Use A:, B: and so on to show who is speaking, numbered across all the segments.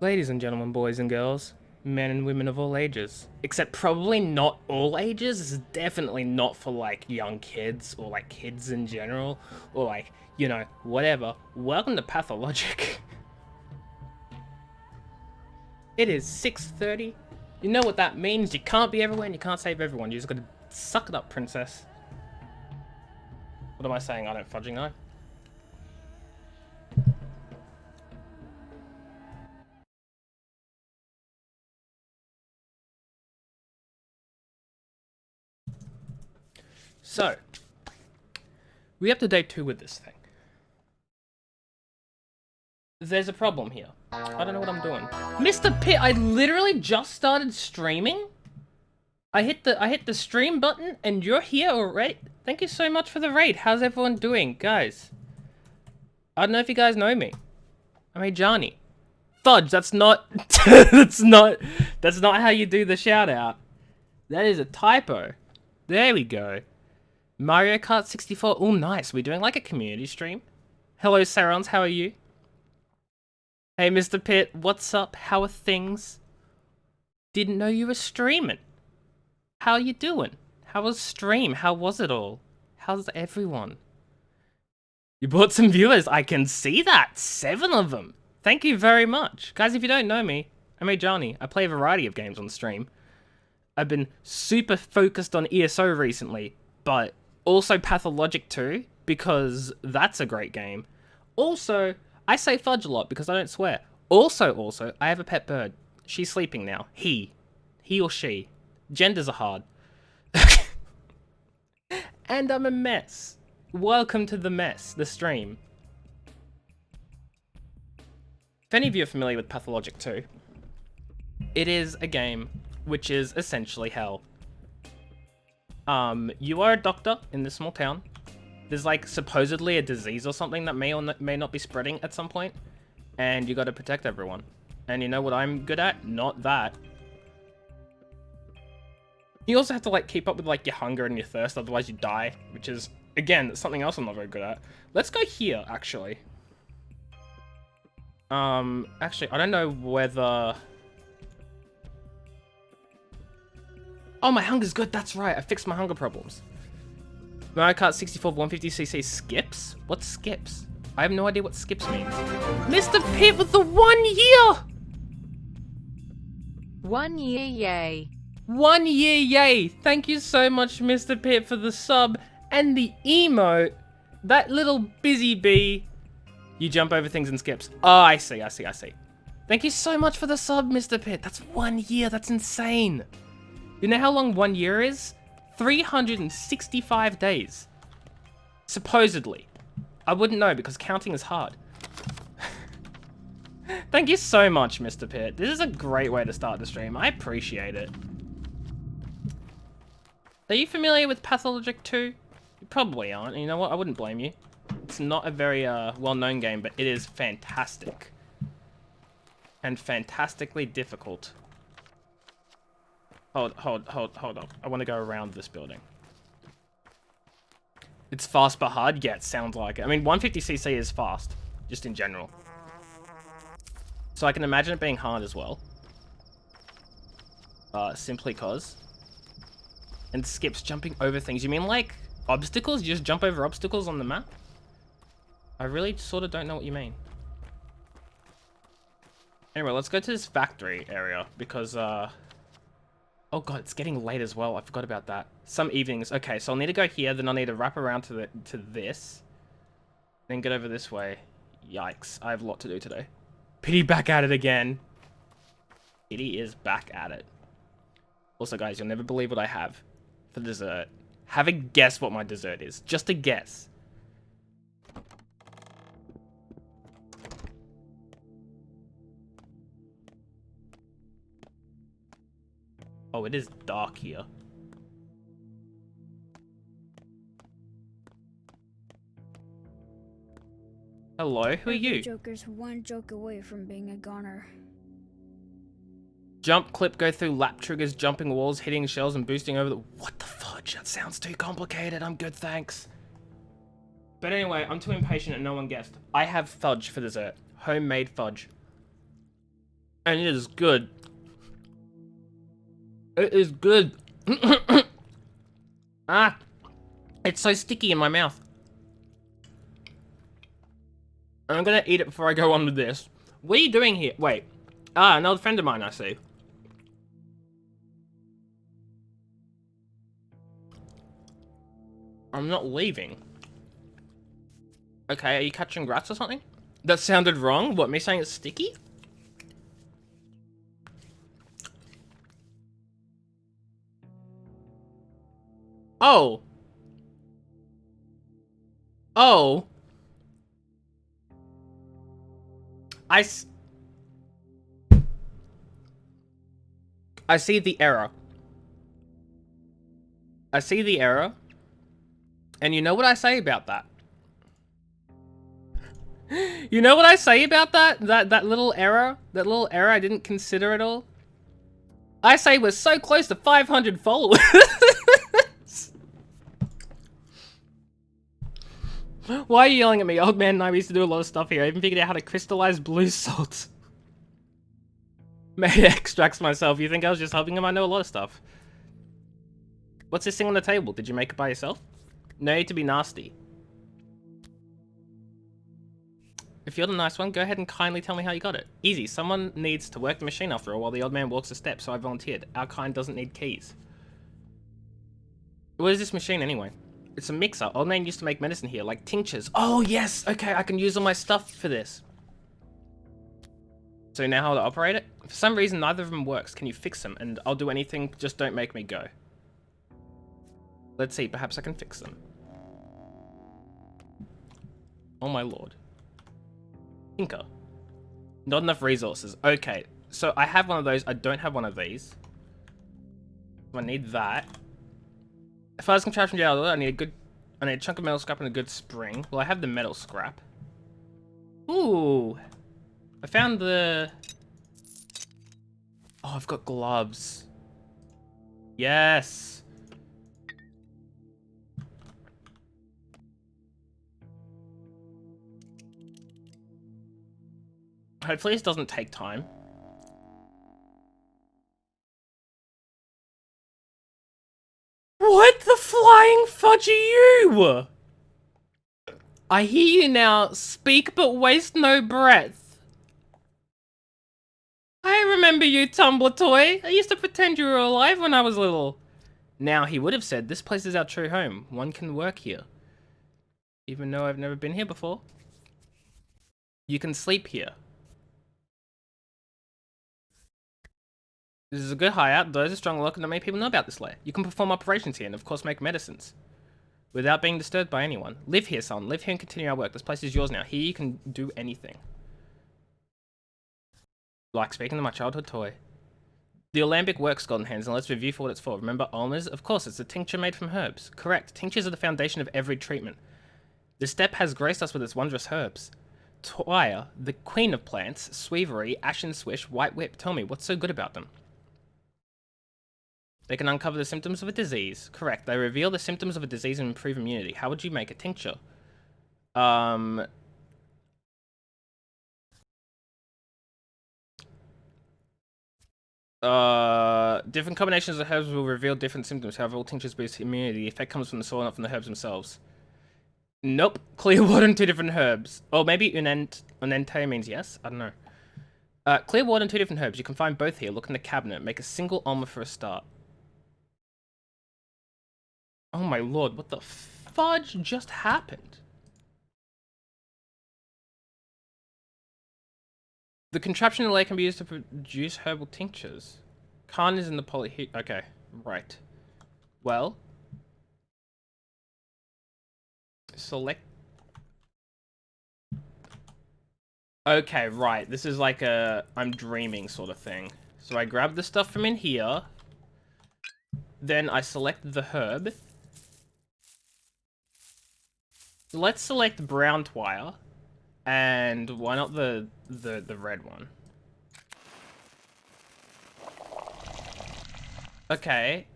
A: Ladies and gentlemen, boys and girls, men and women of all ages. Except probably not all ages. This is definitely not for like young kids or like kids in general or like, you know, whatever. Welcome to Pathologic. It is 6:30. You know what that means. You can't be everywhere and you can't save everyone. You just gotta suck it up, princess. What am I saying? I don't fudging, I. So, we up to day 2 with this thing. There's a problem here. I don't know what I'm doing. Mr. Pitt, I literally just started streaming. I hit the stream button and you're here already. Thank you so much for the raid. How's everyone doing, guys? I don't know if you guys know me. I'm Johnny. Fudge, that's not that's not how you do the shout out. That is a typo. There we go. Mario Kart 64. Oh, nice. We're doing like a community stream. Hello, Sarons. How are you? Hey, Mr. Pitt. What's up? How are things? Didn't know you were streaming. How are you doing? How was stream? How was it all? How's everyone? You brought some viewers. I can see that. 7 of them. Thank you very much. Guys, if you don't know me, I'm Johnny. I play a variety of games on stream. I've been super focused on ESO recently, but also Pathologic too, because that's a great game. Also, I say fudge a lot because I don't swear. Also, I have a pet bird. She's sleeping now. He or she. Genders are hard. And I'm a mess. Welcome to the mess, the stream. If any of you are familiar with Pathologic 2, it is a game which is essentially hell. You are a doctor in this small town. There's like supposedly a disease or something that may or may not be spreading at some point, and you got to protect everyone. And you know what I'm good at? Not that. You also have to like keep up with like your hunger and your thirst, otherwise you die, which is again something else I'm not very good at. Let's go here actually. Actually, I don't know whether... Oh, my hunger's good. That's right. I fixed my hunger problems. Mario Kart 64 150cc skips? What skips? I have no idea what skips means. Mr. Pitt with the 1 year!
B: 1 year, yay.
A: 1 year, yay! Thank you so much, Mr. Pitt, for the sub and the emote. That little busy bee. You jump over things and skips. Oh, I see. Thank you so much for the sub, Mr. Pitt. That's 1 year. That's insane. You know how long 1 year is? 365 days. Supposedly. I wouldn't know because counting is hard. Thank you so much, Mr. Pitt. This is a great way to start the stream. I appreciate it. Are you familiar with Pathologic 2? You probably aren't. You know what? I wouldn't blame you. It's not a very well-known game, but it is fantastic. And fantastically difficult. Hold up. I want to go around this building. It's fast but hard? Yeah, it sounds like it. I mean, 150cc is fast, just in general. So I can imagine it being hard as well. Simply cause. And skips jumping over things. You mean like obstacles? You just jump over obstacles on the map? I really sort of don't know what you mean. Anyway, let's go to this factory area because, oh god, it's getting late as well. I forgot about that. Some evenings. Okay, so I'll need to go here, then I'll need to wrap around to this. Then get over this way. Yikes, I have a lot to do today. Pity back at it again. Pity is back at it. Also, guys, you'll never believe what I have for dessert. Have a guess what my dessert is. Just a guess. Oh, it is dark here. Hello, who are you?
C: Joker's one joke away from being a goner.
A: Jump, clip, go through lap triggers, jumping walls, hitting shells, and boosting over the... What the fudge? That sounds too complicated. I'm good, thanks. But anyway, I'm too impatient and no one guessed. I have fudge for dessert. Homemade fudge. And it is good. It is good. Ah, it's so sticky in my mouth. I'm gonna eat it before I go on with this. What are you doing here? Wait. Ah, another friend of mine, I see. I'm not leaving. Okay, are you catching rats or something? That sounded wrong? What, me saying it's sticky? Oh. Oh. I see the error. I see the error. And you know what I say about that? You know what I say about that? That little error? That little error I didn't consider at all? I say we're so close to 500 followers. Why are you yelling at me? Old man and I used to do a lot of stuff here. I even figured out how to crystallize blue salt. Made extracts myself. You think I was just helping him? I know a lot of stuff. What's this thing on the table? Did you make it by yourself? No need to be nasty. If you're the nice one, go ahead and kindly tell me how you got it. Easy. Someone needs to work the machine after all while the old man walks the steps, so I volunteered. Our kind doesn't need keys. What is this machine anyway? It's a mixer. Old man used to make medicine here, like tinctures. Oh, yes! Okay, I can use all my stuff for this. So now how to operate it? For some reason, neither of them works. Can you fix them? And I'll do anything, just don't make me go. Let's see, perhaps I can fix them. Oh my lord. Tinker. Not enough resources. Okay, so I have one of those. I don't have one of these. So I need that. If I was contraption gel, I need a chunk of metal scrap and a good spring. Well, I have the metal scrap. Ooh. I found the... Oh, I've got gloves. Yes. Hopefully this doesn't take time. What the flying fudge are you? I hear you now. Speak but waste no breath. I remember you, Tumblr toy. I used to pretend you were alive when I was little. Now, he would have said, this place is our true home. One can work here. Even though I've never been here before. You can sleep here. This is a good hideout. Those are strong look and not many people know about this lair. You can perform operations here and of course make medicines. Without being disturbed by anyone. Live here, son. Live here and continue our work. This place is yours now. Here you can do anything. Like speaking to my childhood toy. The alembic works, golden hands, and let's review for what it's for. Remember ulnas? Of course, it's a tincture made from herbs. Correct. Tinctures are the foundation of every treatment. This step has graced us with its wondrous herbs. Twire, the queen of plants, Sweevery, Ashen Swish, White Whip. Tell me, what's so good about them? They can uncover the symptoms of a disease. Correct. They reveal the symptoms of a disease and improve immunity. How would you make a tincture? Different combinations of herbs will reveal different symptoms. However, all tinctures boost immunity. The effect comes from the soil, not from the herbs themselves. Nope. Clear water and 2 different herbs. Or maybe unente means yes? I don't know. Clear water and 2 different herbs. You can find both here. Look in the cabinet. Make a single ulma for a start. Oh my lord, what the fudge just happened? The contraption in the lake can be used to produce herbal tinctures. Khan is in the poly... Okay, right. Well. Select... Okay, right. This is like a I'm dreaming sort of thing. So I grab the stuff from in here. Then I select the herb. Let's select brown twire. And why not the red one? Okay.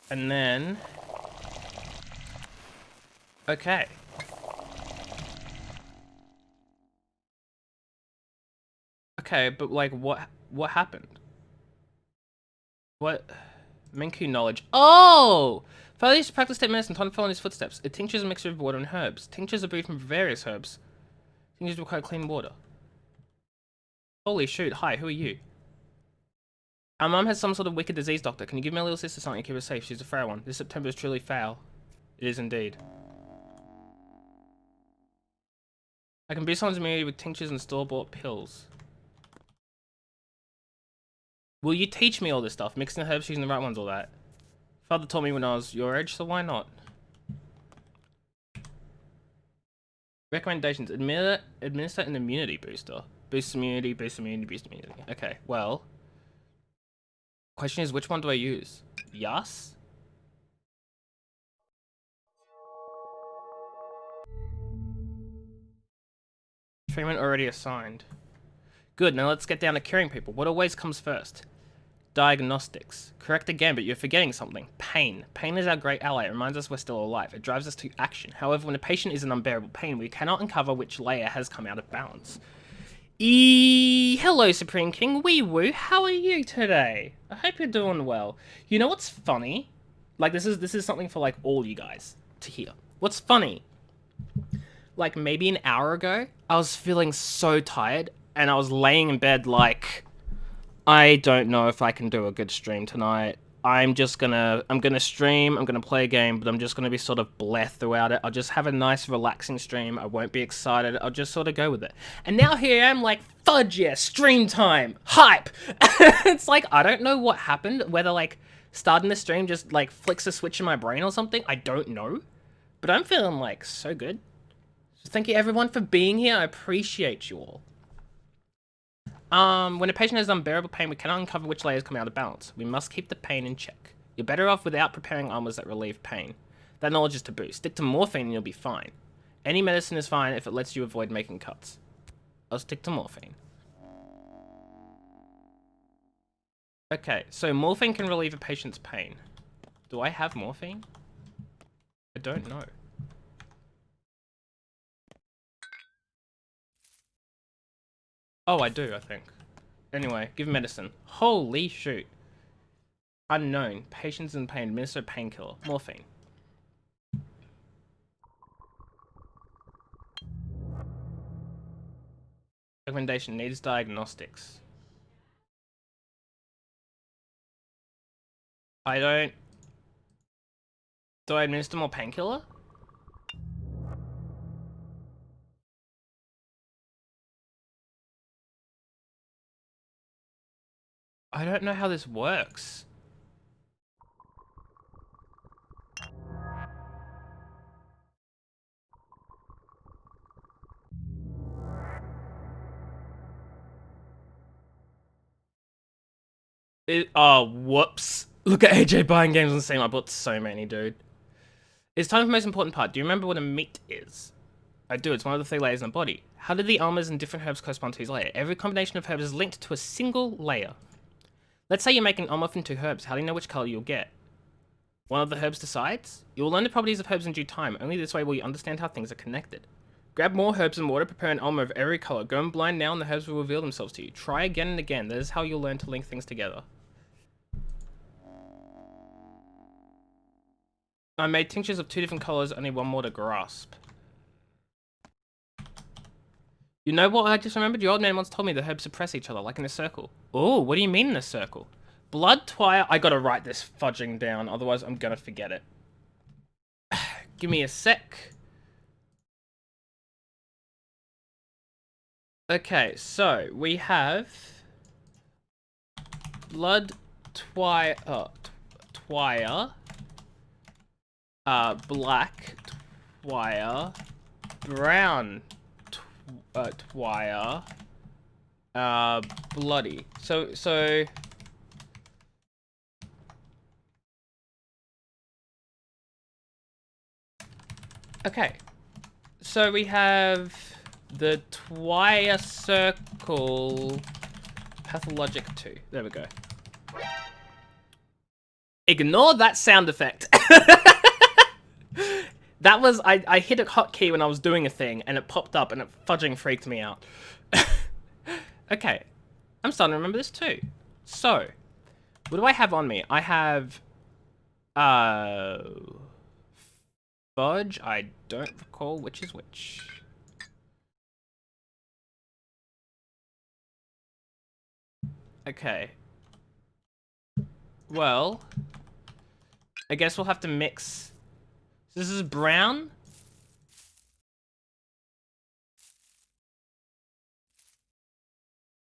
A: And then... Okay. Okay, but like, what happened? What? Minku knowledge. Oh! Father used to practice state medicine, time to follow in his footsteps. It tinctures a mixture of water and herbs. Tinctures are brewed from various herbs. Tinctures require clean water. Holy shoot, hi, who are you? Our mum has some sort of wicked disease, doctor. Can you give my little sister something to keep her safe? She's a frail one. This September is truly foul. It is indeed. I can boost someone's immunity with tinctures and store-bought pills. Will you teach me all this stuff? Mixing the herbs, choosing the right ones, all that. Father taught me when I was your age, so why not? Recommendations. Administer an immunity booster. Boost immunity, boost immunity, boost immunity. Okay, well. Question is, which one do I use? Yes? Treatment already assigned. Good, now let's get down to curing people. What always comes first? Diagnostics. Correct again, but you're forgetting something. Pain. Pain is our great ally. It reminds us we're still alive. It drives us to action. However, when a patient is in unbearable pain, we cannot uncover which layer has come out of balance. Hello, Supreme King. Wee woo. How are you today? I hope you're doing well. You know what's funny? Like, this is something for, like, all you guys to hear. What's funny? Like, maybe an hour ago, I was feeling so tired, and I was laying in bed like, I don't know if I can do a good stream tonight. I'm gonna stream, I'm gonna play a game, but I'm just gonna be sort of bleh throughout it. I'll just have a nice relaxing stream. I won't be excited. I'll just sort of go with it. And now here I am like, fudge yeah, stream time, hype. It's like, I don't know what happened, whether like starting the stream just like flicks a switch in my brain or something. I don't know, but I'm feeling like so good. So thank you everyone for being here. I appreciate you all. When a patient has unbearable pain, we cannot uncover which layers come out of balance. We must keep the pain in check. You're better off without preparing armors that relieve pain. That knowledge is taboo. Stick to morphine and you'll be fine. Any medicine is fine if it lets you avoid making cuts. I'll stick to morphine. Okay, so morphine can relieve a patient's pain. Do I have morphine? I don't know. Oh, I do, I think. Anyway, give medicine. Holy shoot. Unknown. Patients in pain. Administer painkiller. Morphine. Recommendation. Needs diagnostics. I don't... Do I administer more painkiller? I don't know how this works. Oh, whoops. Look at AJ buying games on Steam. I bought so many, dude. It's time for the most important part. Do you remember what a meat is? I do. It's one of the 3 layers in the body. How do the armors and different herbs correspond to each layer? Every combination of herbs is linked to a single layer. Let's say you're making armor from 2 herbs. How do you know which color you'll get? One of the herbs decides? You will learn the properties of herbs in due time. Only this way will you understand how things are connected. Grab more herbs and water. Prepare an armor of every color. Go in blind now and the herbs will reveal themselves to you. Try again and again. That is how you'll learn to link things together. I made tinctures of 2 different colors. Only 1 more to grasp. You know what I just remembered? Your old man once told me the herbs suppress each other, like in a circle. Oh, what do you mean in a circle? Blood twire. I gotta write this fudging down, otherwise I'm gonna forget it. Give me a sec. Okay, so we have blood twire, black twire, brown twire, bloody. So okay. So we have the twire circle pathologic 2. There we go. Ignore that sound effect. That was, I hit a hotkey when I was doing a thing and it popped up and it fudging freaked me out. Okay, I'm starting to remember this too. So, what do I have on me? I have, fudge. I don't recall which is which. Okay. Well, I guess we'll have to mix. This is brown.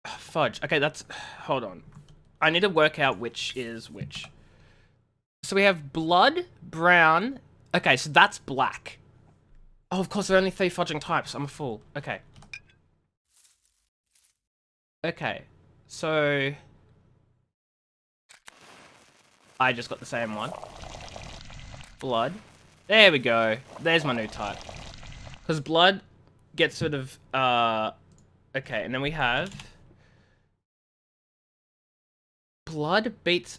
A: Fudge. Okay, that's... Hold on. I need to work out which is which. So we have blood, brown. Okay, so that's black. Oh, of course, there are only 3 fudging types. I'm a fool. Okay. Okay. So... I just got the same one. Blood. There we go. There's my new type. Because blood gets sort of... Okay, and then we have... Blood beats...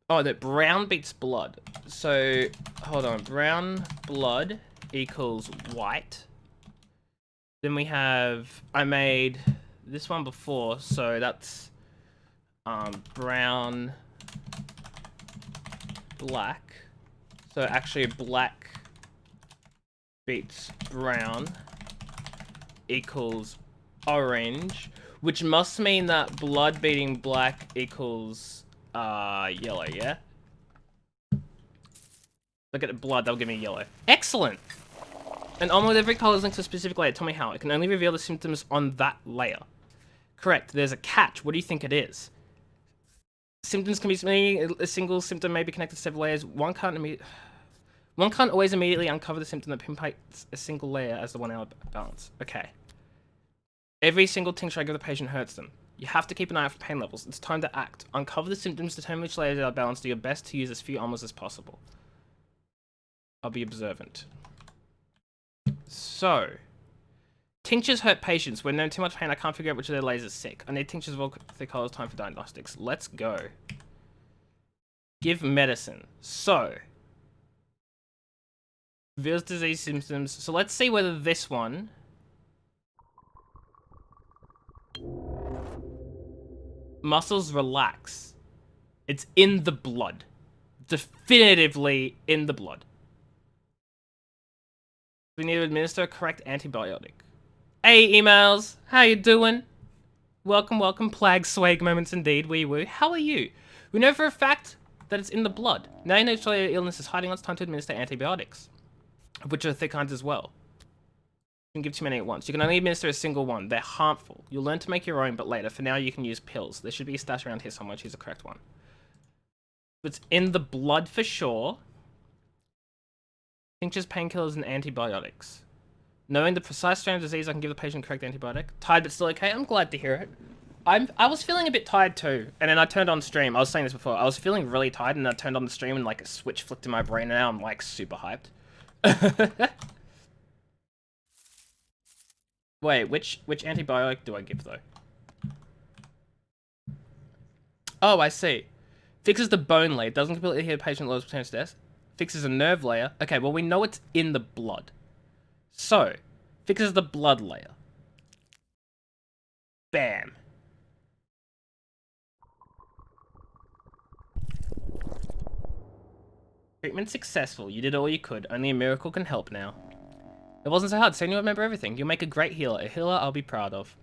A: Oh, no, brown beats blood. So, hold on. Brown blood equals white. Then we have... I made this one before, so that's... brown... black. So actually black beats brown equals orange, which must mean that blood beating black equals yellow, yeah? Look at the blood, that'll give me yellow. Excellent! And almost every color is linked to a specific layer. Tell me how. It can only reveal the symptoms on that layer. Correct. There's a catch. What do you think it is? Symptoms can be a single symptom may be connected to several layers. One can't always immediately uncover the symptom that pinpoints a single layer as the 1 hour balance. Okay. Every single tincture I give the patient hurts them. You have to keep an eye out for pain levels. It's time to act. Uncover the symptoms, determine which layers are balanced. Do your best to use as few almonds as possible. I'll be observant. So, tinctures hurt patients. When they're in too much pain, I can't figure out which of their layers is sick. I need tinctures of all 3 colors. Time for diagnostics. Let's go. Give medicine. So, reveals disease symptoms. So let's see whether this one... Muscles relax. It's in the blood. Definitively in the blood. We need to administer a correct antibiotic. Hey, emails. How you doing? Welcome, welcome. Plague swag moments indeed. Wee woo. How are you? We know for a fact that it's in the blood. Now you know which layer illness is hiding. It's time to administer antibiotics, which are thick kinds as well. You can give too many at once. You can only administer a single one. They're harmful. You'll learn to make your own, but later. For now, you can use pills. There should be a stash around here somewhere. Choose the correct one. It's in the blood for sure. Tinctures, painkillers, and antibiotics. Knowing the precise strain of disease, I can give the patient correct antibiotic. Tired but still okay? I'm glad to hear it. I was feeling a bit tired too, and then I turned on stream. I was saying this before. I was feeling really tired, and I turned on the stream, and like a switch flicked in my brain, and now I'm like super hyped. Wait, which antibiotic do I give though? Oh, I see. Fixes the bone layer. Doesn't completely heal the patient, lowers potential death. Fixes a nerve layer. Okay, well we know it's in the blood. So, fixes the blood layer. Bam. Treatment successful. You did all you could. Only a miracle can help now. It wasn't so hard. Saying you remember everything. You'll make a great healer. A healer I'll be proud of.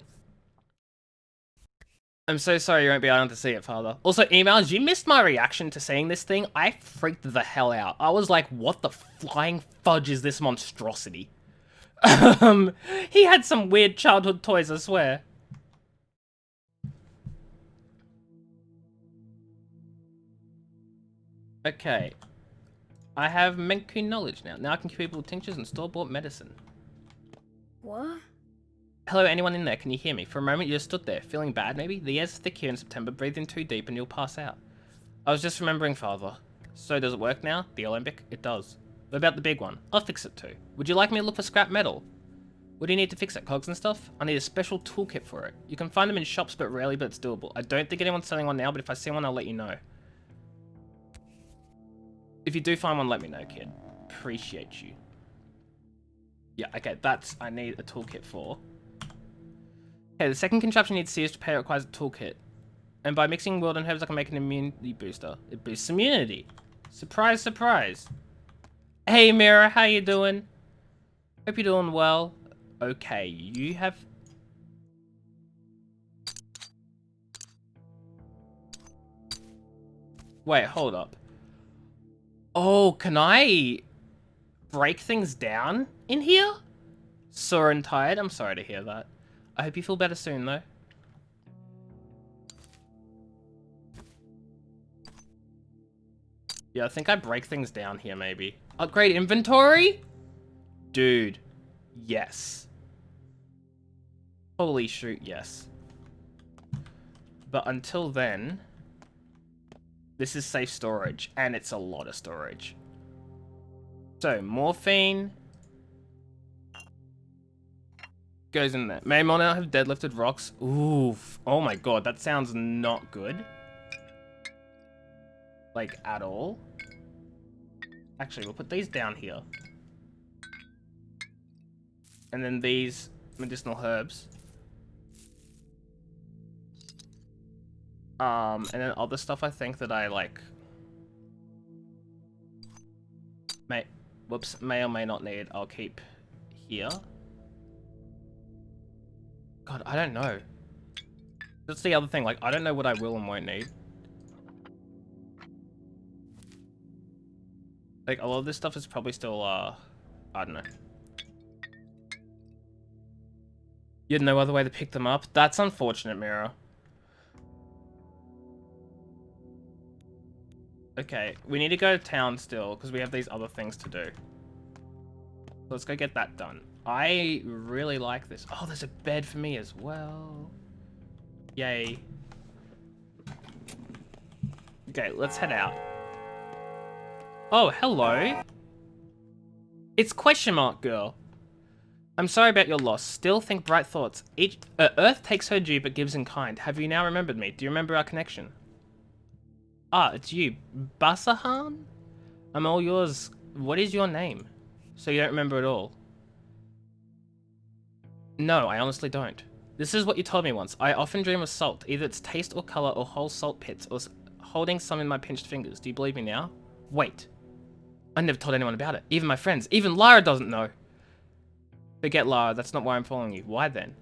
A: I'm so sorry you won't be able to see it, Father. Also, emails, you missed my reaction to seeing this thing. I freaked the hell out. I was like, what the flying fudge is this monstrosity? He had some weird childhood toys, I swear. Okay. I have Menku knowledge now. Now I can cure people with tinctures and store-bought medicine.
C: What?
A: Hello, anyone in there? Can you hear me? For a moment, you just stood there, feeling bad, maybe? The air's thick here in September. Breathe in too deep and you'll pass out. I was just remembering, Father. So, does it work now? The Alembic? It does. What about the big one? I'll fix it too. Would you like me to look for scrap metal? What do you need to fix it? Cogs and stuff? I need a special toolkit for it. You can find them in shops, but rarely, but it's doable. I don't think anyone's selling one now, but if I see one, I'll let you know. If you do find one, let me know, kid. Appreciate you. Yeah, okay, that's... I need a toolkit for. Okay, the second contraption needs serious repair requires a toolkit. And by mixing world and herbs, I can make an immunity booster. It boosts immunity. Surprise, surprise. Hey, Mira, how you doing? Hope you're doing well. Okay, you have... Wait, hold up. Oh, can I break things down in here? Sore and tired? I'm sorry to hear that. I hope you feel better soon, though. Yeah, I think I break things down here, maybe. Upgrade inventory? Dude. Yes. Holy shoot, yes. But until then... This is safe storage, and it's a lot of storage. So, morphine... goes in there. May Mon now have deadlifted rocks? Oof. Oh my god, that sounds not good. Like, at all. Actually, we'll put these down here. And then these medicinal herbs. And then other stuff I think that I, like... may or may not need, I'll keep here. God, I don't know. That's the other thing, like, I don't know what I will and won't need. Like, a lot of this stuff is probably still, I don't know. You had no other way to pick them up? That's unfortunate, Mira. Okay, we need to go to town still, because we have these other things to do. So let's go get that done. I really like this. Oh, there's a bed for me as well. Yay. Okay, let's head out. Oh, hello. It's question mark girl. I'm sorry about your loss. Still think bright thoughts. Earth takes her due but gives in kind. Have you now remembered me? Do you remember our connection? Ah, it's you. Basahan? I'm all yours. What is your name? So you don't remember at all? No, I honestly don't. This is what you told me once. I often dream of salt. Either its taste or color or whole salt pits or holding some in my pinched fingers. Do you believe me now? Wait. I never told anyone about it. Even my friends. Even Lara doesn't know. Forget Lara. That's not why I'm following you. Why then?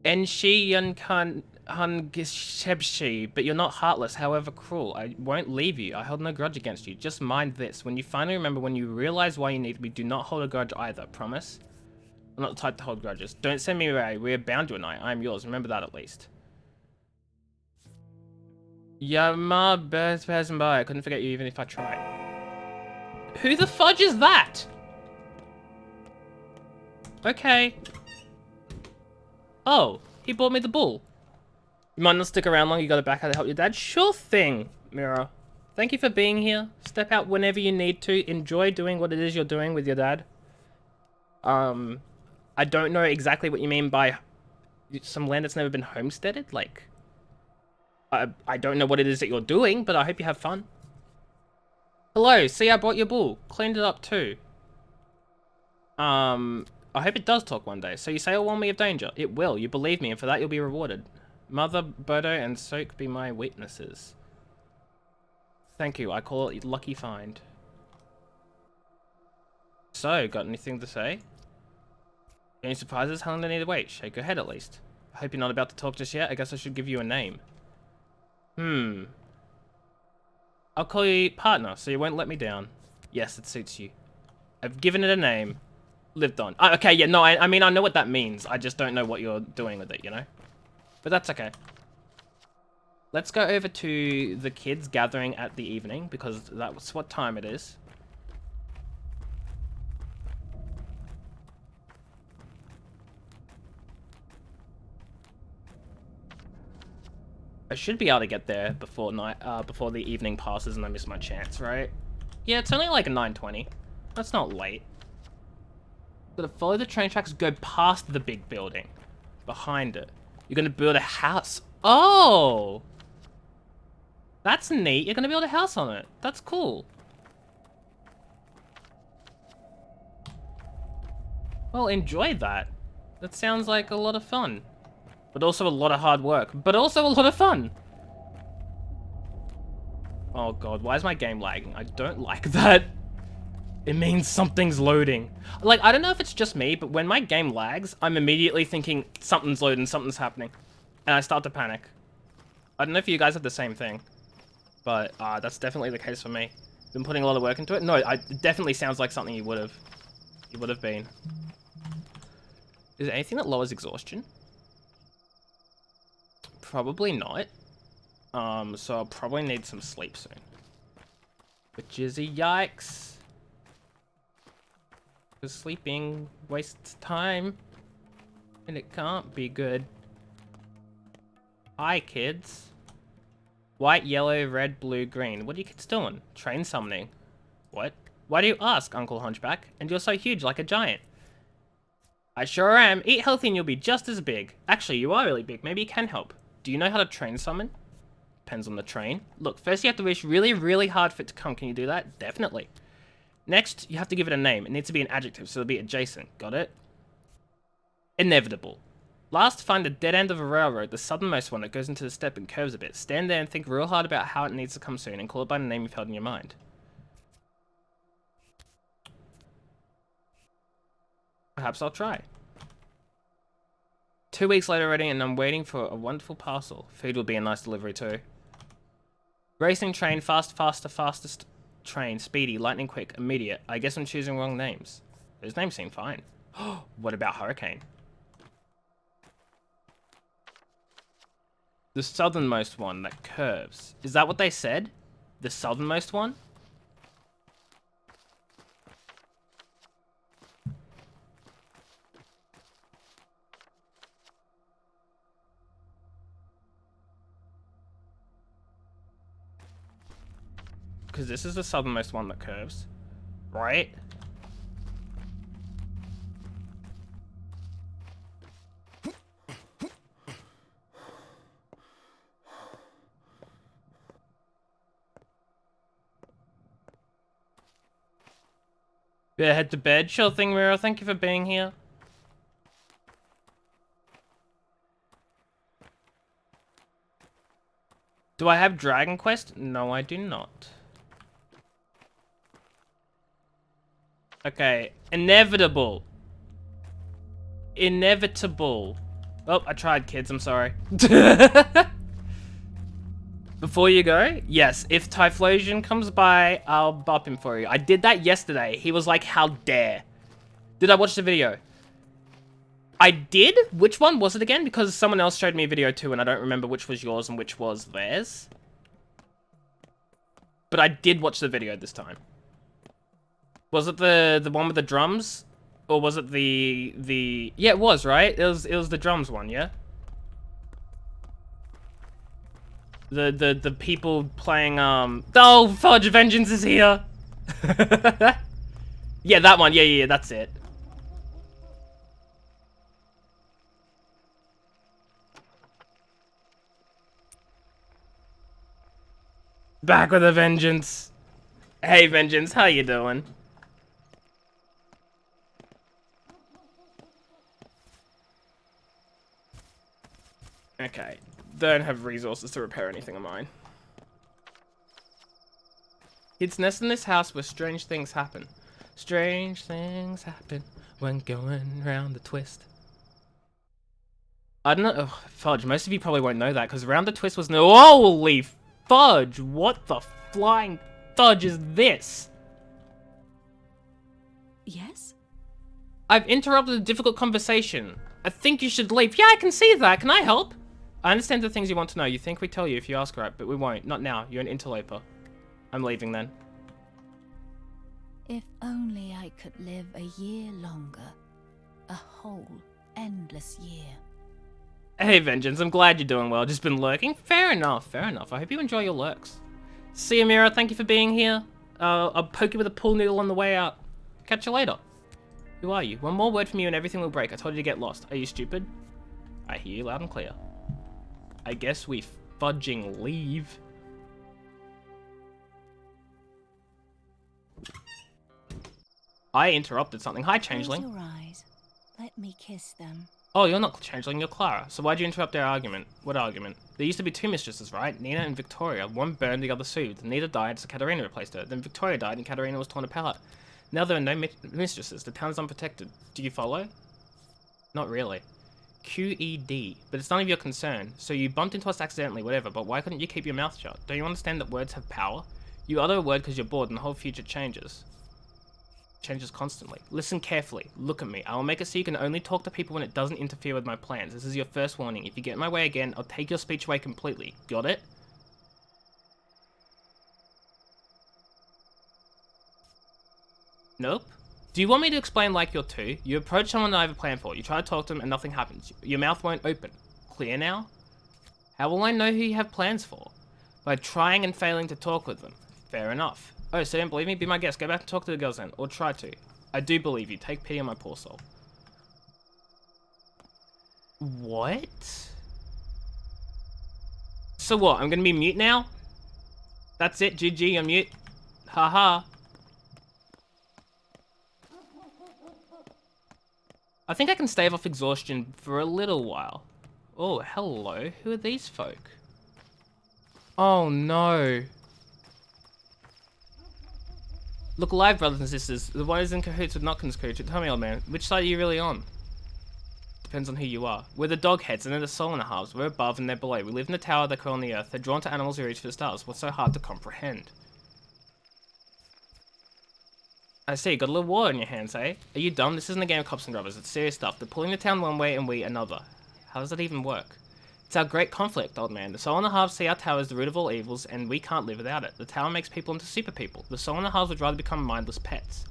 A: Enshi Yunkan but you're not heartless, however cruel. I won't leave you. I hold no grudge against you. Just mind this. When you finally remember, when you realize why you need me, do not hold a grudge either. Promise? I'm not the type to hold grudges. Don't send me away. We're bound to a night. I am yours. Remember that at least. Yama birds passing by. I couldn't forget you even if I tried. Who the fudge is that? Okay. Oh, he bought me the bull. You might not stick around long. You got it back how to help your dad. Sure thing, Mira. Thank you for being here. Step out whenever you need to. Enjoy doing what it is you're doing with your dad. I don't know exactly what you mean by some land that's never been homesteaded. Like, I don't know what it is that you're doing, but I hope you have fun. Hello, see, I brought your bull. Cleaned it up too. I hope it does talk one day. So you say it'll warn me of danger. It will. You believe me, and for that you'll be rewarded. Mother, Bodo, and Soak be my witnesses. Thank you. I call it lucky find. So, got anything to say? Any surprises? How long do I need to wait? Shake your head at least. I hope you're not about to talk just yet. I guess I should give you a name. I'll call you partner, so you won't let me down. Yes, it suits you. I've given it a name. Lived on. Okay, yeah, no, I mean, I know what that means. I just don't know what you're doing with it, you know? But that's okay. Let's go over to the kids gathering at the evening, because that's what time it is. I should be able to get there before before the evening passes and I miss my chance, right? Yeah, it's only like 9:20. That's not late. Gotta follow the train tracks, go past the big building. Behind it. You're gonna build a house. Oh! That's neat. You're gonna build a house on it. That's cool. Well, enjoy that. That sounds like a lot of fun. But also a lot of hard work. But also a lot of fun. Oh god, why is my game lagging? I don't like that. It means something's loading. Like, I don't know if it's just me, but when my game lags, I'm immediately thinking something's loading, something's happening. And I start to panic. I don't know if you guys have the same thing. But that's definitely the case for me. Been putting a lot of work into it? No, it definitely sounds like something you would have been. Is there anything that lowers exhaustion? Probably not. So I'll probably need some sleep soon. Which is a yikes. Because sleeping wastes time. And it can't be good. Hi, kids. White, yellow, red, blue, green. What are you kids doing? Train summoning. What? Why do you ask, Uncle Hunchback? And you're so huge like a giant. I sure am. Eat healthy and you'll be just as big. Actually, you are really big. Maybe you can help. Do you know how to train summon? Depends on the train. Look, first you have to wish really, really hard for it to come. Can you do that? Definitely. Next, you have to give it a name. It needs to be an adjective, so it'll be adjacent. Got it? Inevitable. Last, find the dead end of a railroad, the southernmost one that goes into the step and curves a bit. Stand there and think real hard about how it needs to come soon, and call it by the name you've held in your mind. Perhaps I'll try. 2 weeks later already, and I'm waiting for a wonderful parcel. Food will be a nice delivery too. Racing train, fast, faster, fastest train, speedy, lightning quick, immediate. I guess I'm choosing wrong names. Those names seem fine. What about hurricane? The southernmost one that curves. Is that what they said? The southernmost one? Because this is the southernmost one that curves, right? Yeah, head to bed. Sure thing, Mira. Thank you for being here. Do I have Dragon Quest? No, I do not. Okay, inevitable. Inevitable. Oh, I tried, kids. I'm sorry. Before you go, yes, if Typhlosion comes by, I'll bop him for you. I did that yesterday. He was like, how dare. Did I watch the video? I did? Which one was it again? Because someone else showed me a video too, and I don't remember which was yours and which was theirs. But I did watch the video this time. Was it the one with the drums? Or was it the... Yeah, it was, right? It was the drums one, yeah? The people playing, Oh, Fudge Vengeance is here! Yeah, that one. Yeah, that's it. Back with a vengeance. Hey, Vengeance, how you doing? Okay. Don't have resources to repair anything of mine. Kids nest in this house where strange things happen. Strange things happen when going round the twist. I don't know. Oh, Fudge, most of you probably won't know that because round the twist was no. Holy fudge! What the flying fudge is this?
C: Yes?
A: I've interrupted a difficult conversation. I think you should leave. Yeah, I can see that. Can I help? I understand the things you want to know. You think we tell you if you ask right, but we won't. Not now. You're an interloper. I'm leaving then.
C: If only I could live a year longer. A whole, endless year.
A: Hey, Vengeance. I'm glad you're doing well. Just been lurking. Fair enough. Fair enough. I hope you enjoy your lurks. See you, Mira. Thank you for being here. I'll poke you with a pool noodle on the way out. Catch you later. Who are you? One more word from you and everything will break. I told you to get lost. Are you stupid? I hear you loud and clear. I guess we fudging leave. I interrupted something. Hi, Changeling.
C: Close your eyes. Let me kiss them.
A: Oh, you're not Changeling, you're Clara. So why'd you interrupt their argument? What argument? There used to be two mistresses, right? Nina and Victoria. One burned, the other soothed. Nina died, so Katerina replaced her. Then Victoria died, and Katerina was torn apart. Now there are no mistresses. The town is unprotected. Do you follow? Not really. QED. But it's none of your concern. So you bumped into us accidentally, whatever, but why couldn't you keep your mouth shut? Don't you understand that words have power? You utter a word because you're bored, and the whole future changes. Changes constantly. Listen carefully. Look at me. I will make it so you can only talk to people when it doesn't interfere with my plans. This is your first warning. If you get in my way again, I'll take your speech away completely. Got it? Nope. Do you want me to explain like you're two? You approach someone that I have a plan for. You try to talk to them and nothing happens. Your mouth won't open. Clear now? How will I know who you have plans for? By trying and failing to talk with them. Fair enough. Oh, so you don't believe me? Be my guest. Go back and talk to the girls then. Or try to. I do believe you. Take pity on my poor soul. What? So what? I'm gonna be mute now? That's it, GG, you're mute. Haha. I think I can stave off exhaustion for a little while. Oh, hello. Who are these folk? Oh no. Look alive, brothers and sisters. The one who's in cahoots with Notkin's crew. Tell me, old man, which side are you really on? Depends on who you are. We're the dog heads and they're the soul and a halves. We're above and they're below. We live in a tower, they crawl on the earth. They're drawn to animals who reach for the stars. What's so hard to comprehend? I see, got a little water in your hands, eh? Are you dumb? This isn't a game of cops and robbers. It's serious stuff. They're pulling the town one way and we another. How does that even work? It's our great conflict, old man. The soul and the halves see our tower as the root of all evils, and we can't live without it. The tower makes people into super people. The soul and the halves would rather become mindless pets.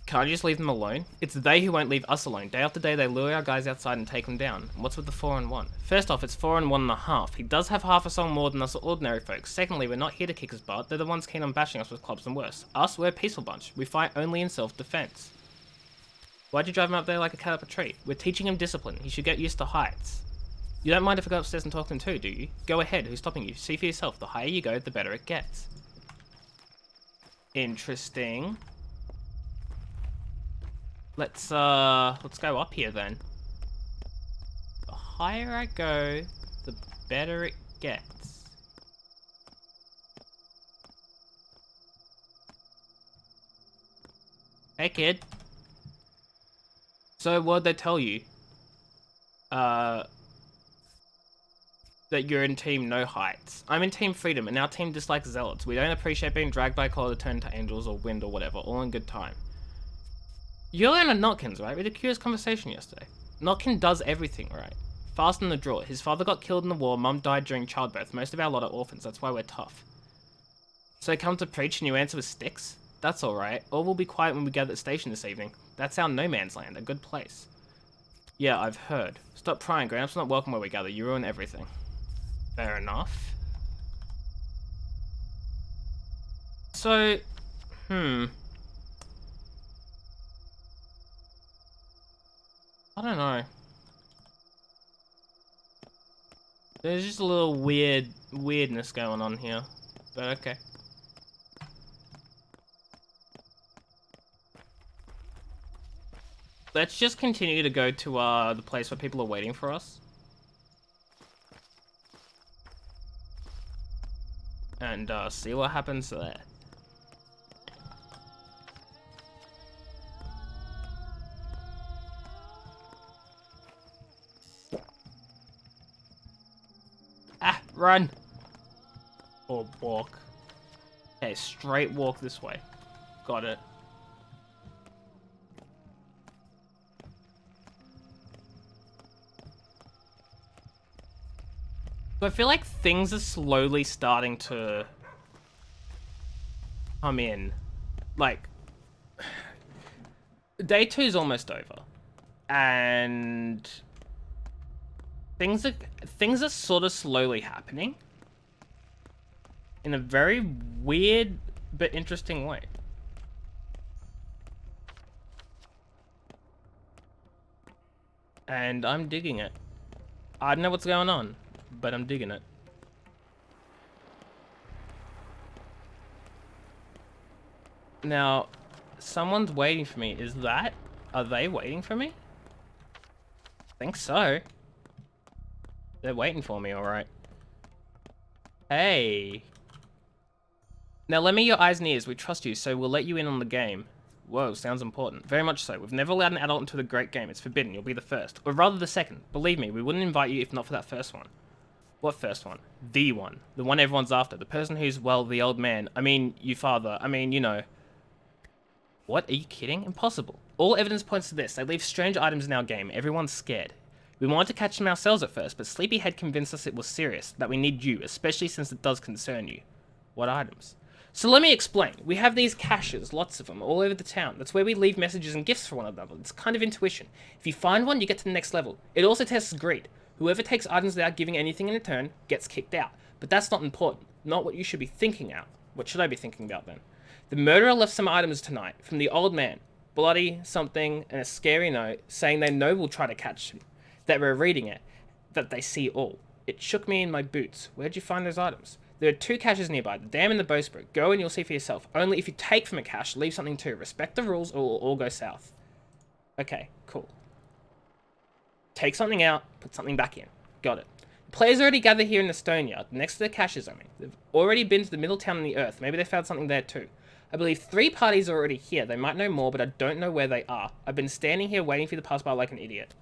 A: Can't you just leave them alone? It's they who won't leave us alone. Day after day, they lure our guys outside and take them down. What's with the 4 and 1? First off, it's 4 and 1.5. He does have half a soul more than us ordinary folks. Secondly, we're not here to kick his butt. They're the ones keen on bashing us with clubs and worse. Us, we're a peaceful bunch. We fight only in self-defense. Why'd you drive him up there like a cat up a tree? We're teaching him discipline. He should get used to heights. You don't mind if I go upstairs and talk to him too, do you? Go ahead, who's stopping you? See for yourself. The higher you go, the better it gets. Interesting. Let's go up here then. The higher I go, the better it gets. Hey kid. So what'd they tell you? That you're in team no heights. I'm in team freedom and our team dislikes zealots. We don't appreciate being dragged by a collar to turn to angels or wind or whatever, all in good time. You're learning at Notkin's, right? We had a curious conversation yesterday. Notkin does everything right. Fast in the draw. His father got killed in the war, mum died during childbirth. Most of our lot are orphans, that's why we're tough. So come to preach and you answer with sticks? That's alright. All will be quiet when we gather at the station this evening. That's our no man's land, a good place. Yeah, I've heard. Stop prying, grown-ups are not welcome where we gather. You ruin everything. Fair enough. So, I don't know. There's just a little weirdness going on here, but okay. Let's just continue to go to the place where people are waiting for us. And see what happens there. Ah, run! Or walk. Okay, straight walk this way. Got it. So I feel like things are slowly starting to come in. Like, day 2 is almost over. And things are sort of slowly happening in a very weird but interesting way. And I'm digging it. I don't know what's going on, but I'm digging it. Now, someone's waiting for me. Is that? Are they waiting for me? think so. They're waiting for me, alright. Hey. Now lend me your eyes and ears. We trust you, so we'll let you in on the game. Whoa, sounds important. Very much so. We've never allowed an adult into the great game. It's forbidden. You'll be the first. Or rather the second. Believe me, we wouldn't invite you if not for that first one. What first one? The one. The one everyone's after. The person who's, well, the old man. I mean, you father. I mean, you know. What? Are you kidding? Impossible. All evidence points to this. They leave strange items in our game. Everyone's scared. We wanted to catch them ourselves at first, but Sleepyhead convinced us it was serious, that we need you, especially since it does concern you. What items? So let me explain. We have these caches, lots of them, all over the town. That's where we leave messages and gifts for one another. It's kind of intuition. If you find one, you get to the next level. It also tests greed. Whoever takes items without giving anything in return gets kicked out. But that's not important. Not what you should be thinking out. What should I be thinking about then? The murderer left some items tonight from the old man. Bloody something and a scary note saying they know we'll try to catch him. That we're reading it. That they see all. It shook me in my boots. Where'd you find those items? There are 2 caches nearby, the dam and the bowsprit. Go and you'll see for yourself. Only if you take from a cache, leave something too. Respect the rules or it'll all go south. Okay, cool. Take something out, put something back in. Got it. The players already gathered here in the stone yard, next to the caches, I mean. They've already been to the middle town on the earth. Maybe they found something there too. I believe 3 parties are already here. They might know more, but I don't know where they are. I've been standing here waiting for you to pass by like an idiot.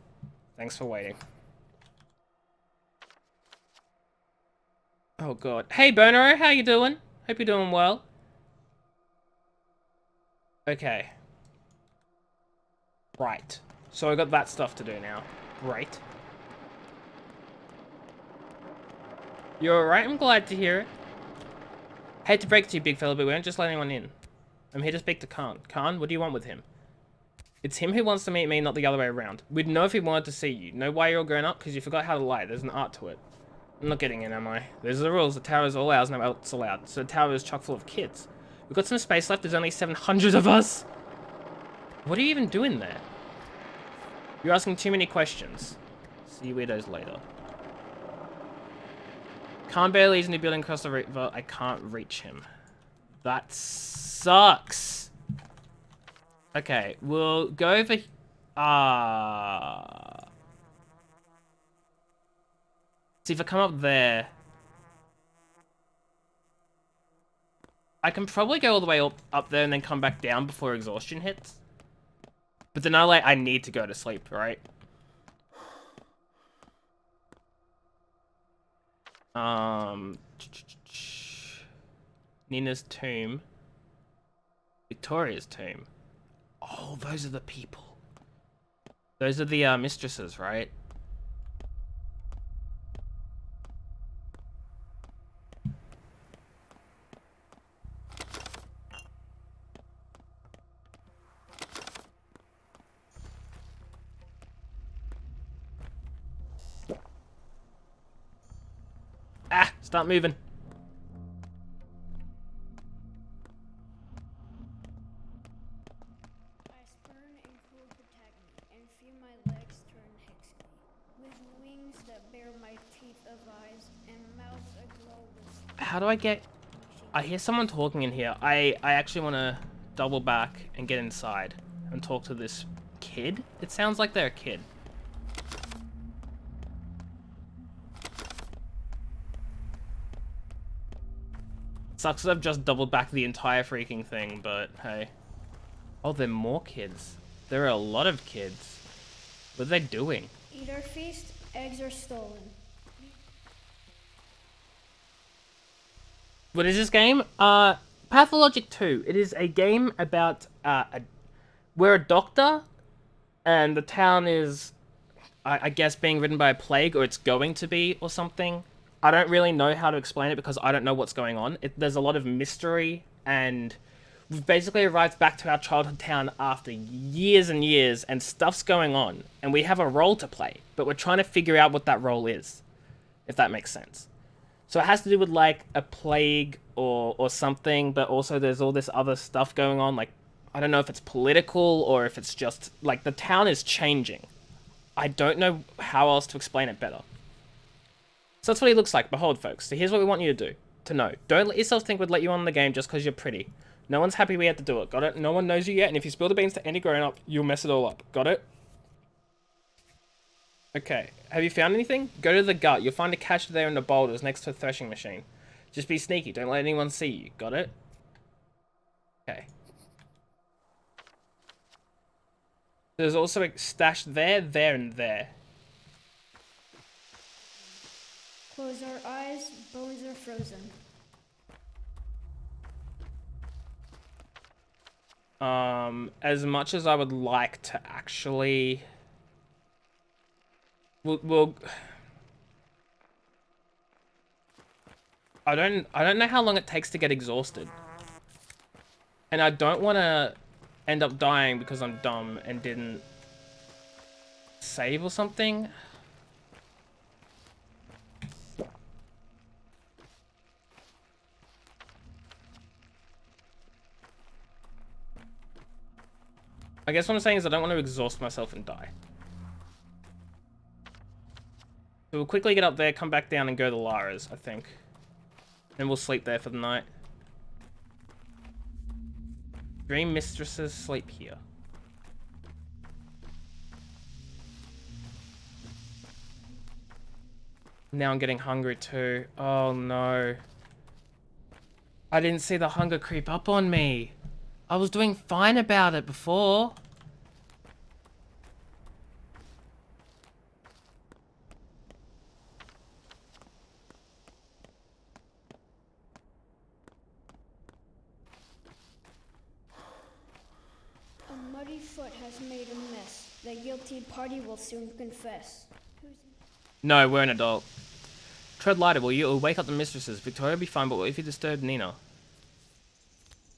A: Thanks for waiting. Oh god. Hey Bono, how you doing? Hope you're doing well. Okay. Right. So I got that stuff to do now. Great. You're alright? I'm glad to hear it. Hate to break it to you, big fella, but we won't just let anyone in. I'm here to speak to Khan. Khan, what do you want with him? It's him who wants to meet me, not the other way around. We'd know if he wanted to see you. Know why you're all grown up? Because you forgot how to lie. There's an art to it. I'm not getting in, am I? Those are the rules. The tower is all ours, no else allowed. So the tower is chock full of kids. We've got some space left. There's only 700 of us. What are you even doing there? You're asking too many questions. See you weirdos later. Can't barely use a new building across the river. I can't reach him. That sucks. Okay, we'll go over... See, if I come up there... I can probably go all the way up there and then come back down before exhaustion hits. But then I need to go to sleep, right? Nina's tomb. Victoria's tomb. Oh, those are the people. Those are the mistresses, right? Ah, start moving. How do I get... I hear someone talking in here. I actually want to double back and get inside and talk to this kid. It sounds like they're a kid. Sucks that I've just doubled back the entire freaking thing, but hey. Oh, there are more kids. There are a lot of kids. What are they doing?
D: Eat our feast, eggs are stolen.
A: What is this game? Pathologic 2. It is a game about we're a doctor, and the town is, I guess, being ridden by a plague, or it's going to be, or something. I don't really know how to explain it because I don't know what's going on. There's a lot of mystery, and we've basically arrived back to our childhood town after years and years, and stuff's going on, and we have a role to play, but we're trying to figure out what that role is, if that makes sense. So it has to do with, like, a plague or something, but also there's all this other stuff going on. Like, I don't know if it's political or if it's just, like, the town is changing. I don't know how else to explain it better. So that's what he looks like. Behold, folks. So here's what we want you to do. To know. Don't let yourself think we'd let you on the game just because you're pretty. No one's happy we had to do it. Got it? No one knows you yet, and if you spill the beans to any grown-up, you'll mess it all up. Got it? Okay, have you found anything? Go to the gut. You'll find a cache there in the boulders next to a threshing machine. Just be sneaky. Don't let anyone see you. Got it? Okay. There's also a stash there, there, and there.
D: Close our eyes, bones are frozen.
A: As much as I would like to actually... We'll... I don't know how long it takes to get exhausted. And I don't want to end up dying because I'm dumb and didn't save or something. I guess what I'm saying is I don't want to exhaust myself and die. So we'll quickly get up there, come back down and go to Lara's, I think. And we'll sleep there for the night. Dream mistresses sleep here. Now I'm getting hungry too. Oh no. I didn't see the hunger creep up on me. I was doing fine about it before.
D: A muddy foot has made a mess. The guilty party will soon confess.
A: No, we're an adult. Tread lighter, will you? It'll wake up the mistresses. Victoria will be fine, but what if you disturb Nina?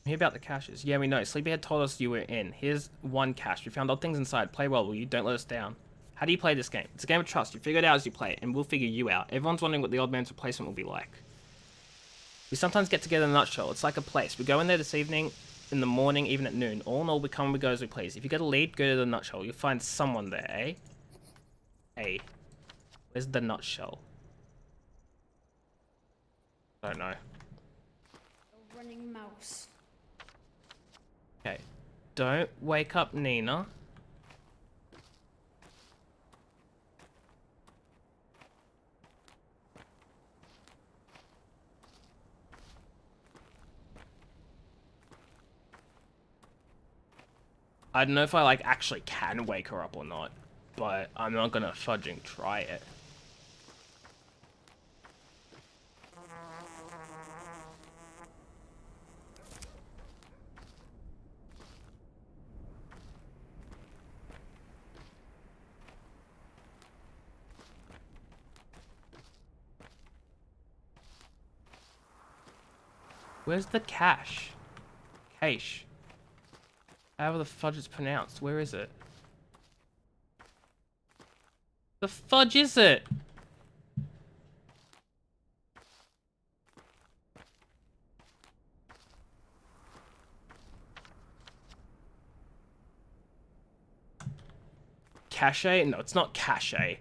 A: I'm here about the caches. Yeah, we know. Sleepyhead told us you were in. Here's one cache. We found odd things inside. Play well, will you? Don't let us down. How do you play this game? It's a game of trust. You figure it out as you play it, and we'll figure you out. Everyone's wondering what the odd man's replacement will be like. We sometimes get together in a nutshell. It's like a place. We go in there this evening, in the morning, even at noon. All in all, we come and we go as we please. If you get a lead, go to the nutshell. You'll find someone there, eh? Hey. Where's the nutshell? I don't know.
D: A running mouse.
A: Okay. Don't wake up Nina. I don't know if I like actually can wake her up or not, but I'm not gonna fudging try it. Where's the cache? Cache. However the fudge is pronounced. Where is it? The fudge is it? Cache? No, it's not cache.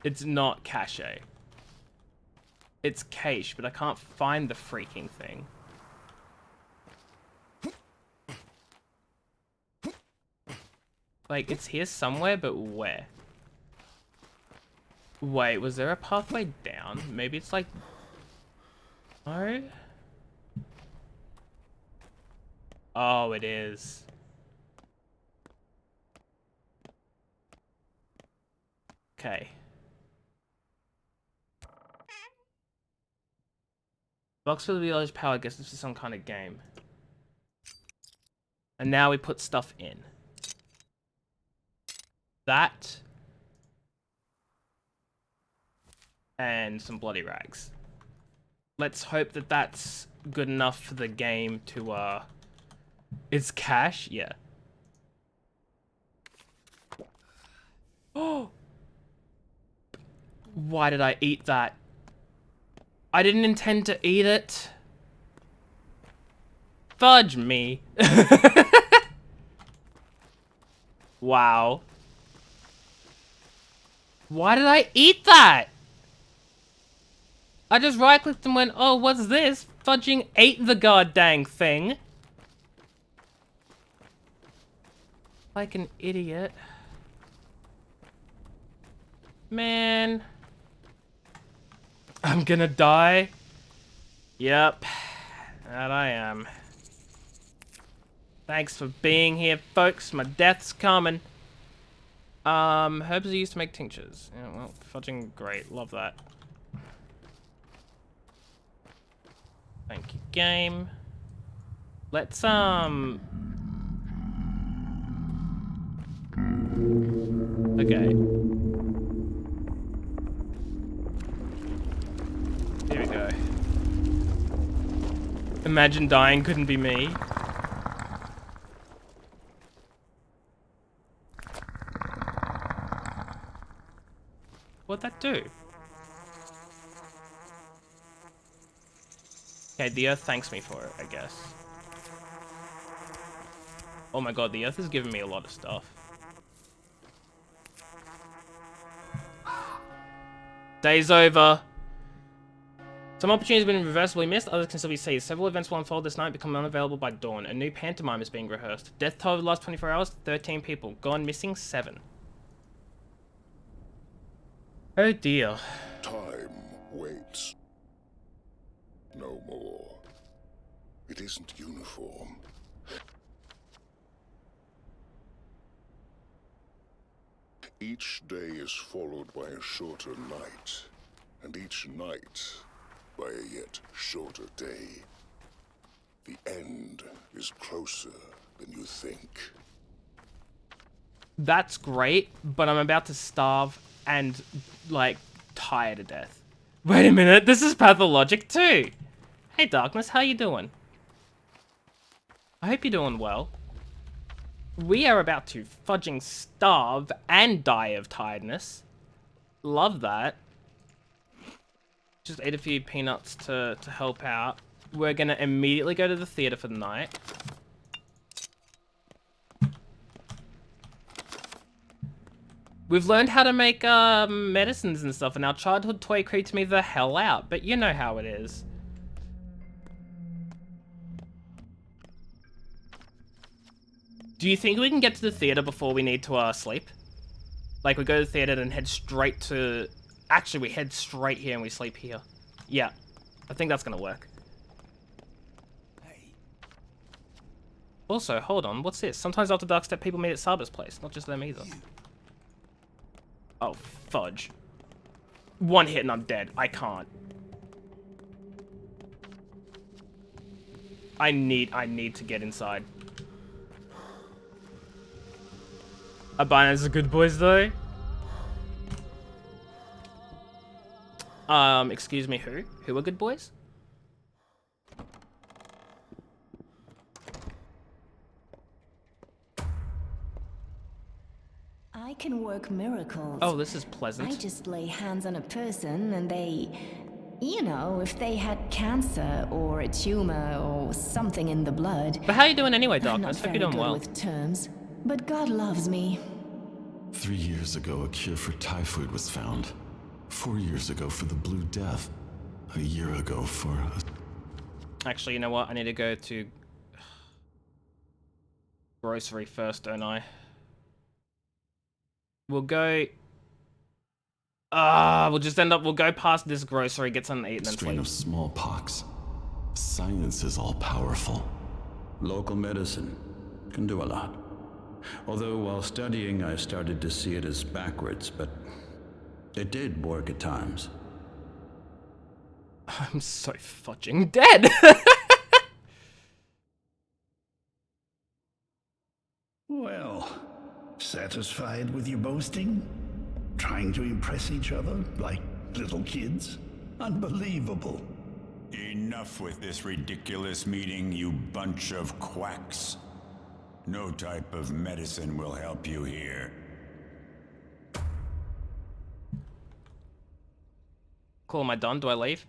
A: It's not cache. It's cache, but I can't find the freaking thing. Like, it's here somewhere, but where? Wait, was there a pathway down? Maybe it's like... No? Oh, it is. Okay. Box for the village power, I guess this is some kind of game. And now we put stuff in. That. And some bloody rags. Let's hope that that's good enough for the game to, It's cash? Yeah. Oh! Why did I eat that? I didn't intend to eat it. Fudge me. Wow. Why did I eat that? I just right-clicked and went, oh, what's this? Fudging ate the goddamn thing. Like an idiot. Man. I'm gonna die. Yep. That I am. Thanks for being here, folks. My death's coming. Herbs are used to make tinctures. Yeah, well, fudging, great. Love that. Thank you, game. Let's, okay. Here we go. Imagine dying couldn't be me. What'd that do? Okay, the earth thanks me for it, I guess. Oh my god, the earth is giving me a lot of stuff. Day's over. Some opportunities have been irreversibly missed, others can still be seized. Several events will unfold this night, become unavailable by dawn. A new pantomime is being rehearsed. Death toll over the last 24 hours, 13 people. Gone missing, 7. Oh dear.
E: Time waits. No more. It isn't uniform. Each day is followed by a shorter night, and each night by a yet shorter day. The end is closer than you think.
A: That's great, but I'm about to starve and, like, tire to death. Wait a minute, this is Pathologic too! Hey Darkness, how you doing? I hope you're doing well. We are about to fudging starve and die of tiredness. Love that. Just ate a few peanuts to help out. We're gonna immediately go to the theater for the night. We've learned how to make medicines and stuff, and our childhood toy creeps me the hell out, but you know how it is. Do you think we can get to the theater before we need to sleep? Like, we go to the theater and head straight to... Actually, we head straight here and we sleep here. Yeah, I think that's gonna work. Hey. Also, hold on, what's this? Sometimes after dark step, people meet at Saba's place. Not just them either. Oh, fudge. One hit and I'm dead. I can't. I need to get inside. Albina's are good boys though. Excuse me, who? Who are good boys?
F: I can work miracles.
A: Oh, this is pleasant.
F: I just lay hands on a person and they... You know, if they had cancer or a tumor or something in the blood...
A: But how are you doing anyway,
F: I'm not
A: Darkness? Hope
F: very
A: you're doing
F: good
A: well.
F: with terms, but God loves me.
G: 3 years ago, a cure for typhoid was found. 4 years ago for the Blue Death. A year ago for...
A: Actually, you know what? I need to go to... grocery first, don't I? We'll go... we'll just end up... We'll go past this grocery, get something to eat, and then
G: strain
A: sleep.
G: of smallpox. Science is all-powerful.
H: Local medicine can do a lot. Although while studying, I started to see it as backwards, but it did work at times.
A: I'm so fudging dead!
I: Well, satisfied with your boasting? Trying to impress each other like little kids? Unbelievable.
J: Enough with this ridiculous meeting, you bunch of quacks. No type of medicine will help you here.
A: Cool, am I done? Do I leave?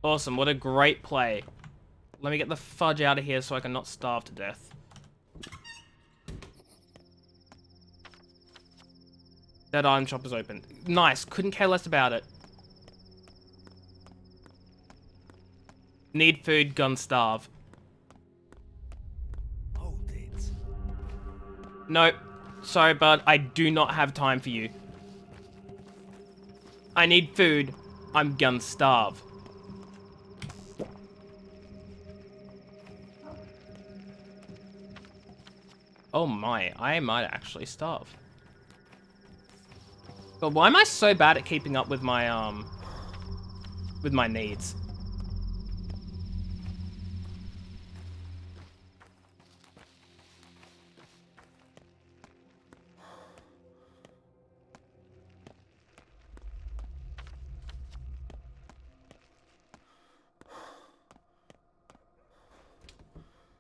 A: Awesome, what a great play. Let me get the fudge out of here so I can not starve to death. That item shop is open. Nice, couldn't care less about it. Need food, gun starve.
I: Hold it.
A: Nope. Sorry, bud. I do not have time for you. I need food. I'm gonna starve. Oh my, I might actually starve. But why am I so bad at keeping up with my needs?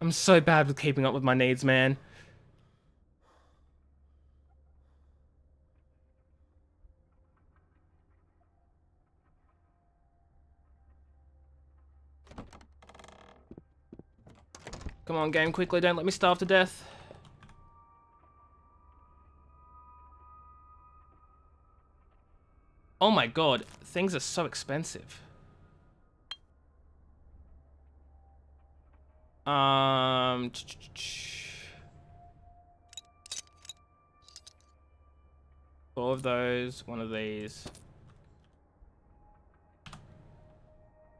A: I'm so bad with keeping up with my needs, man. Come on, game, quickly, don't let me starve to death. Oh my god, things are so expensive. Um... 4 of those, 1 of these.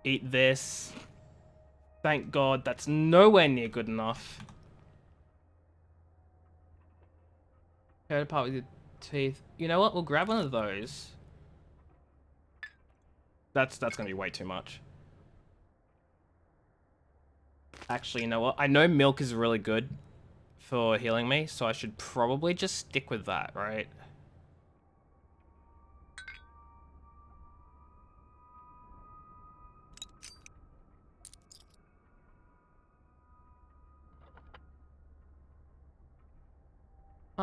A: Eat this. Thank God, that's nowhere near good enough. Tear it apart with your teeth. You know what? We'll grab one of those. That's gonna be way too much. Actually, you know what? I know milk is really good for healing me, so I should probably just stick with that, right?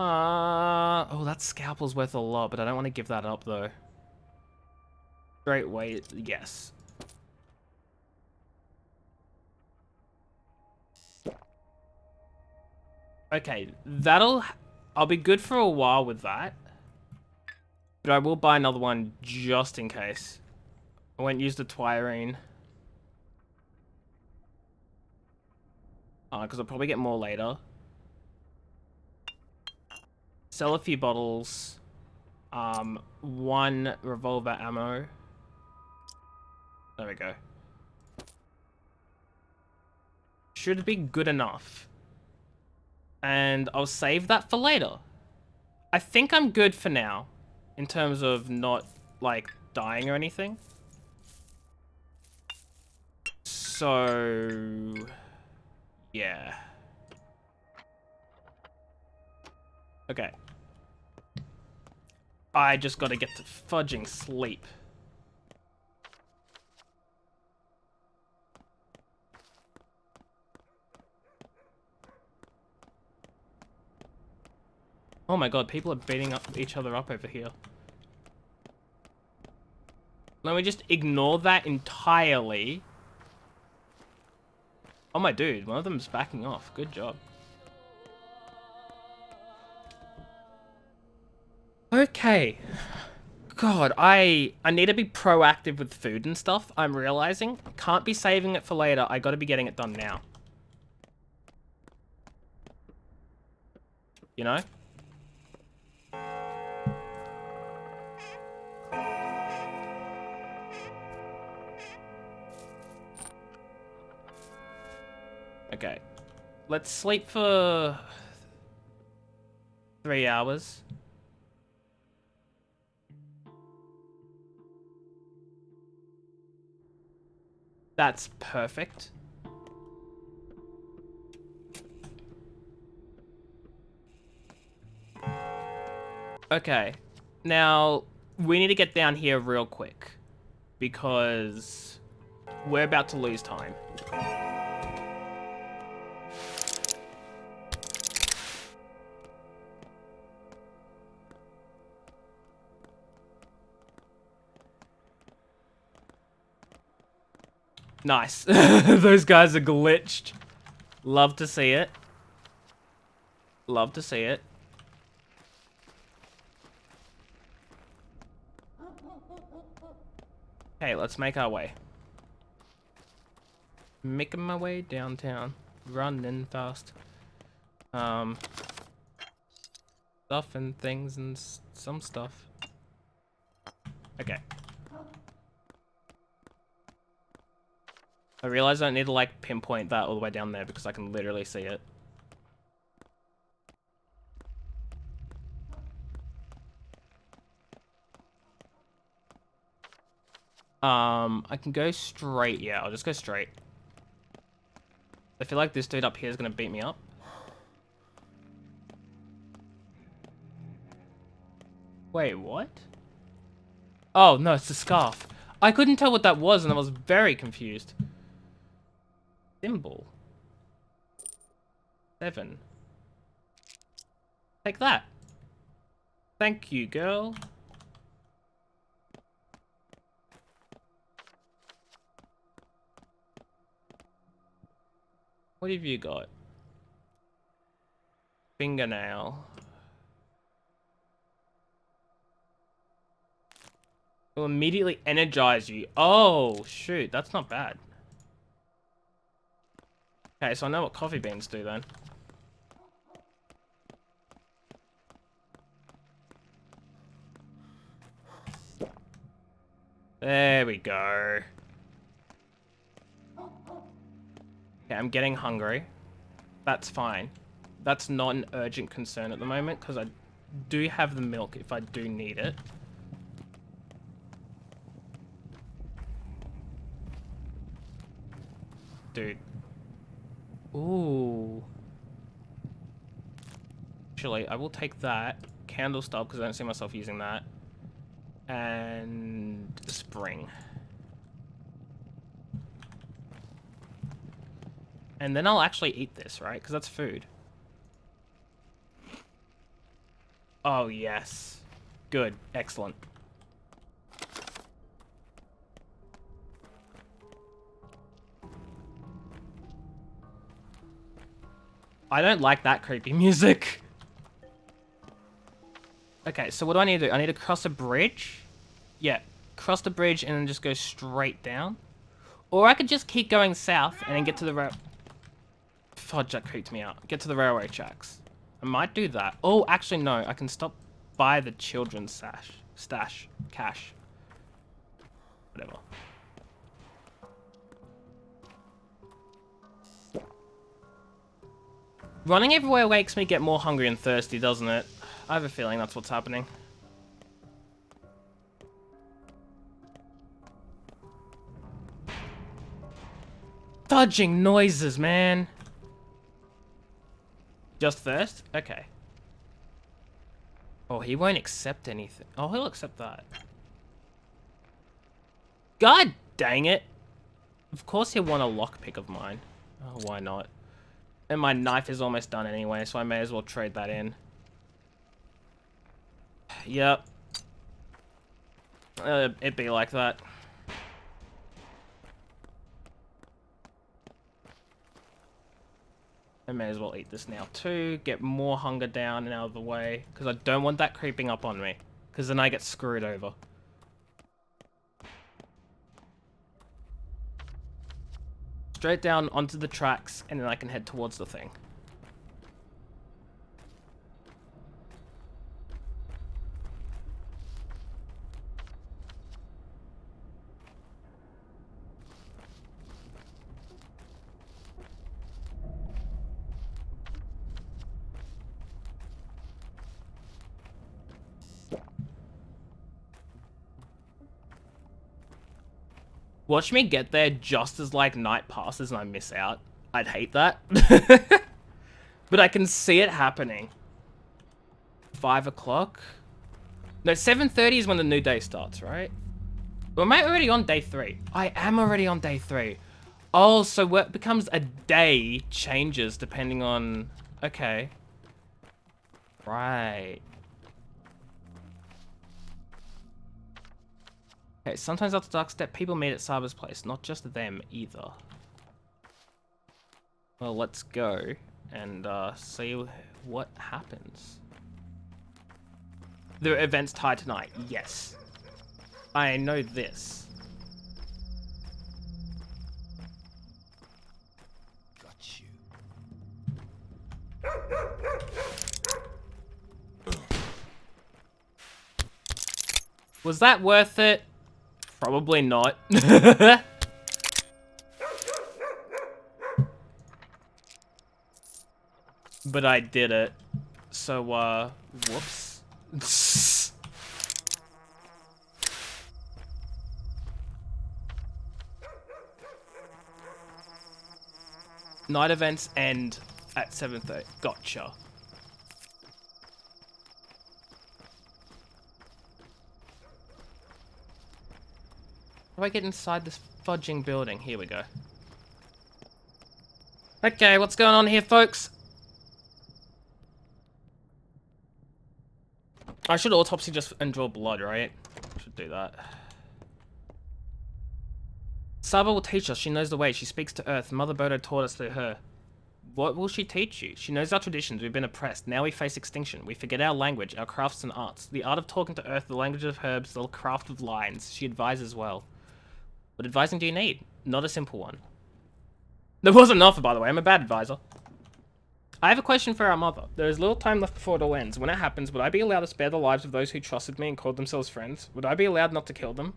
A: Oh, that scalpel's worth a lot, but I don't want to give that up, though. Great weight, yes. Okay, I'll be good for a while with that. But I will buy another one just in case. I won't use the Twirine. Because I'll probably get more later. Sell a few bottles. 1 revolver ammo. There we go. Should be good enough. And I'll save that for later. I think I'm good for now. In terms of not, like, dying or anything. So... yeah. Okay. I just gotta get to fudging sleep. Oh my god, people are beating up each other up over here. Let me just ignore that entirely. Oh my dude, one of them's backing off. Good job. Okay. God, I need to be proactive with food and stuff, I'm realizing. Can't be saving it for later. I gotta be getting it done now. You know? Okay. Let's sleep for 3 hours. That's perfect. Okay. Now, we need to get down here real quick. Because we're about to lose time. Nice. Those guys are glitched. Love to see it. Love to see it. Okay, let's make our way. Making my way downtown. Running fast. stuff and things and some stuff. Okay. I realize I don't need to like pinpoint that all the way down there because I can literally see it. I can go straight. Yeah, I'll just go straight. I feel like this dude up here is gonna beat me up. Wait, what? Oh, no, it's the scarf. I couldn't tell what that was and I was very confused. Symbol. 7. Take that. Thank you, girl. What have you got? Fingernail. Will immediately energize you. Oh, shoot. That's not bad. Okay, so I know what coffee beans do then. There we go. Okay, I'm getting hungry. That's fine. That's not an urgent concern at the moment because I do have the milk if I do need it. Dude. Ooh. Actually, I will take that. Candle stub because I don't see myself using that. And spring. And then I'll actually eat this, right? Because that's food. Oh, yes. Good. Excellent. I don't like that creepy music. Okay, so what do I need to do? I need to cross a bridge? Yeah, cross the bridge and then just go straight down. Or I could just keep going south and then get to the rail... Fudge, that creeped me out. Get to the railway tracks. I might do that. Oh, actually, no. I can stop by the children's cache. Whatever. Running everywhere makes me get more hungry and thirsty, doesn't it? I have a feeling that's what's happening. Fudging noises, man. Just thirst? Okay. Oh, he won't accept anything. Oh, he'll accept that. God dang it. Of course he'll want a lockpick of mine. Oh, why not? And my knife is almost done anyway, so I may as well trade that in. Yep. It'd be like that. I may as well eat this now too. Get more hunger down and out of the way. Because I don't want that creeping up on me. Because then I get screwed over. Straight down onto the tracks and then I can head towards the thing. Watch me get there just as, like, night passes and I miss out. I'd hate that. But I can see it happening. 5 o'clock? No, 7:30 is when the new day starts, right? Or am I already on day 3? I am already on day 3. Oh, so what becomes a day changes depending on... Okay. Right. Okay, sometimes after dark step, people meet at Saba's place. Not just them, either. Well, let's go and see what happens. The event's tied tonight. Yes. I know this.
E: Got you.
A: Was that worth it? Probably not. But I did it. So, whoops. Night events end at 7:30. Gotcha. How do I get inside this fudging building? Here we go. Okay, what's going on here, folks? I should autopsy just and draw blood, right? Should do that. Saba will teach us. She knows the way. She speaks to Earth. Mother Bodo taught us through her. What will she teach you? She knows our traditions. We've been oppressed. Now we face extinction. We forget our language, our crafts and arts. The art of talking to Earth, the language of herbs, the craft of lines. She advises well. What advising do you need? Not a simple one. There wasn't an offer, by the way. I'm a bad advisor. I have a question for our mother. There is little time left before it all ends. When it happens, would I be allowed to spare the lives of those who trusted me and called themselves friends? Would I be allowed not to kill them?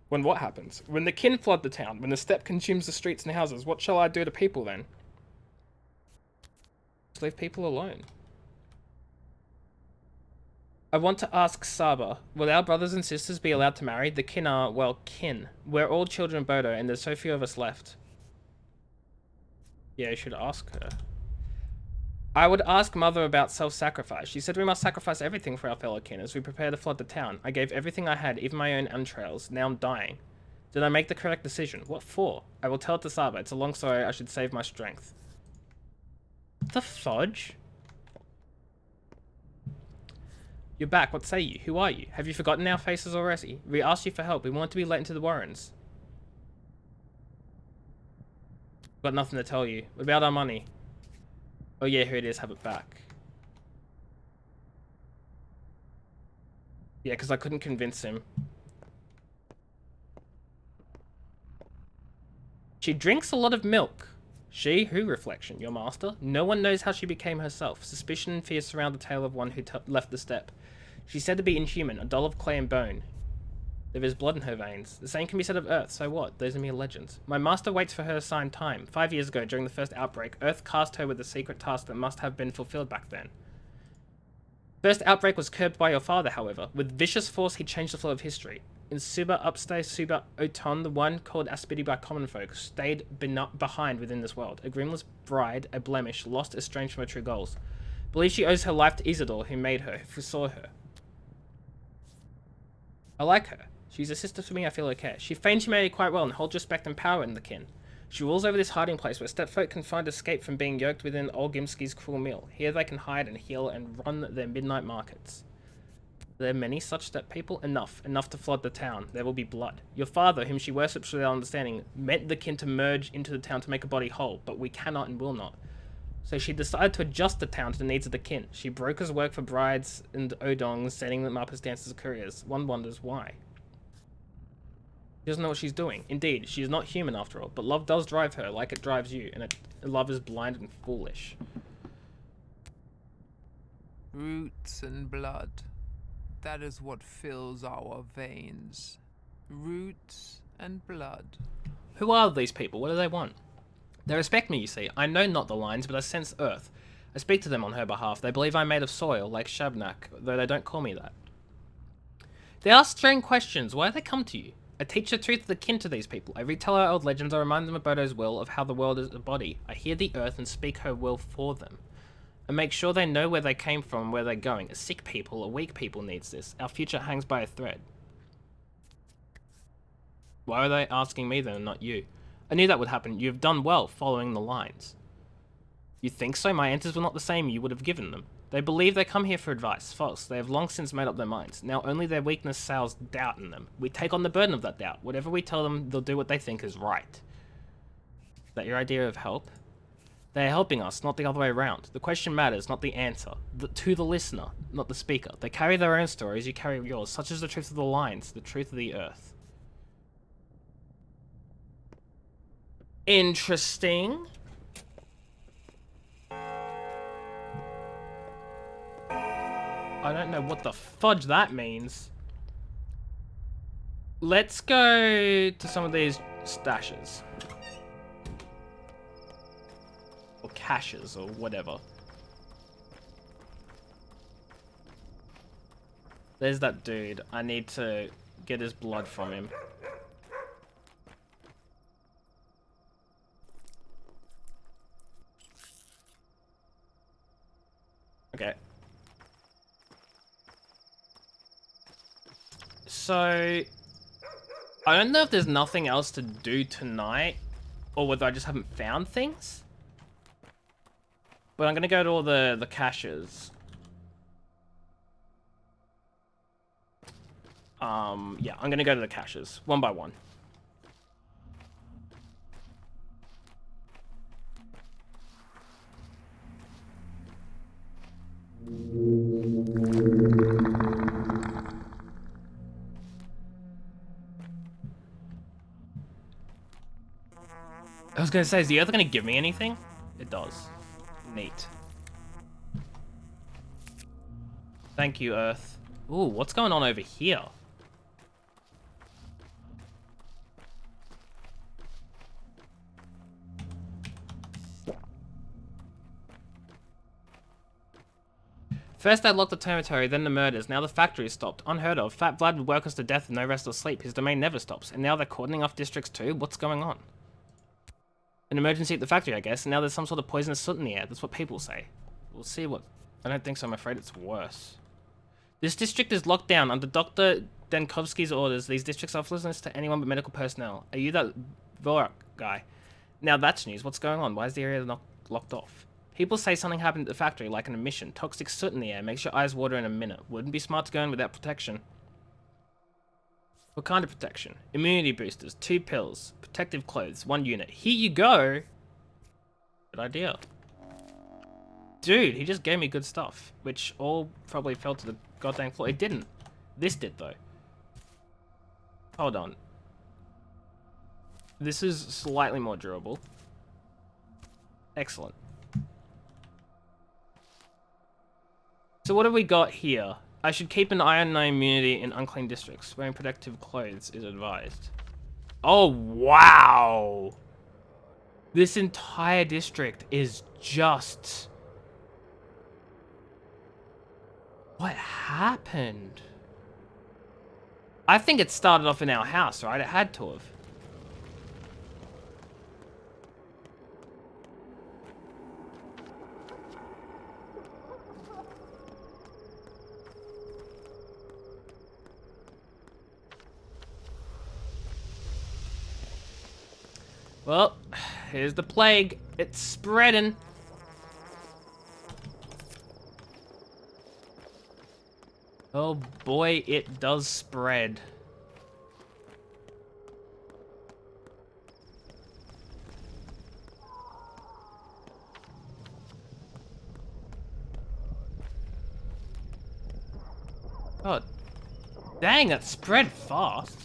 A: When what happens? When the kin flood the town, when the steppe consumes the streets and houses, what shall I do to people then? Just leave people alone. I want to ask Saba, will our brothers and sisters be allowed to marry? The kin are, well, kin. We're all children of Bodo, and there's so few of us left. Yeah, you should ask her. I would ask Mother about self-sacrifice. She said we must sacrifice everything for our fellow kin as we prepare to flood the town. I gave everything I had, even my own entrails. Now I'm dying. Did I make the correct decision? What for? I will tell it to Saba. It's a long story. I should save my strength. The fudge? You're back. What say you? Who are you? Have you forgotten our faces already? We asked you for help. We want to be let into the Warrens. Got nothing to tell you. What about our money? Oh yeah, here it is, have it back. Yeah, because I couldn't convince him. She drinks a lot of milk. She? Who? Reflection. Your master? No one knows how she became herself. Suspicion and fear surround the tale of one who left the steppe. She's said to be inhuman, a doll of clay and bone. There is blood in her veins. The same can be said of Earth, so what? Those are mere legends. My master waits for her assigned time. 5 years ago, during the first outbreak, Earth cast her with a secret task that must have been fulfilled back then. First outbreak was curbed by your father, however. With vicious force, he changed the flow of history. In Suba Upstay Suba Oton, the one called Aspidi by common folk, stayed behind within this world. A grimless bride, a blemish, lost, estranged from her true goals. Believes she owes her life to Isidore, who made her, who foresaw her. I like her. She's a sister to me, I feel okay. She feigns humanity quite well and holds respect and power in the kin. She rules over this hiding place where stepfolk can find escape from being yoked within Olgimski's cruel mill. Here they can hide and heal and run their midnight markets. Are there many such step people? Enough. Enough to flood the town. There will be blood. Your father, whom she worships without understanding, meant the kin to merge into the town to make a body whole, but we cannot and will not. So she decided to adjust the town to the needs of the kin. She brokers work for brides and odongs, setting them up as dancers and couriers. One wonders why. She doesn't know what she's doing. Indeed, she is not human after all, but love does drive her like it drives you, and love is blind and foolish.
K: Roots and blood. That is what fills our veins. Roots and blood.
A: Who are these people? What do they want? They respect me, you see. I know not the lines, but I sense earth. I speak to them on her behalf. They believe I'm made of soil, like Shabnak, though they don't call me that. They ask strange questions. Why do they come to you? I teach the truth of the kin to these people. I retell our old legends. I remind them of Bodo's will, of how the world is a body. I hear the earth and speak her will for them. I make sure they know where they came from and where they're going. A sick people, a weak people needs this. Our future hangs by a thread. Why are they asking me then and not you? I knew that would happen. You have done well following the lines. You think so? My answers were not the same you would have given them. They believe they come here for advice. False. They have long since made up their minds. Now only their weakness sows doubt in them. We take on the burden of that doubt. Whatever we tell them, they'll do what they think is right. Is that your idea of help? They are helping us, not the other way around. The question matters, not the answer. To the listener, not the speaker. They carry their own stories, you carry yours, such as the truth of the lines, the truth of the earth. Interesting. I don't know what the fudge that means. Let's go to some of these stashes. Or caches, or whatever. There's that dude. I need to get his blood from him. Okay. So, I don't know if there's nothing else to do tonight, or whether I just haven't found things. But I'm gonna go to all the caches. Yeah, I'm gonna go to the caches, one by one. I was gonna say, is the Earth gonna give me anything? It does. Neat. Thank you, Earth. Ooh, what's going on over here? First they locked the dormitory, then the murders, now the factory stopped. Unheard of. Fat Vlad would work us to death with no rest or sleep. His domain never stops. And now they're cordoning off districts too? What's going on? An emergency at the factory, I guess, and now there's some sort of poisonous soot in the air. That's what people say. We'll see what... I don't think so, I'm afraid it's worse. This district is locked down. Under Dr. Denkovsky's orders, these districts are off limits to anyone but medical personnel. Are you that Vorak guy? Now that's news. What's going on? Why is the area not locked off? People say something happened at the factory, like an emission. Toxic soot in the air. Makes your eyes water in a minute. Wouldn't be smart to go in without protection. What kind of protection? Immunity boosters, 2 pills, protective clothes, 1 unit. Here you go! Good idea. Dude, he just gave me good stuff, which all probably fell to the goddamn floor. It didn't. This did, though. Hold on. This is slightly more durable. Excellent. So what have we got here? I should keep an eye on my immunity in unclean districts. Wearing protective clothes is advised. Oh, wow! This entire district is just... What happened? I think it started off in our house, right? It had to have. Well, here's the plague. It's spreading. Oh boy, it does spread. God, dang, that spread fast.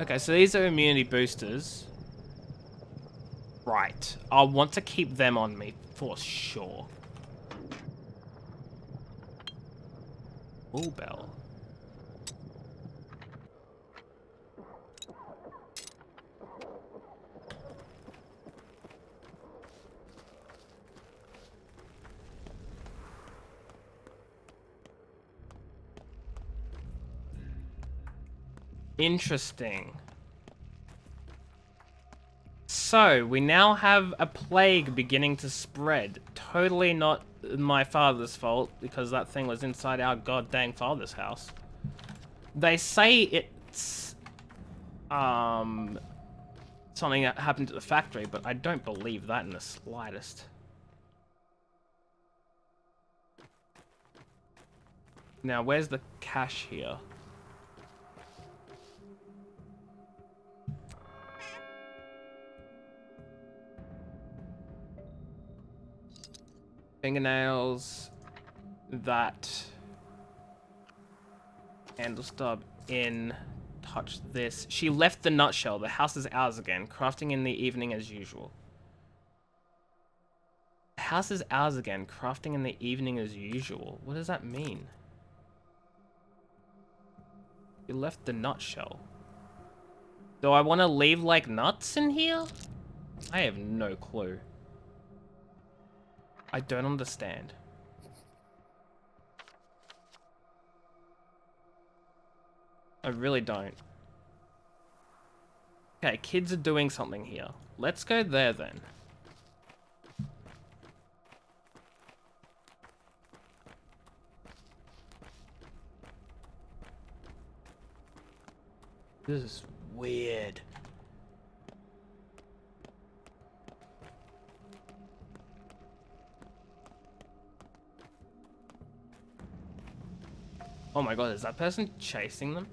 A: Okay, so these are immunity boosters. Right. I'll want to keep them on me for sure. Bull bell. Interesting. So, we now have a plague beginning to spread. Totally not my father's fault, because that thing was inside our goddamn father's house. They say it's... something that happened at the factory, but I don't believe that in the slightest. Now, where's the cache here? Fingernails, that handle stub in, touch this. She left the nutshell. The house is ours again. Crafting in the evening as usual. The house is ours again. Crafting in the evening as usual. What does that mean? You left the nutshell. Do I want to leave like nuts in here? I have no clue. I don't understand. I really don't. Okay, kids are doing something here. Let's go there then. This is weird. Oh my god, is that person chasing them?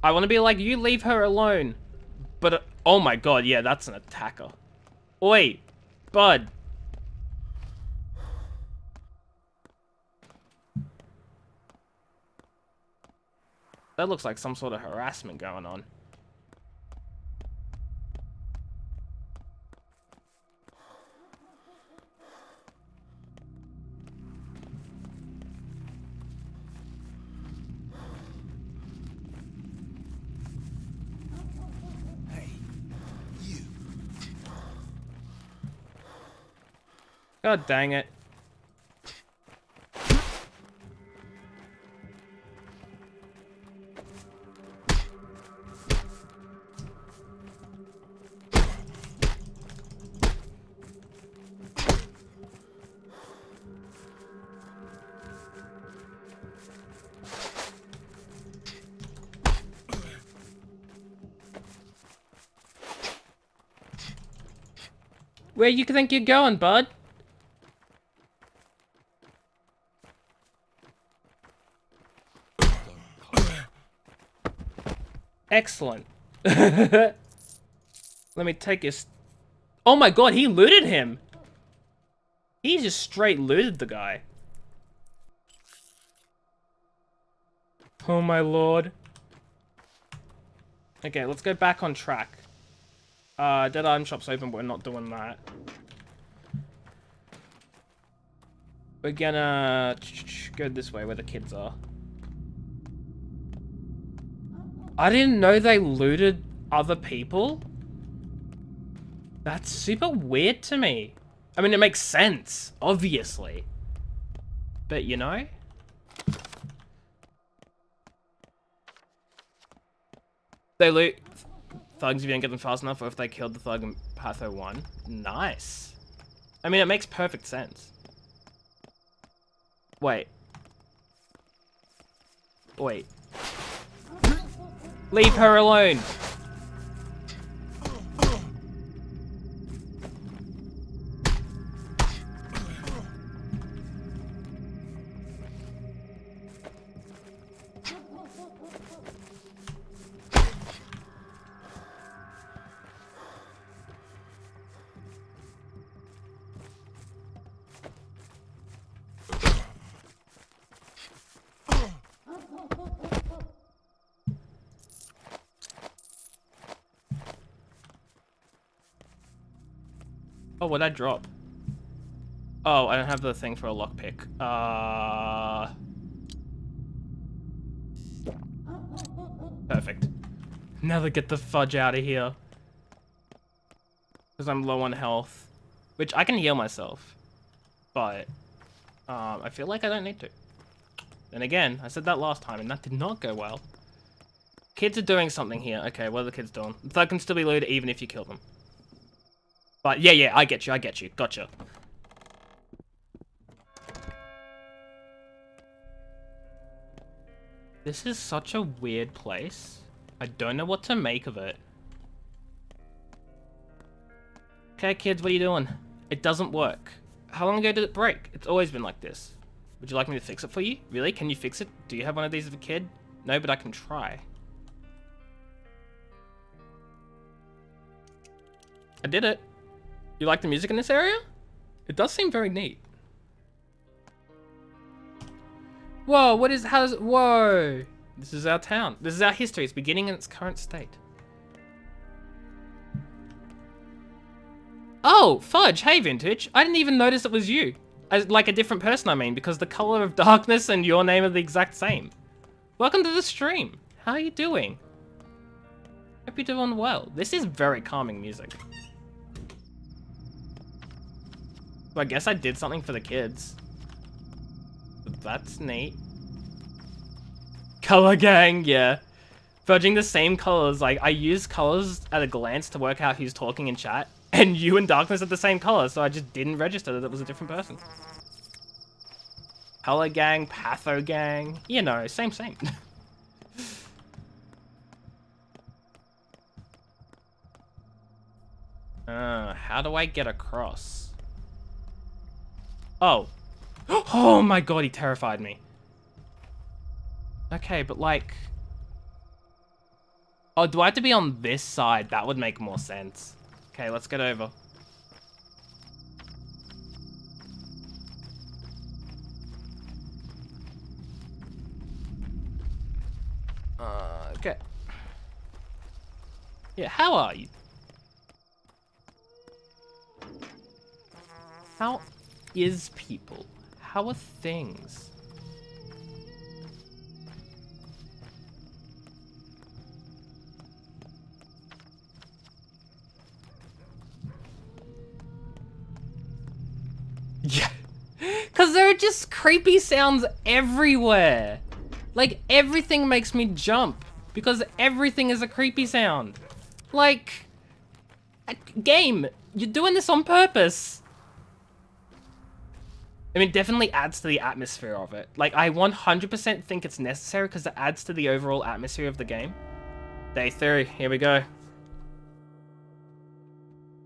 A: I want to be like, you leave her alone. But, oh my god, yeah, that's an attacker. Oi, bud. That looks like some sort of harassment going on. God dang it. Where you think you're going, bud? Excellent. Let me take his... Oh my god, he looted him! He just straight looted the guy. Oh my lord. Okay, let's go back on track. Dead item shop's open, we're not doing that. We're gonna go this way where the kids are. I didn't know they looted other people. That's super weird to me. I mean, it makes sense, obviously. But, you know? They loot thugs if you don't get them fast enough, or if they killed the thug in Patho 1. Nice. I mean, it makes perfect sense. Wait. Wait. Leave her alone. Oh, what'd I drop? Oh, I don't have the thing for a lockpick. Perfect. Now to get the fudge out of here. Because I'm low on health. Which I can heal myself. But, I feel like I don't need to. Then again, I said that last time and that did not go well. Kids are doing something here. Okay, what are the kids doing? The thug can still be looted even if you kill them. But yeah, I get you. Gotcha. This is such a weird place. I don't know what to make of it. Okay, kids, what are you doing? It doesn't work. How long ago did it break? It's always been like this. Would you like me to fix it for you? Really? Can you fix it? Do you have one of these as a kid? No, but I can try. I did it. You like the music in this area? It does seem very neat. Whoa, whoa! This is our town. This is our history. It's beginning in its current state. Oh, Fudge, hey Vintage. I didn't even notice it was you. Like a different person, I mean, because the color of darkness and your name are the exact same. Welcome to the stream. How are you doing? Hope you're doing well. This is very calming music. So I guess I did something for the kids. But that's neat. Color gang, yeah. Fudging the same colors. Like, I use colors at a glance to work out who's talking in chat. And you and Darkness are the same color, so I just didn't register that it was a different person. Color gang, Patho gang. You know, same. How do I get across? Oh. Oh my god, he terrified me. Okay, but like... Oh, do I have to be on this side? That would make more sense. Okay, let's get over. Okay. Yeah, how are you? How is people? How are things? Yeah. Because there are just creepy sounds everywhere. Like, everything makes me jump. Because everything is a creepy sound. Like... Game, you're doing this on purpose. I mean, it definitely adds to the atmosphere of it. Like, I 100% think it's necessary because it adds to the overall atmosphere of the game. Day 3, here we go.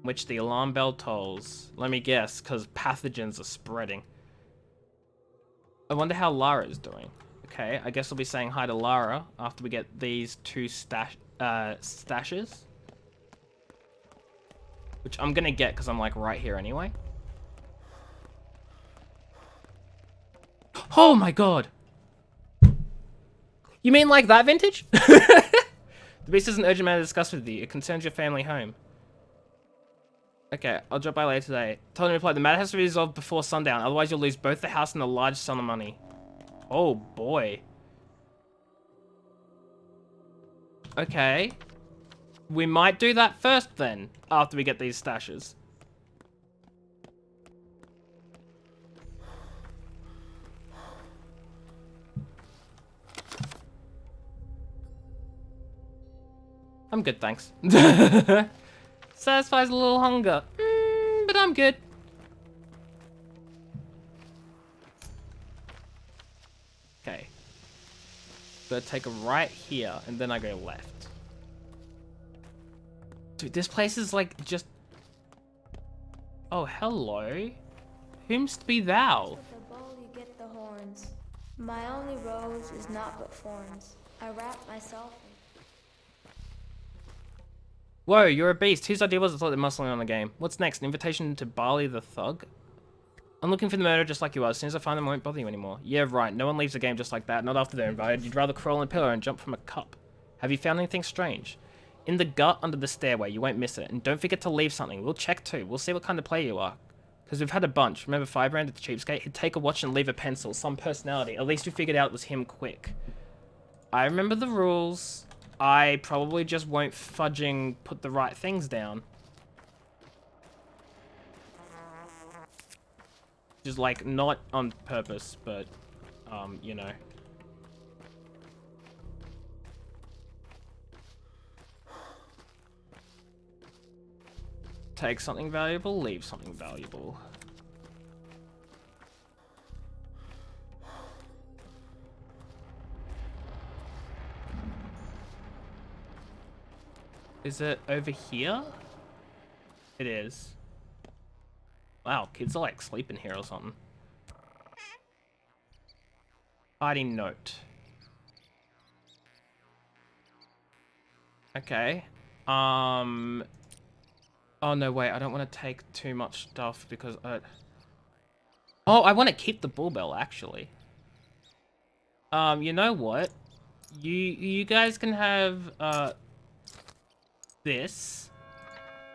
A: Which the alarm bell tolls. Let me guess, because pathogens are spreading. I wonder how Lara is doing. Okay, I guess I'll be saying hi to Lara after we get these 2 stashes. Which I'm gonna get because I'm like right here anyway. Oh my god! You mean like that vintage? The beast is an urgent matter to discuss with you. It concerns your family home. Okay, I'll drop by later today. Told him to reply, the matter has to be resolved before sundown, otherwise you'll lose both the house and a large sum of money. Oh boy. Okay. We might do that first then, after we get these stashes. I'm good, thanks. Satisfies a little hunger. But I'm good. Okay. Gotta take a right here, and then I go left. Dude, this place is like just... Oh, hello. Whomst be thou?
L: With the bowl you get the horns. My only rose is not but thorns. I wrap myself in...
A: Whoa, you're a beast. Whose idea was it to let them muscling on the game? What's next? An invitation to Barley the Thug? I'm looking for the murderer just like you are. As soon as I find them, I won't bother you anymore. Yeah, right. No one leaves the game just like that. Not after they're invited. You'd rather crawl in a pillar and jump from a cup. Have you found anything strange? In the gut under the stairway. You won't miss it. And don't forget to leave something. We'll check too. We'll see what kind of player you are. Because we've had a bunch. Remember Firebrand at the cheapskate? He'd take a watch and leave a pencil. Some personality. At least we figured out it was him quick. I remember the rules. I probably just won't fudging put the right things down. Just like, not on purpose, but, you know. Take something valuable, leave something valuable. Is it over here? It is. Wow, kids are like sleeping here or something. Hiding note. Okay. Oh no, wait, I don't want to take too much stuff because Oh, I want to keep the bull bell actually. You know what? You guys can have this,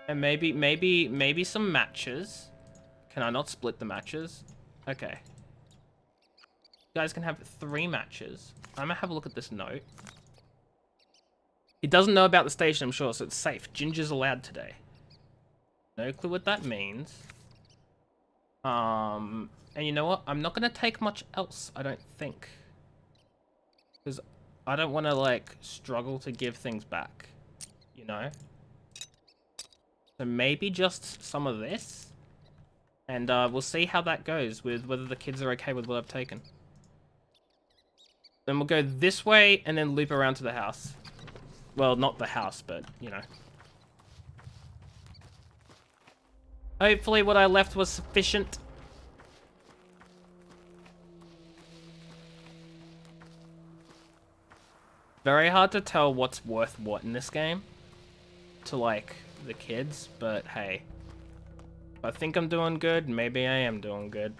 A: and maybe some matches. Can I not split the matches? Okay. You guys can have 3 matches. I'm gonna have a look at this note. He doesn't know about the station, I'm sure, so it's safe. Ginger's allowed today. No clue what that means. And you know what? I'm not gonna take much else, I don't think. Because I don't want to, like, struggle to give things back. You know? So maybe just some of this. And we'll see how that goes with whether the kids are okay with what I've taken. Then we'll go this way and then loop around to the house. Well, not the house, but, you know. Hopefully what I left was sufficient. Very hard to tell what's worth what in this game. To, like, the kids, but hey. If I think I'm doing good, maybe I am doing good.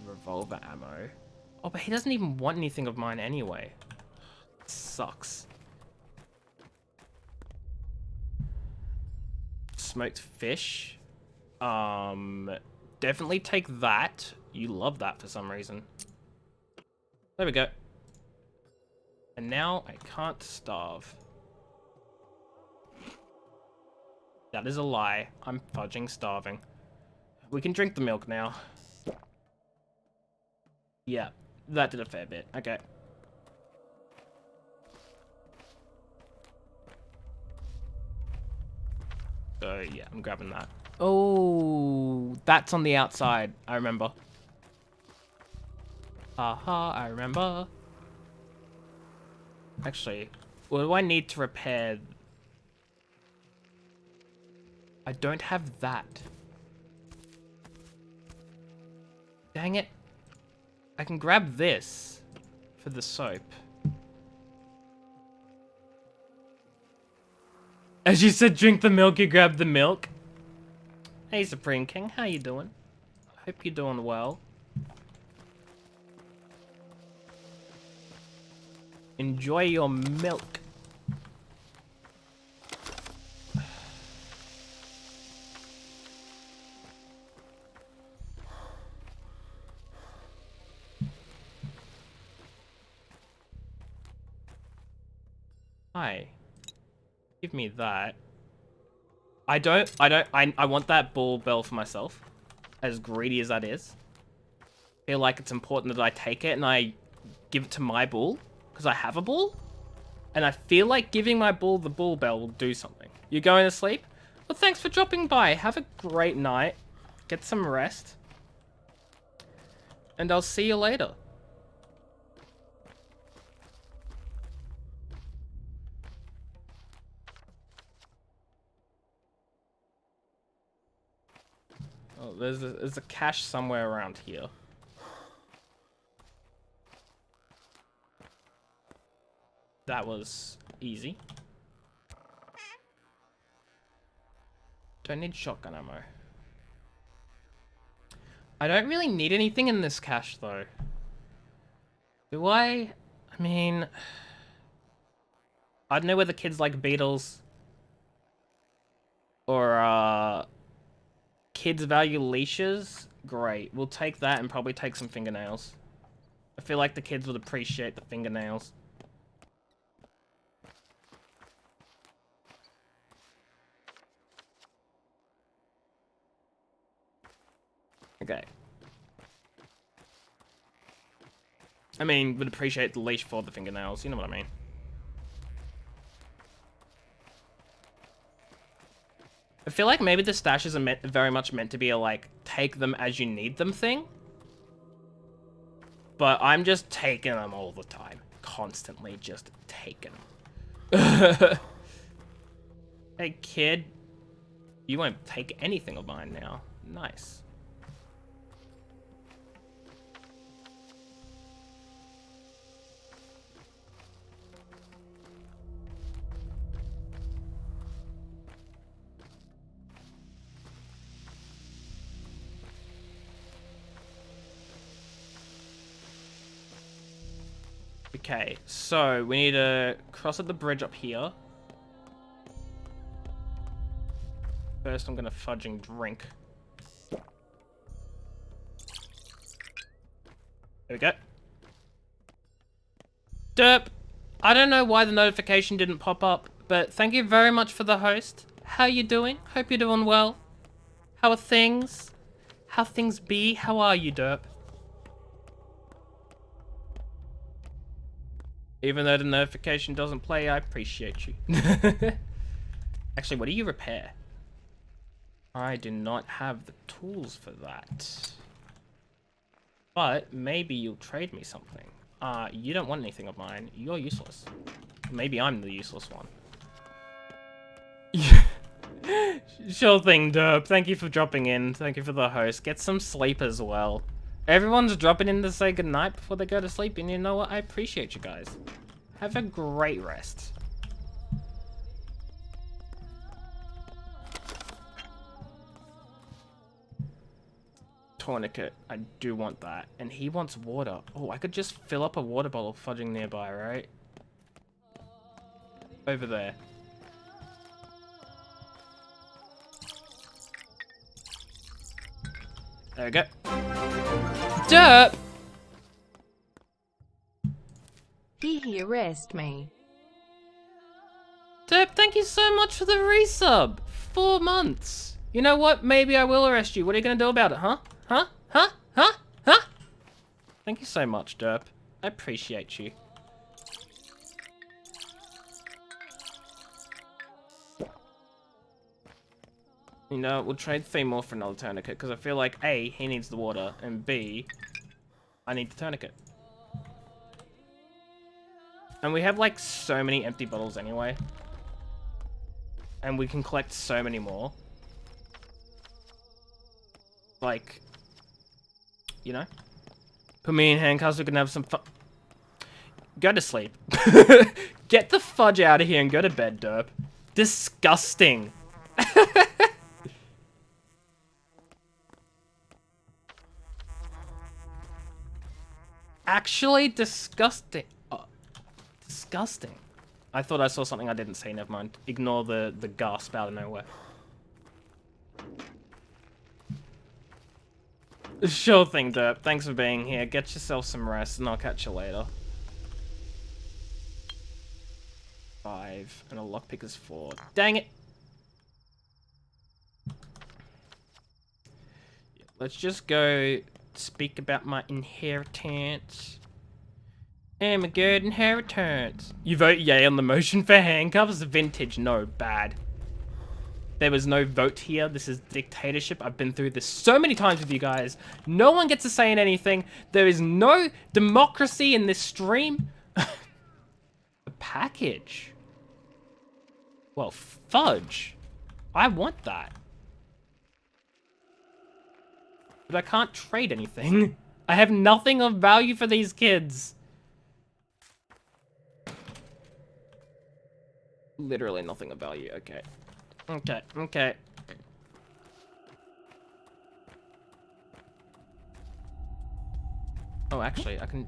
A: Revolver ammo. Oh, but he doesn't even want anything of mine anyway. Sucks. Smoked fish. Definitely take that. You love that for some reason. There we go. And now I can't starve. That is a lie. I'm fudging starving. We can drink the milk now. Yeah, that did a fair bit. Okay. So yeah, I'm grabbing that. Oh, that's on the outside. I remember. Haha, I remember. Actually, what do I need to repair? I don't have that. Dang it. I can grab this for the soap. As you said, drink the milk, you grab the milk. Hey, Supreme King, how you doing? I hope you're doing well. Enjoy your milk. Hi. Give me that. I want that bull bell for myself. As greedy as that is. I feel like it's important that I take it and I give it to my bull. Because I have a bull. And I feel like giving my bull the bull bell will do something. You going to sleep? Well, thanks for dropping by. Have a great night. Get some rest. And I'll see you later. Oh, there's a cache somewhere around here. That was easy. Don't need shotgun ammo. I don't really need anything in this cache though. Do I? I mean, I don't know whether kids like beetles or kids value leashes. Great, we'll take that and probably take some fingernails. I feel like the kids would appreciate the fingernails. Okay. I mean, would appreciate the leash for the fingernails, you know what I mean. I feel like maybe the stashes are very much meant to be a, like, take them as you need them thing. But I'm just taking them all the time. Constantly just taking them. Hey, kid. You won't take anything of mine now. Nice. Okay, so we need to cross at the bridge up here. First, I'm gonna fudge and drink. There we go. Derp! I don't know why the notification didn't pop up, but thank you very much for the host. How you doing? Hope you're doing well. How are things? How things be? How are you, Derp? Even though the notification doesn't play, I appreciate you. Actually, what do you repair? I do not have the tools for that. But maybe you'll trade me something. You don't want anything of mine. You're useless. Maybe I'm the useless one. Sure thing, Derp. Thank you for dropping in. Thank you for the host. Get some sleep as well. Everyone's dropping in to say goodnight before they go to sleep, and you know what? I appreciate you guys. Have a great rest. Tourniquet. I do want that. And he wants water. Oh, I could just fill up a water bottle fudging nearby, right? Over there. There we go. Derp!
B: Did he arrest me?
A: Derp, thank you so much for the resub. 4 months. You know what? Maybe I will arrest you. What are you gonna do about it, huh? Huh? Huh? Huh? Huh? Thank you so much, Derp. I appreciate you. You know, we'll trade Femur for another tourniquet, because I feel like A, he needs the water, and B, I need the tourniquet. And we have, like, so many empty bottles anyway. And we can collect so many more. Like, you know? Put me in handcuffs, we can have some fun. Go to sleep. Get the fudge out of here and go to bed, Derp. Disgusting. Actually disgusting. Oh, disgusting. I thought I saw something I didn't see, never mind. Ignore the gasp out of nowhere. Sure thing, Derp. Thanks for being here. Get yourself some rest and I'll catch you later. 5 and a lockpick is 4. Dang it! Let's just go speak about my inheritance. And my good inheritance. You vote yay on the motion for handcuffs? Vintage, no, bad. There was no vote here. This is dictatorship. I've been through this so many times with you guys. No one gets to say anything. There is no democracy in this stream. A package. Well, fudge. I want that. But I can't trade anything. I have nothing of value for these kids. Literally nothing of value. Okay. Okay, okay. Oh, actually, I can...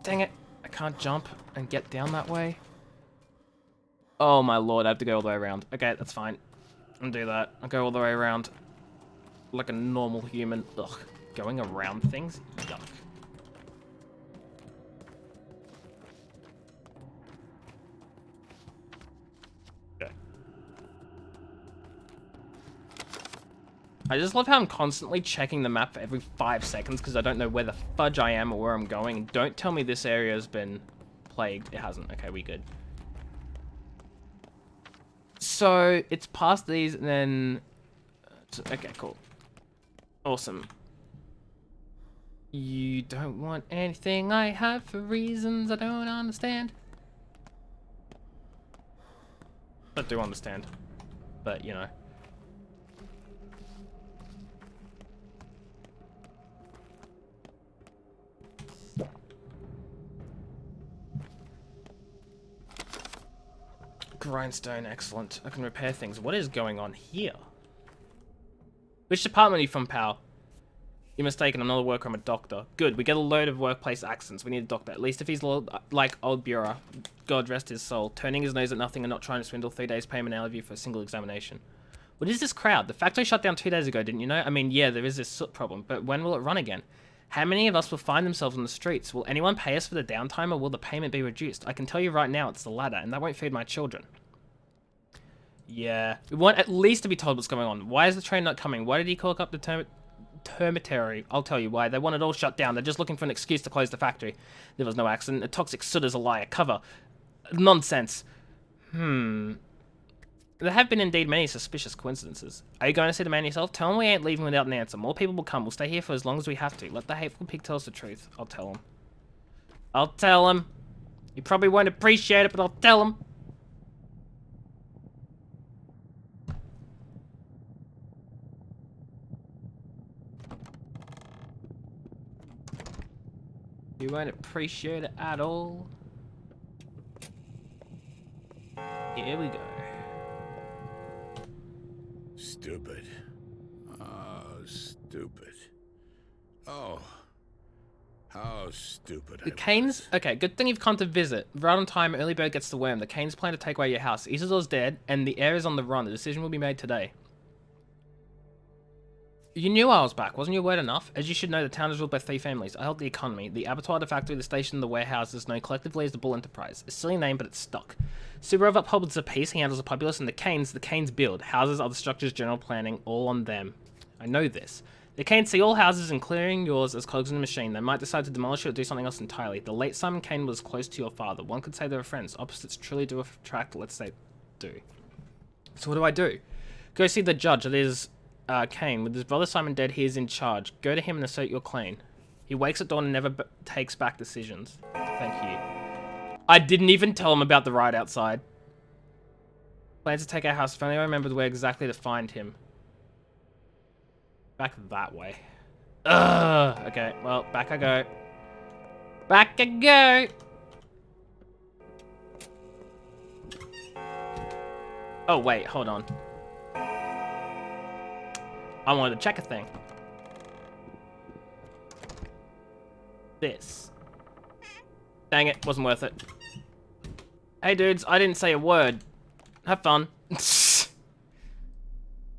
A: Dang it. I can't jump and get down that way. Oh my lord, I have to go all the way around. Okay, that's fine. I'll do that. I'll go all the way around. Like a normal human. Ugh. Going around things? Yuck. Okay. I just love how I'm constantly checking the map for every 5 seconds because I don't know where the fudge I am or where I'm going. And don't tell me this area has been plagued. It hasn't. Okay, we good. So, it's past these and then... Okay, cool. Awesome. You don't want anything I have for reasons I don't understand. I do understand. But, you know. Grindstone, excellent. I can repair things. What is going on here? Which department are you from, pal? You're mistaken, I'm not a worker, I'm a doctor. Good, we get a load of workplace accidents. We need a doctor. At least if he's like old Bureau. God rest his soul. Turning his nose at nothing and not trying to swindle 3 days payment out of you for a single examination. What is this crowd? The factory shut down 2 days ago, didn't you know? I mean, yeah, there is this soot problem, but when will it run again? How many of us will find themselves on the streets? Will anyone pay us for the downtime, or will the payment be reduced? I can tell you right now it's the latter, and that won't feed my children. Yeah. We want at least to be told what's going on. Why is the train not coming? Why did he call up the termitary? I'll tell you why. They want it all shut down. They're just looking for an excuse to close the factory. There was no accident. The toxic soot is a liar. Cover. Nonsense. There have been indeed many suspicious coincidences. Are you going to see the man yourself? Tell him we ain't leaving without an answer. More people will come. We'll stay here for as long as we have to. Let the hateful pig tell us the truth. I'll tell him. I'll tell him. You probably won't appreciate it, but I'll tell him. You won't appreciate it at all. Here we go.
J: Stupid. Oh, stupid. Oh. How stupid.
A: The Canes... Okay, good thing you've come to visit. Right on time, early bird gets the worm. The Canes plan to take away your house. Isildur's dead, and the heir is on the run. The decision will be made today. You knew I was back. Wasn't your word enough? As you should know, the town is ruled by 3 families. I held the economy. The abattoir, the factory, the station, the warehouses, known collectively as the Bull Enterprise. A silly name, but it's stuck. Subarov upholds the peace, he handles the populace, and the Canes build. Houses are the structure's general planning, all on them. I know this. The Canes see all houses, including yours, as cogs in a machine. They might decide to demolish it or do something else entirely. The late Simon Kane was close to your father. One could say they were friends. Opposites truly do attract, let's say, do. So what do? Go see the judge, it is... Kane. With his brother Simon dead, he is in charge. Go to him and assert your claim. He wakes at dawn and never takes back decisions. Thank you. I didn't even tell him about the ride outside. Plans to take our house. If only I remembered where exactly to find him. Back that way. Ugh. Okay, well, back I go. Back I go! Oh, wait, hold on. I wanted to check a thing. This. Dang it, wasn't worth it. Hey dudes, I didn't say a word. Have fun.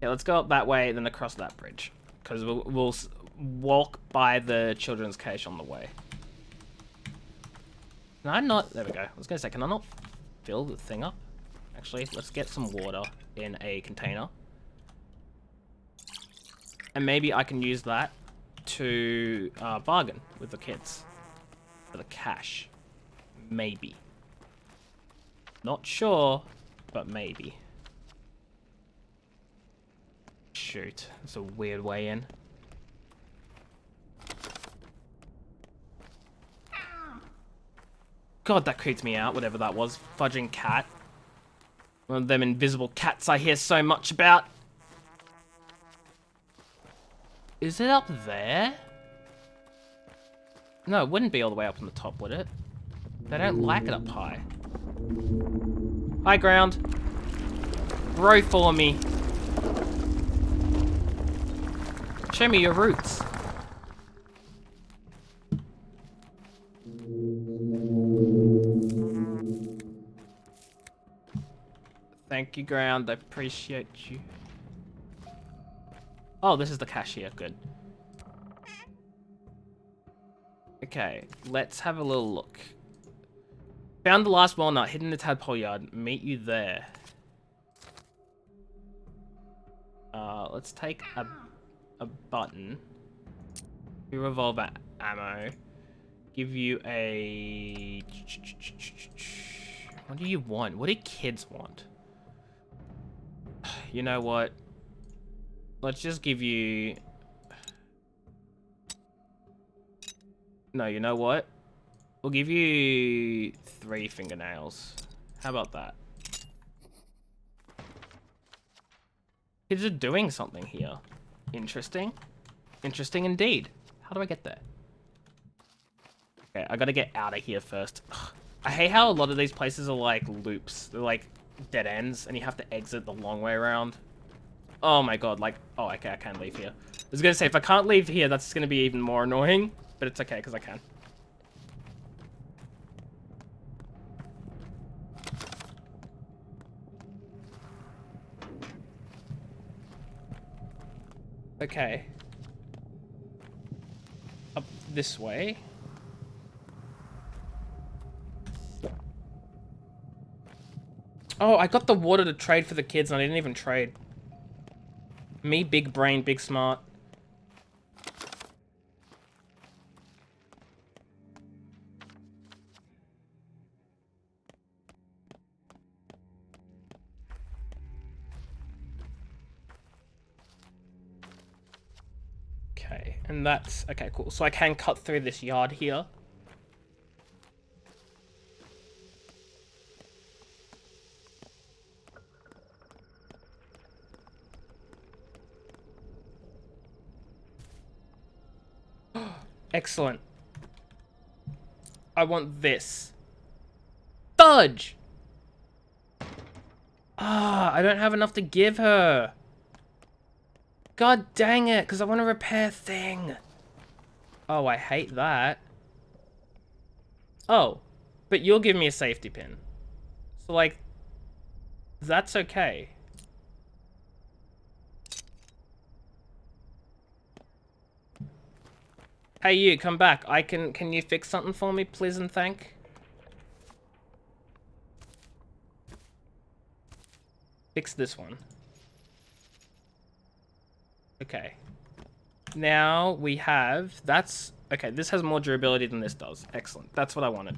A: Yeah, let's go up that way, then across that bridge. Because we'll walk by the children's cache on the way. Can I not... There we go. I was going to say, can I not fill the thing up? Actually, let's get some water in a container. And maybe I can use that to bargain with the kids for the cash. Maybe. Not sure, but maybe. Shoot, that's a weird way in. God, that creeped me out, whatever that was. Fudging cat. One of them invisible cats I hear so much about. Is it up there? No, it wouldn't be all the way up on the top, would it? They don't like it up high. High ground. Grow for me. Show me your roots. Thank you, ground. I appreciate you. Oh, this is the cashier. Good. Okay, let's have a little look. Found the last walnut hidden in the tadpole yard. Meet you there. Let's take a button. Revolver ammo. Give you a... What do you want? What do kids want? You know what? Let's just give you... No, you know what? We'll give you 3 fingernails. How about that? Kids are doing something here. Interesting. Interesting indeed. How do I get there? Okay, I gotta get out of here first. Ugh. I hate how a lot of these places are like loops. They're like dead ends, and you have to exit the long way around. Oh my god, like... Oh, okay, I can leave here. I was gonna say, if I can't leave here, that's gonna be even more annoying. But it's okay, because I can. Okay. Up this way. Oh, I got the water to trade for the kids and I didn't even trade. Me, big brain, big smart. Okay, and that's... Okay, cool. So I can cut through this yard here. Excellent. I want this. Fudge! Ah, I don't have enough to give her. God dang it, because I want to repair thing. Oh, I hate that. Oh, but you'll give me a safety pin. So, like, that's okay. Hey, you, come back. Can you fix something for me, please and thank? Fix this one. Okay. Now we have... That's... Okay, this has more durability than this does. Excellent. That's what I wanted.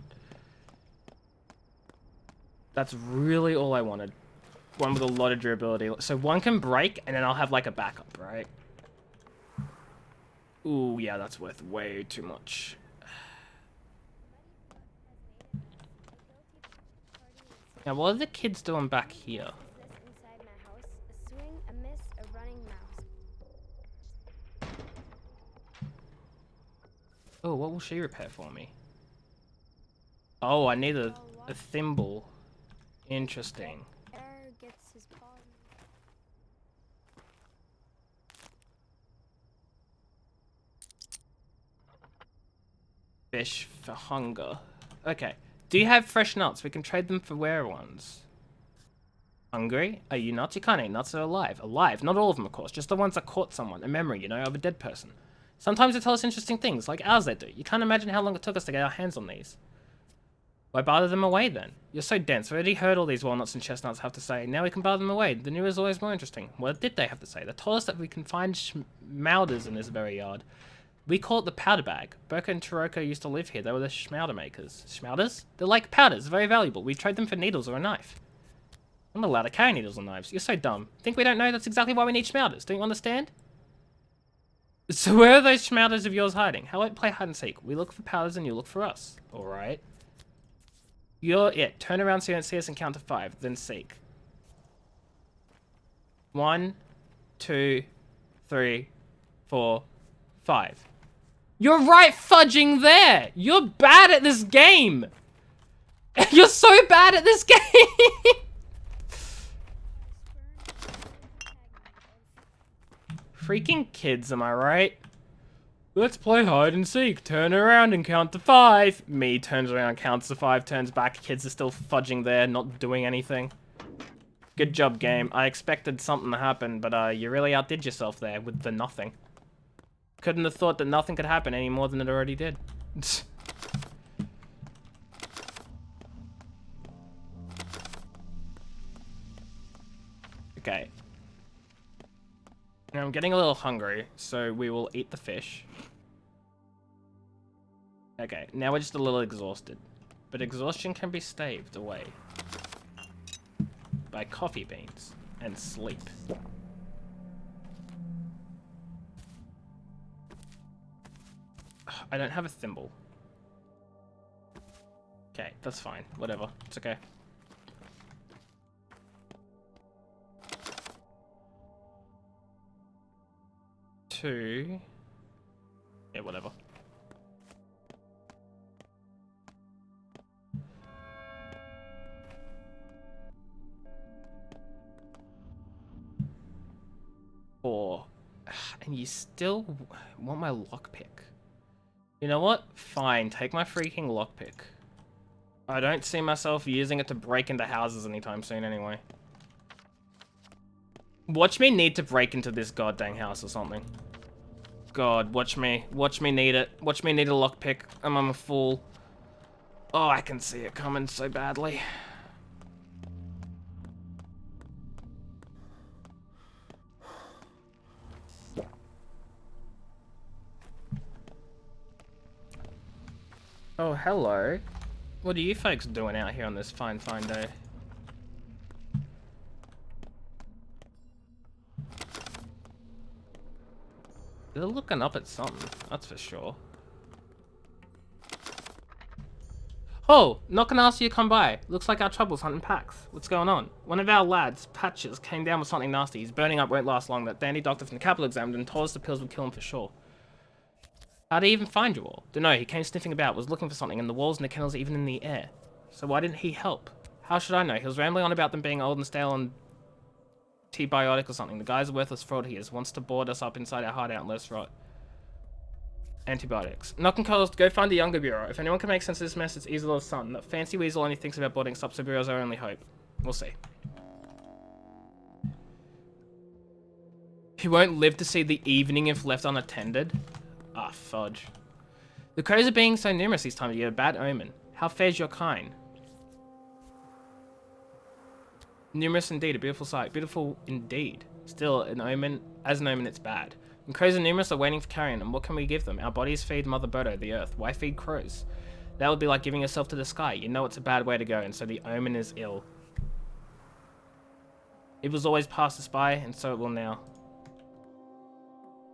A: That's really all I wanted. One with a lot of durability. So one can break, and then I'll have, like, a backup, right? Ooh, yeah, that's worth way too much. Now, what are the kids doing back here?
L: Inside my house, a swing, a miss, a running mouse.
A: Oh, what will she repair for me? Oh, I need a thimble. Interesting.
L: Air gets his paw.
A: Fish for hunger. Okay. Do you have fresh nuts? We can trade them for rare ones. Hungry? Are you nuts? You can't eat nuts. They're alive. Alive. Not all of them, of course. Just the ones that caught someone. A memory, you know, of a dead person. Sometimes they tell us interesting things, like ours they do. You can't imagine how long it took us to get our hands on these. Why barter them away, then? You're so dense. We already heard all these walnuts and chestnuts have to say. Now we can barter them away. The new is always more interesting. What did they have to say? They told us that we can find schmauders in this very yard. We call it the powder bag. Burka and Taroko used to live here. They were the schmauder makers. Schmauders? They're like powders, very valuable. We trade them for needles or a knife. I'm not allowed to carry needles or knives. You're so dumb. Think we don't know? That's exactly why we need schmauders. Don't you understand? So where are those schmauders of yours hiding? How about play hide and seek? We look for powders and you look for us. Alright. You're it. Turn around so you don't see us and count to 5. Then seek. 1, 2, 3, 4, 5. You're right fudging there! You're bad at this game! You're so bad at this game! Freaking kids, am I right? Let's play hide and seek. Turn around and count to 5. Me turns around, counts to 5, turns back. Kids are still fudging there, not doing anything. Good job, game. I expected something to happen, but you really outdid yourself there with the nothing. Couldn't have thought that nothing could happen any more than it already did. Okay. Now I'm getting a little hungry, so we will eat the fish. Okay, now we're just a little exhausted. But exhaustion can be staved away by coffee beans and sleep. I don't have a thimble. Okay, that's fine. Whatever. It's okay. Two. Yeah, whatever. Four. And you still want my lockpick. You know what? Fine, take my freaking lockpick. I don't see myself using it to break into houses anytime soon anyway. Watch me need to break into this goddamn house or something. God, watch me. Watch me need it. Watch me need a lockpick. I'm a fool. Oh, I can see it coming so badly. Oh, hello. What are you folks doing out here on this fine, fine day? They're looking up at something, that's for sure. Oh, not gonna ask you to come by. Looks like our trouble's hunting packs. What's going on? One of our lads, Patches, came down with something nasty. He's burning up, won't last long. That dandy doctor from the capital examined and told us the pills would kill him for sure. How'd he even find you all? Dunno, he came sniffing about, was looking for something, and the walls and the kennels are even in the air. So why didn't he help? How should I know? He was rambling on about them being old and stale and T-biotic or something. The guy's a worthless fraud he is. Wants to board us up inside our hideout and let us rot. Antibiotics. Knock and calls, go find the younger bureau. If anyone can make sense of this mess, it's Isolde's son. That fancy weasel only thinks about boarding us up, so bureau's our only hope. We'll see. He won't live to see the evening if left unattended. Ah, fudge. The crows are being so numerous this time of year, a bad omen. How fares your kind? Numerous indeed, a beautiful sight. Beautiful indeed. Still, as an omen, it's bad. When crows are numerous, they're waiting for carrion, and what can we give them? Our bodies feed Mother Bodo, the earth. Why feed crows? That would be like giving yourself to the sky. You know it's a bad way to go, and so the omen is ill. It was always passed us by, and so it will now.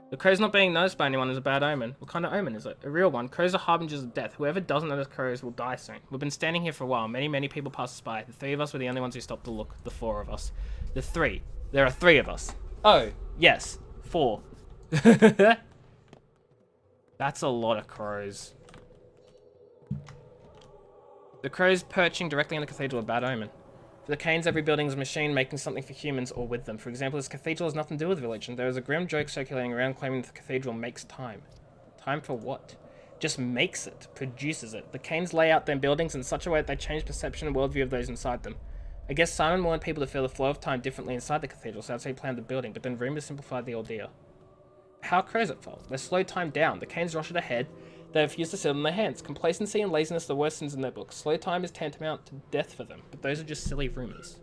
A: The crows not being noticed by anyone is a bad omen. What kind of omen is it? A real one. Crows are harbingers of death. Whoever doesn't notice crows will die soon. We've been standing here for a while. Many, many people passed us by. The three of us were the only ones who stopped to look. The four of us. The three. There are three of us. Oh, yes. 4. That's a lot of crows. The crows perching directly on the cathedral are a bad omen. For the Canes, every building is a machine making something for humans or with them. For example, this cathedral has nothing to do with religion. There is a grim joke circulating around claiming that the cathedral makes time. Time for what? Just makes it, produces it. The Canes lay out their buildings in such a way that they change perception and worldview of those inside them. I guess Simon wanted people to feel the flow of time differently inside the cathedral, so that's how he planned the building, but then rumors simplified the ordeal. How are crows at fault? They slowed time down. The Canes rush it ahead. They refuse to sit on their hands. Complacency and laziness are the worst sins in their book. Slow time is tantamount to death for them, but those are just silly rumors.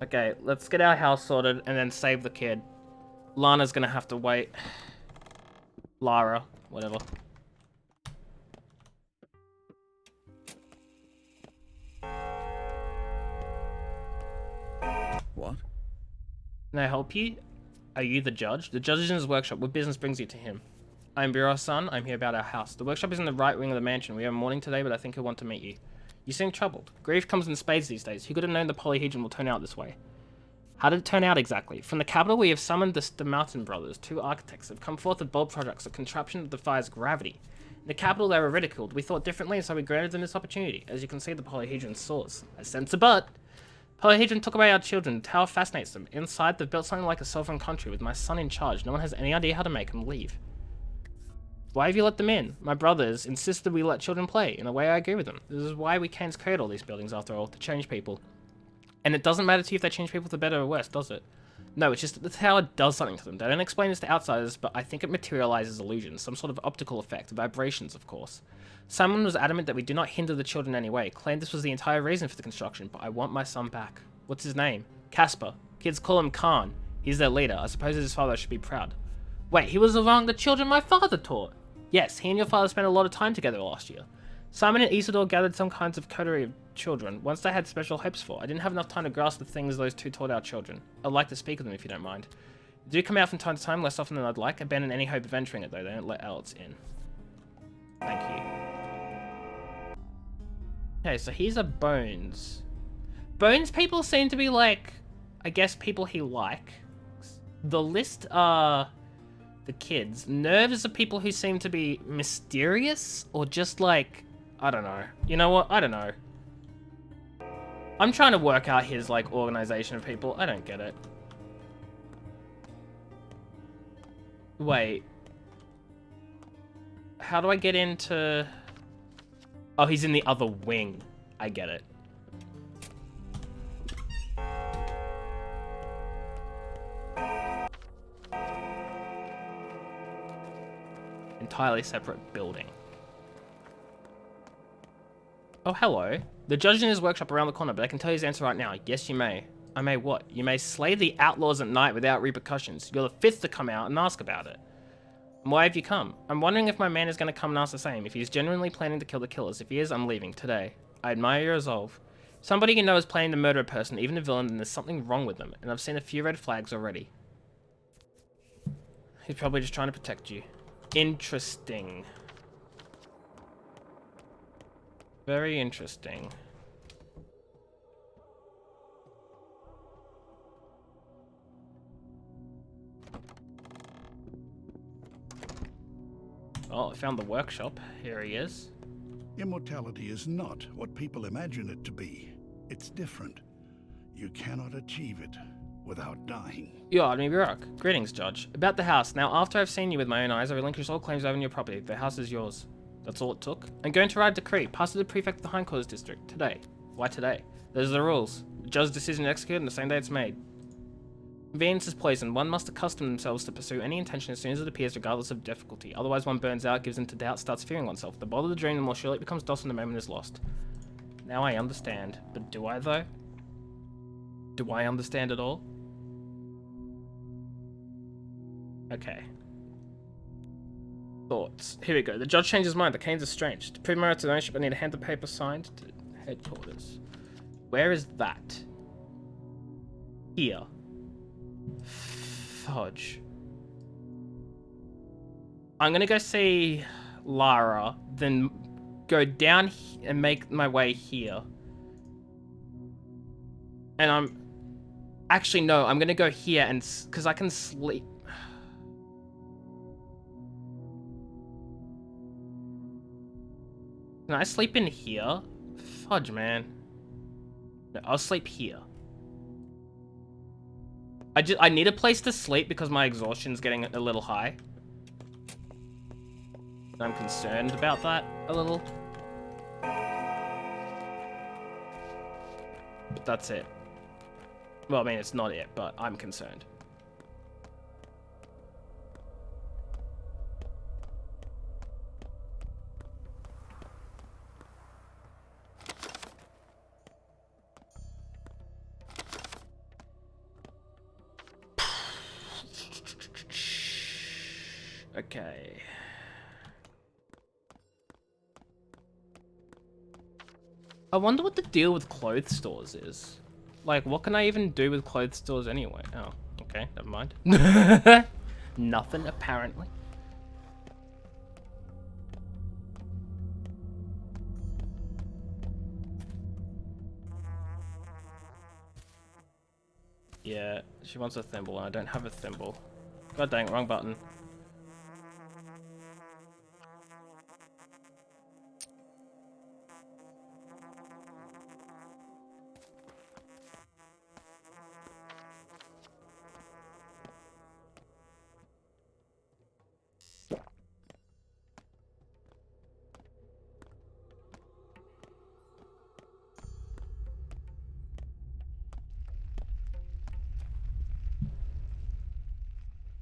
A: Okay, let's get our house sorted and then save the kid. Lana's gonna have to wait. Lara, whatever.
H: What?
A: Can I help you? Are you the judge? The judge is in his workshop. What business brings you to him? I'm Bureau's son. I'm here about our house. The workshop is in the right wing of the mansion. We have a morning today, but I think he'll want to meet you. You seem troubled. Grief comes in spades these days. Who could have known the polyhedron will turn out this way? How did it turn out exactly? From the capital, we have summoned the Stamountain brothers, 2 architects, have come forth with bold projects, a contraption that defies gravity. In the capital, they were ridiculed. We thought differently, so we granted them this opportunity. As you can see, the polyhedron soars. I sense a but. Polyhedron took away our children. The tower fascinates them. Inside, they've built something like a sovereign country with my son in charge. No one has any idea how to make them leave. Why have you let them in? My brothers insisted we let children play. In a way, I agree with them. This is why we can't create all these buildings, after all, to change people. And it doesn't matter to you if they change people for better or worse, does it? No, it's just that the tower does something to them. They don't explain this to outsiders, but I think it materializes illusions. Some sort of optical effect. Vibrations, of course. Simon was adamant that we do not hinder the children in any way. Claimed this was the entire reason for the construction, but I want my son back. What's his name? Casper. Kids call him Khan. He's their leader. I suppose his father should be proud. Wait, he was among the children my father taught? Yes, he and your father spent a lot of time together last year. Simon and Isidore gathered some kinds of coterie of children. Once they had special hopes for. I didn't have enough time to grasp the things those two taught our children. I'd like to speak with them if you don't mind. They do come out from time to time, less often than I'd like. Abandon any hope of entering it though. They don't let adults in. Thank you. Okay, so he's a Bones. Bones people seem to be like, I guess, people he likes. The list are the kids. Nerves are people who seem to be mysterious or just like, I don't know. You know what? I don't know. I'm trying to work out his like organization of people. I don't get it. Wait. How do I get into... Oh, he's in the other wing. I get it. Entirely separate building. Oh, hello. The judge in his workshop around the corner, but I can tell you his answer right now. Yes, you may. I may what? You may slay the outlaws at night without repercussions. You're the fifth to come out and ask about it. And why have you come? I'm wondering if my man is going to come and ask the same. If he's genuinely planning to kill the killers. If he is, I'm leaving today. I admire your resolve. Somebody you know is planning to murder a person, even a villain, and there's something wrong with them. And I've seen a few red flags already. He's probably just trying to protect you. Interesting. Very interesting. Oh, I found the workshop. Here he is.
I: Immortality is not what people imagine it to be. It's different. You cannot achieve it without dying.
A: Yeah, Barak. Greetings, Judge. About the house. Now, after I've seen you with my own eyes, I relinquish all claims over your property. The house is yours. That's all it took. I'm going to write a decree. Pass to the prefect of the Hindquarters District. Today. Why today? Those are the rules. The judge's decision is executed on the same day it's made. Convenience is poison. One must accustom themselves to pursue any intention as soon as it appears, regardless of difficulty. Otherwise, one burns out, gives into doubt, starts fearing oneself. The bolder the dream, the more surely it becomes docile when the moment is lost. Now I understand. But do I, though? Do I understand at all? Okay. Thoughts. Here we go. The judge changed his mind. The canes are strange. To prove my right to ownership, I need to hand the paper signed to headquarters. Where is that? Here. Fudge. I'm gonna go see Lara, then go down and make my way here. And I'm... Actually, no, I'm gonna go here and... Because I can sleep. Can I sleep in here? Fudge, man. No, I'll sleep here. I need a place to sleep because my exhaustion's getting a little high. I'm concerned about that a little. But that's it. Well, I mean, it's not it, but I'm concerned. Okay. I wonder what the deal with clothes stores is. Like, what can I even do with clothes stores anyway? Oh, okay, never mind. Nothing, apparently. Yeah, she wants a thimble, and I don't have a thimble. God dang, wrong button.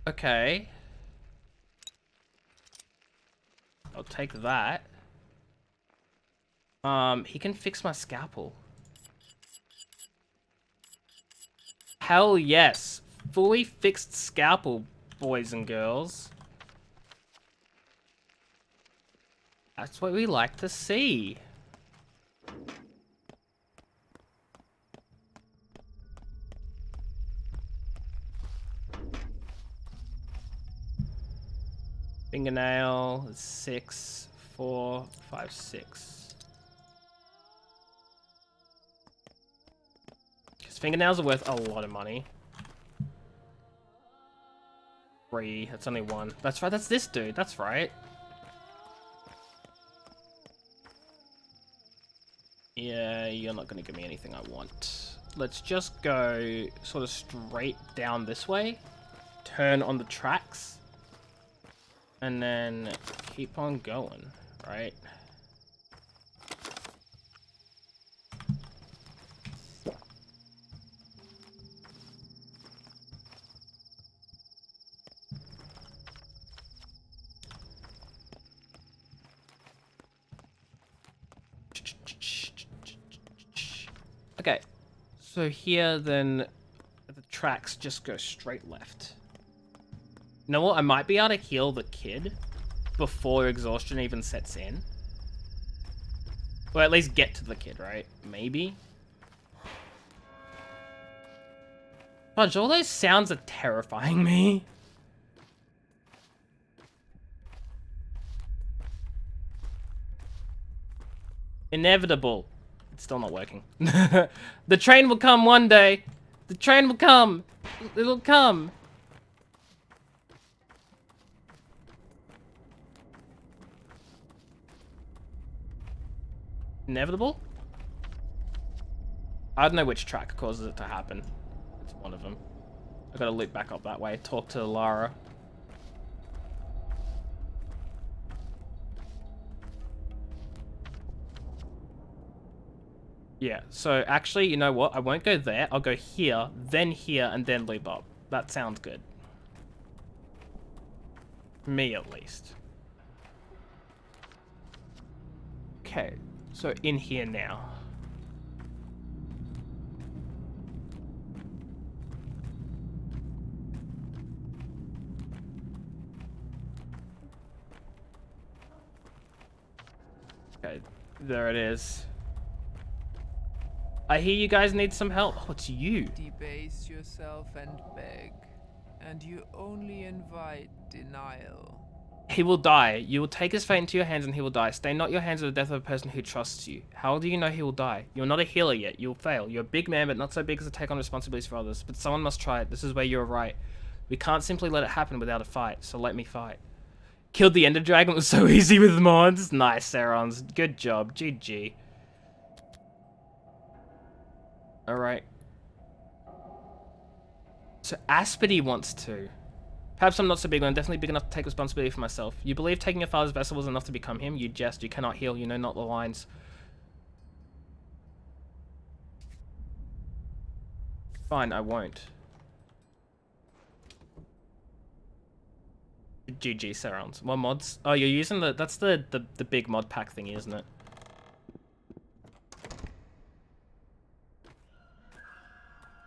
A: Okay. I'll take that. He can fix my scalpel. Hell yes. Fully fixed scalpel, boys and girls. That's what we like to see. Fingernail, 6, 4, 5, 6. Because fingernails are worth a lot of money. 3, that's only 1. That's right, that's this dude, that's right. Yeah, you're not gonna give me anything I want. Let's just go sort of straight down this way. Turn on the tracks. And then keep on going, right? So here, then, the tracks just go straight left. You know what? I might be able to heal the kid before exhaustion even sets in. Or at least get to the kid, right? Maybe? Fudge, all those sounds are terrifying me. Inevitable. It's still not working. The train will come one day. The train will come. It'll come. Inevitable? I don't know which track causes it to happen. It's one of them. I gotta loop back up that way. Talk to Lara. Yeah, so actually, you know what? I won't go there. I'll go here, and then loop up. That sounds good. Me, at least. Okay, so in here now. Okay, there it is. I hear you guys need some help. Oh, it's you.
K: Debase yourself and beg, and you only invite denial.
A: He will die. You will take his fate into your hands and he will die. Stain not your hands with the death of a person who trusts you. How do you know he will die? You're not a healer yet. You'll fail. You're a big man, but not so big as to take on responsibilities for others. But someone must try it. This is where you're right. We can't simply let it happen without a fight, so let me fight. Killed the Ender Dragon. It was so easy with mods. Nice, Sarons. Good job. GG. Alright. So Aspity wants to. Perhaps I'm not so big, but I'm definitely big enough to take responsibility for myself. You believe taking your father's vessel was enough to become him? You jest. You cannot heal. You know not the lines. Fine, I won't. GG, Sarons. What mods? Oh, you're using the... That's the big mod pack thingy, isn't it?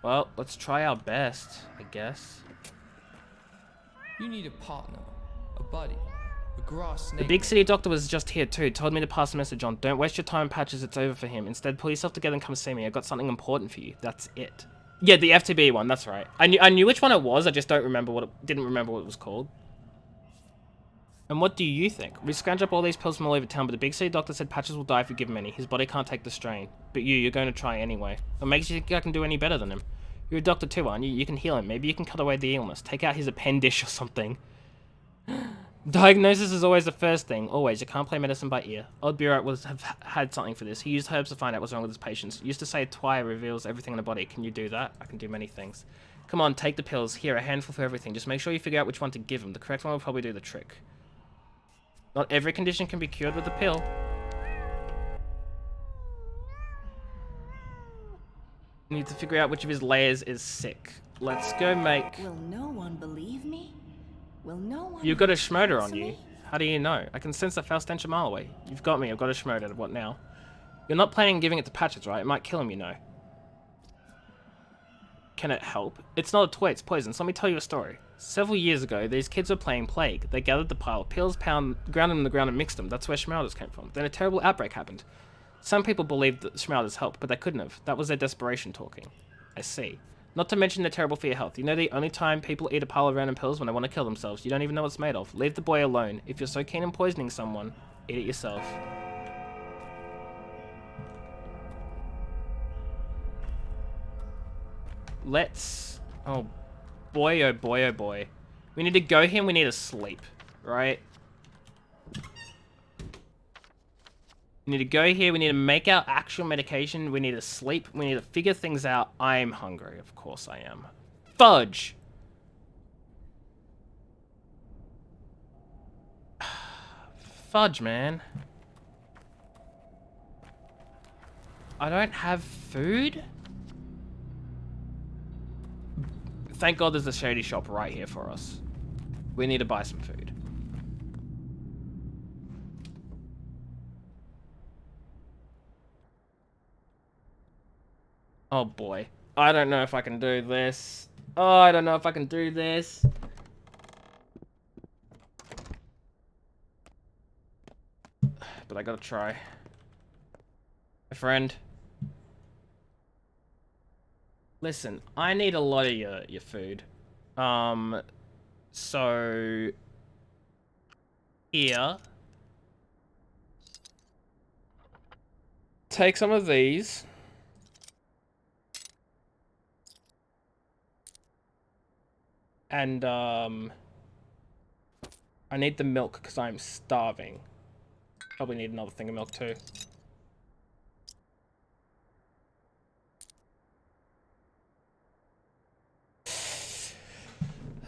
A: Well, let's try our best, I guess.
M: You need a partner, a buddy, a grass snake.
A: The big city doctor was just here too, told me to pass the message on. Don't waste your time, Patches, it's over for him. Instead, pull yourself together and come see me. I got something important for you. That's it. Yeah, the FTB one, that's right. I knew which one it was, I just didn't remember what it was called. And what do you think? We scrounged up all these pills from all over town, but the big city doctor said Patches will die if we give him any. His body can't take the strain. But you're going to try anyway. What makes you think I can do any better than him? You're a doctor too, aren't you? You can heal him. Maybe you can cut away the illness. Take out his appendage or something. Diagnosis is always the first thing. Always. You can't play medicine by ear. Old Bureau would have had something for this. He used herbs to find out what's wrong with his patients. He used to say Twire reveals everything in the body. Can you do that? I can do many things. Come on, take the pills. Here, a handful for everything. Just make sure you figure out which one to give him. The correct one will probably do the trick. Not every condition can be cured with a pill. Need to figure out which of his layers is sick. Let's go make...
F: Will no one believe me? Will no one...
A: You've got a schmoder on you. How do you know? I can sense that foul stench a mile away. You've got me. I've got a schmoder. What now? You're not planning on giving it to Patches, right? It might kill him, you know. Can it help? It's not a toy. It's poison. So let me tell you a story. Several years ago, these kids were playing Plague. They gathered the pile of pills, ground them in the ground and mixed them. That's where schmouders came from. Then a terrible outbreak happened. Some people believed that schmouders helped, but they couldn't have. That was their desperation talking. I see. Not to mention they're terrible for your health. You know the only time people eat a pile of random pills when they want to kill themselves. You don't even know what it's made of. Leave the boy alone. If you're so keen on poisoning someone, eat it yourself. Let's... Oh boy, oh boy, oh boy. We need to go here and we need to sleep, right? We need to go here, we need to make our actual medication, we need to sleep, we need to figure things out. I'm hungry, of course I am. Fudge! Fudge, man. I don't have food? Thank God there's a shady shop right here for us. We need to buy some food. Oh boy. I don't know if I can do this. Oh, I don't know if I can do this. But I gotta try. My friend. Listen, I need a lot of your food. So... Here. Take some of these. And, I need the milk because I'm starving. Probably need another thing of milk too.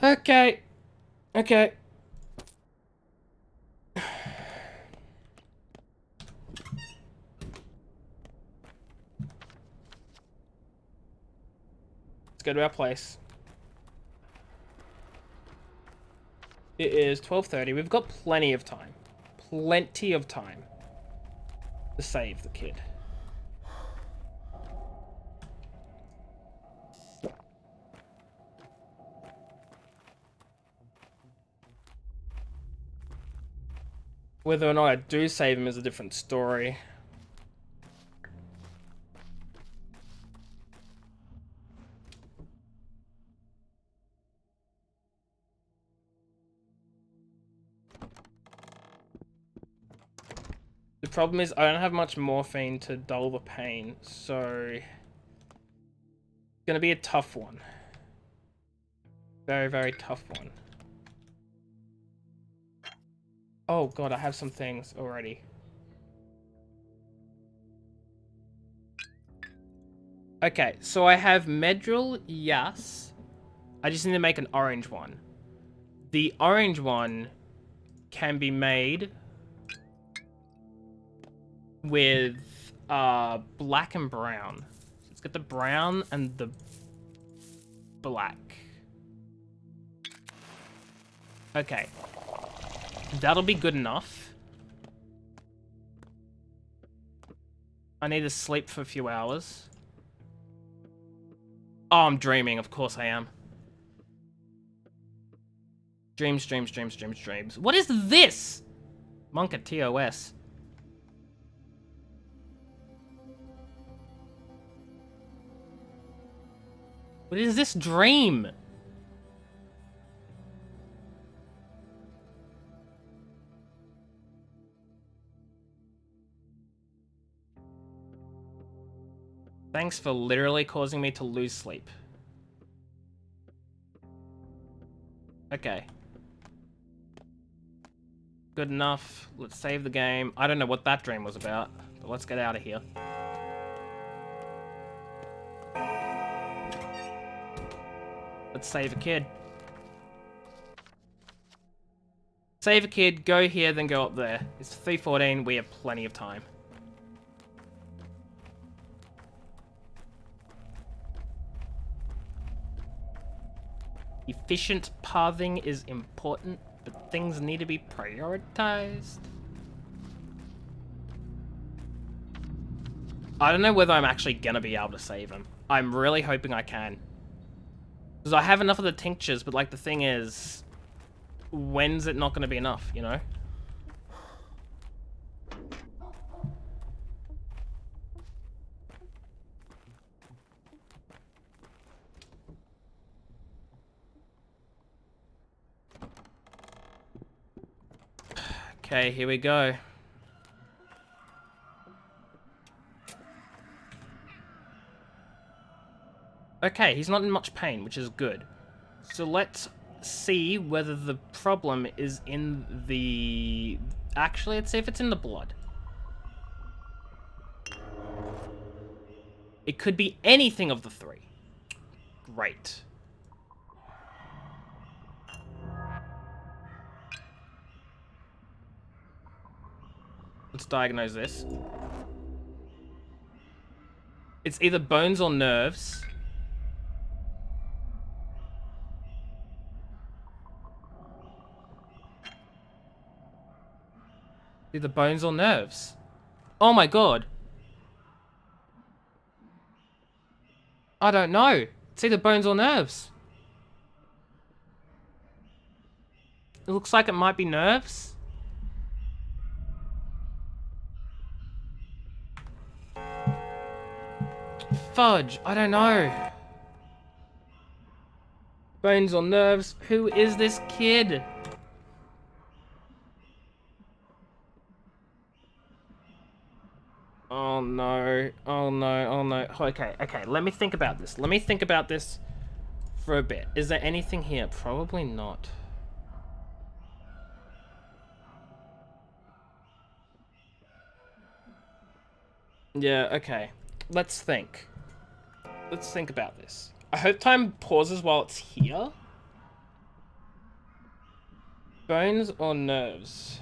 A: Okay. Okay. Let's go to our place. It is 12:30. We've got plenty of time. Plenty of time to save the kid. Whether or not I do save him is a different story. The problem is I don't have much morphine to dull the pain, so it's gonna be a tough one. Very, very tough one. Oh god, I have some things already. Okay, so I have Medril, yes. I just need to make an orange one. The orange one can be made with black and brown. So let's get the brown and the black. Okay. That'll be good enough. I need to sleep for a few hours. Oh, I'm dreaming. Of course I am. Dreams, dreams, dreams, dreams, dreams. What is this? Monka TOS. What is this dream? Thanks for literally causing me to lose sleep. Okay. Good enough. Let's save the game. I don't know what that dream was about, but let's get out of here. Let's save a kid. Save a kid, go here, then go up there. It's 3:14, we have plenty of time. Efficient pathing is important, but things need to be prioritized. I don't know whether I'm actually gonna be able to save him. I'm really hoping I can. Because I have enough of the tinctures, but like the thing is, when's it not gonna be enough, you know? Okay, here we go. Okay, he's not in much pain, which is good. So let's see whether the problem is in the... Actually, let's see if it's in the blood. It could be anything of the three. Great. Let's diagnose this. It's either bones or nerves. Either bones or nerves. Oh my god. I don't know. It's either bones or nerves. It looks like it might be nerves. Fudge, I don't know. Bones or nerves? Who is this kid? Oh no, oh no, oh no. Okay, okay, let me think about this. Let me think about this for a bit. Is there anything here? Probably not. Yeah, okay. Let's think. Let's think about this. I hope time pauses while it's here. Bones or nerves?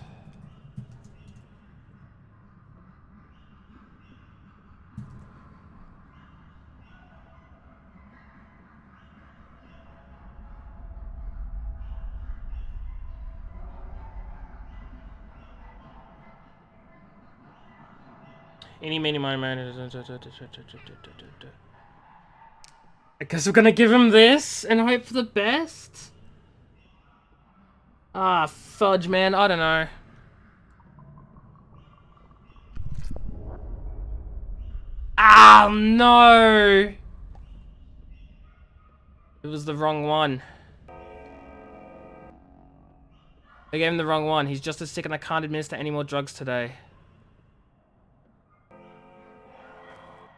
A: Any, many, miny, I guess we're gonna give him this and hope for the best. Ah, fudge, man. I don't know. Ah, no! It was the wrong one. I gave him the wrong one. He's just as sick and I can't administer any more drugs today.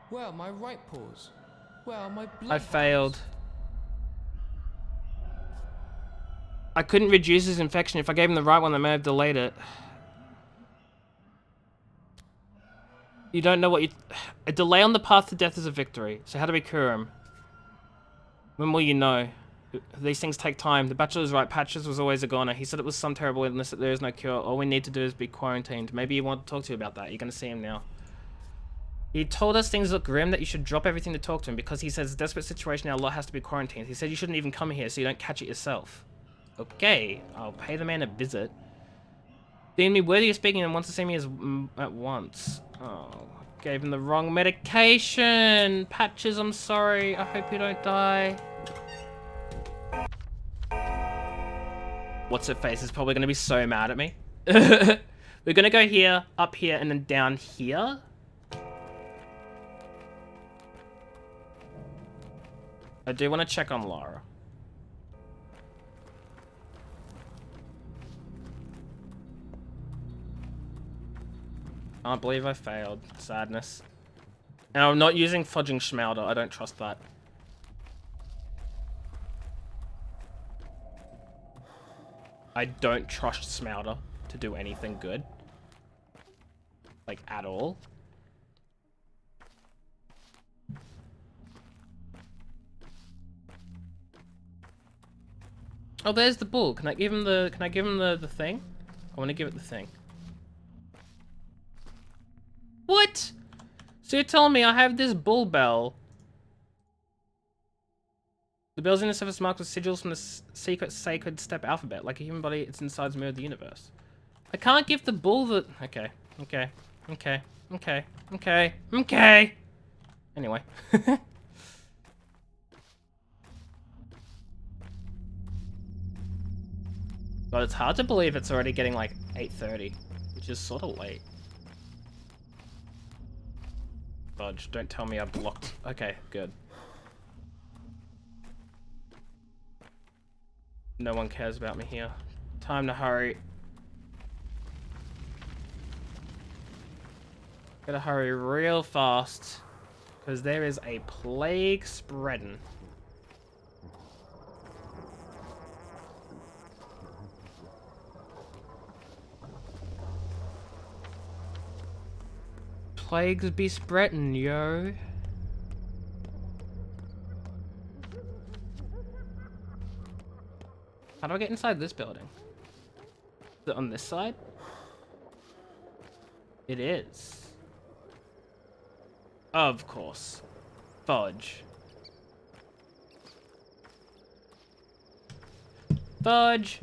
M: Where are my right paws? Where are my blood?
A: I failed. I couldn't reduce his infection. If I gave him the right one, they may have delayed it. You don't know what you... A delay on the path to death is a victory. So how do we cure him? When will you know? These things take time. The Bachelor's right. Patches was always a goner. He said it was some terrible illness that there is no cure. All we need to do is be quarantined. Maybe he wants to talk to you about that. You're going to see him now. He told us things look grim, that you should drop everything to talk to him because he says desperate situation now, a lot has to be quarantined. He said you shouldn't even come here so you don't catch it yourself. Okay, I'll pay the man a visit. Deem me worthy of speaking and wants to see me as at once. Oh, gave him the wrong medication. Patches, I'm sorry. I hope you don't die. What's her face is probably going to be so mad at me. We're going to go here, up here, and then down here. I do want to check on Lara. Can't believe I failed. Sadness. And I'm not using fudging schmouder. I don't trust that. I don't trust Smouter to do anything good. Like, at all. Oh, there's the bull. Can I give him the thing? I want to give it the thing. What? So you're telling me I have this bull bell. The bell's in the surface marked with sigils from the secret sacred step alphabet. Like a human body, it's inside the mirror of the universe. I can't give the bull the... Okay. Okay. Okay. Okay. Okay. Okay. Anyway. But it's hard to believe it's already getting like 8:30, which is sort of late. Fudge, don't tell me I blocked. Okay, good. No one cares about me here. Time to hurry. Gotta hurry real fast, because there is a plague spreading. Plagues be spreading, yo. How do I get inside this building? Is it on this side? It is. Of course. Fudge. Fudge.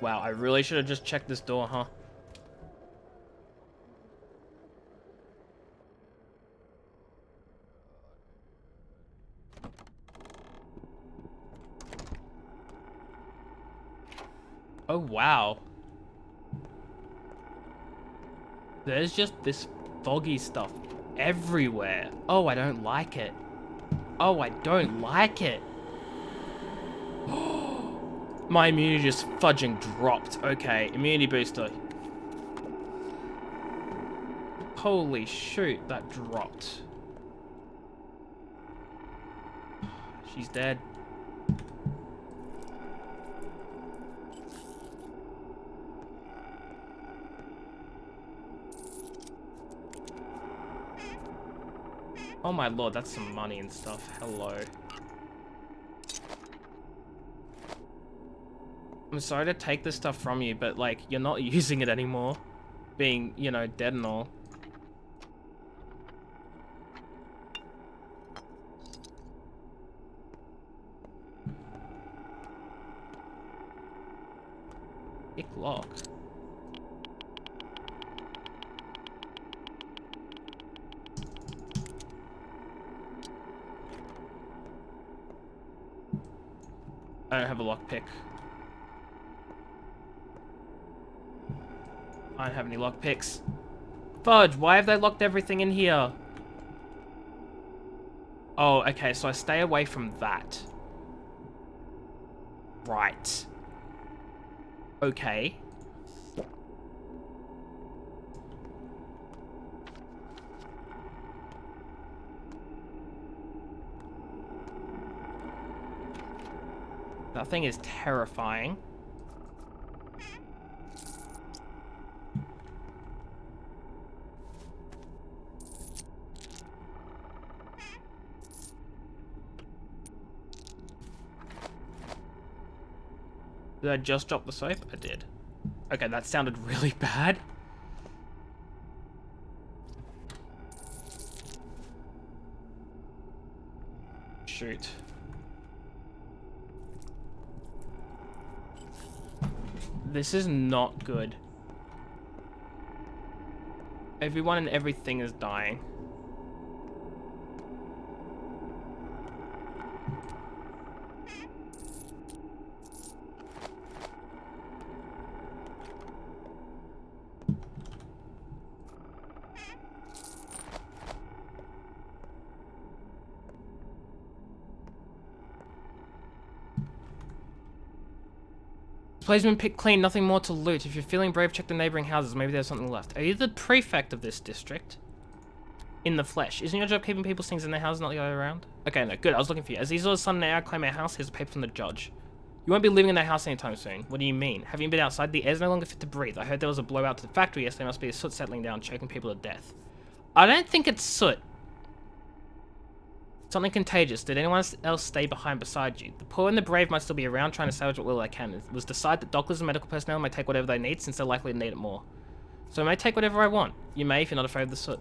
A: Wow, I really should have just checked this door, huh? Oh, wow. There's just this foggy stuff everywhere. Oh, I don't like it. Oh, I don't like it. My immunity just fudging dropped. Okay, immunity booster. Holy shoot, that dropped. She's dead. Oh my lord, that's some money and stuff. Hello. I'm sorry to take this stuff from you, but like, you're not using it anymore. Being, you know, dead and all. Pick lock. I don't have a lockpick. I don't have any lockpicks. Fudge, why have they locked everything in here? Oh, okay, so I stay away from that. Right. Okay. That thing is terrifying. Did I just drop the soap? I did. Okay, that sounded really bad. Shoot. This is not good. Everyone and everything is dying. This place has been picked clean, nothing more to loot. If you're feeling brave, check the neighboring houses. Maybe there's something left. Are you the prefect of this district? In the flesh. Isn't your job keeping people's things in their houses, not the other way around? Okay, no, good. I was looking for you. As these all son and heir claim our house, here's a paper from the judge. You won't be living in that house anytime soon. What do you mean? Have you been outside? The air's no longer fit to breathe. I heard there was a blowout to the factory yesterday. Must be a soot settling down, choking people to death. I don't think it's soot. Something contagious. Did anyone else stay behind beside you? The poor and the brave might still be around trying to salvage what little they can. It was decided that doctors and medical personnel may take whatever they need since they're likely to need it more. So I may take whatever I want. You may if you're not afraid of the soot.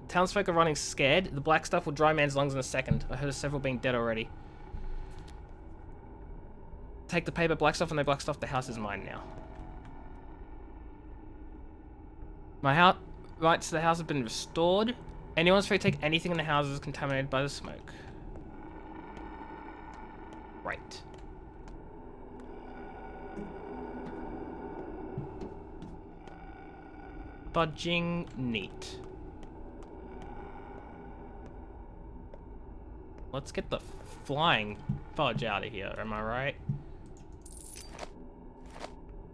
A: Townsfolk are running scared. The black stuff will dry man's lungs in a second. I heard of several being dead already. Take the paper, black stuff, and no black stuff. The house is mine now. My rights to the house have been restored. Anyone's free to take anything in the house is contaminated by the smoke. Right. Fudging neat. Let's get the flying fudge out of here, am I right?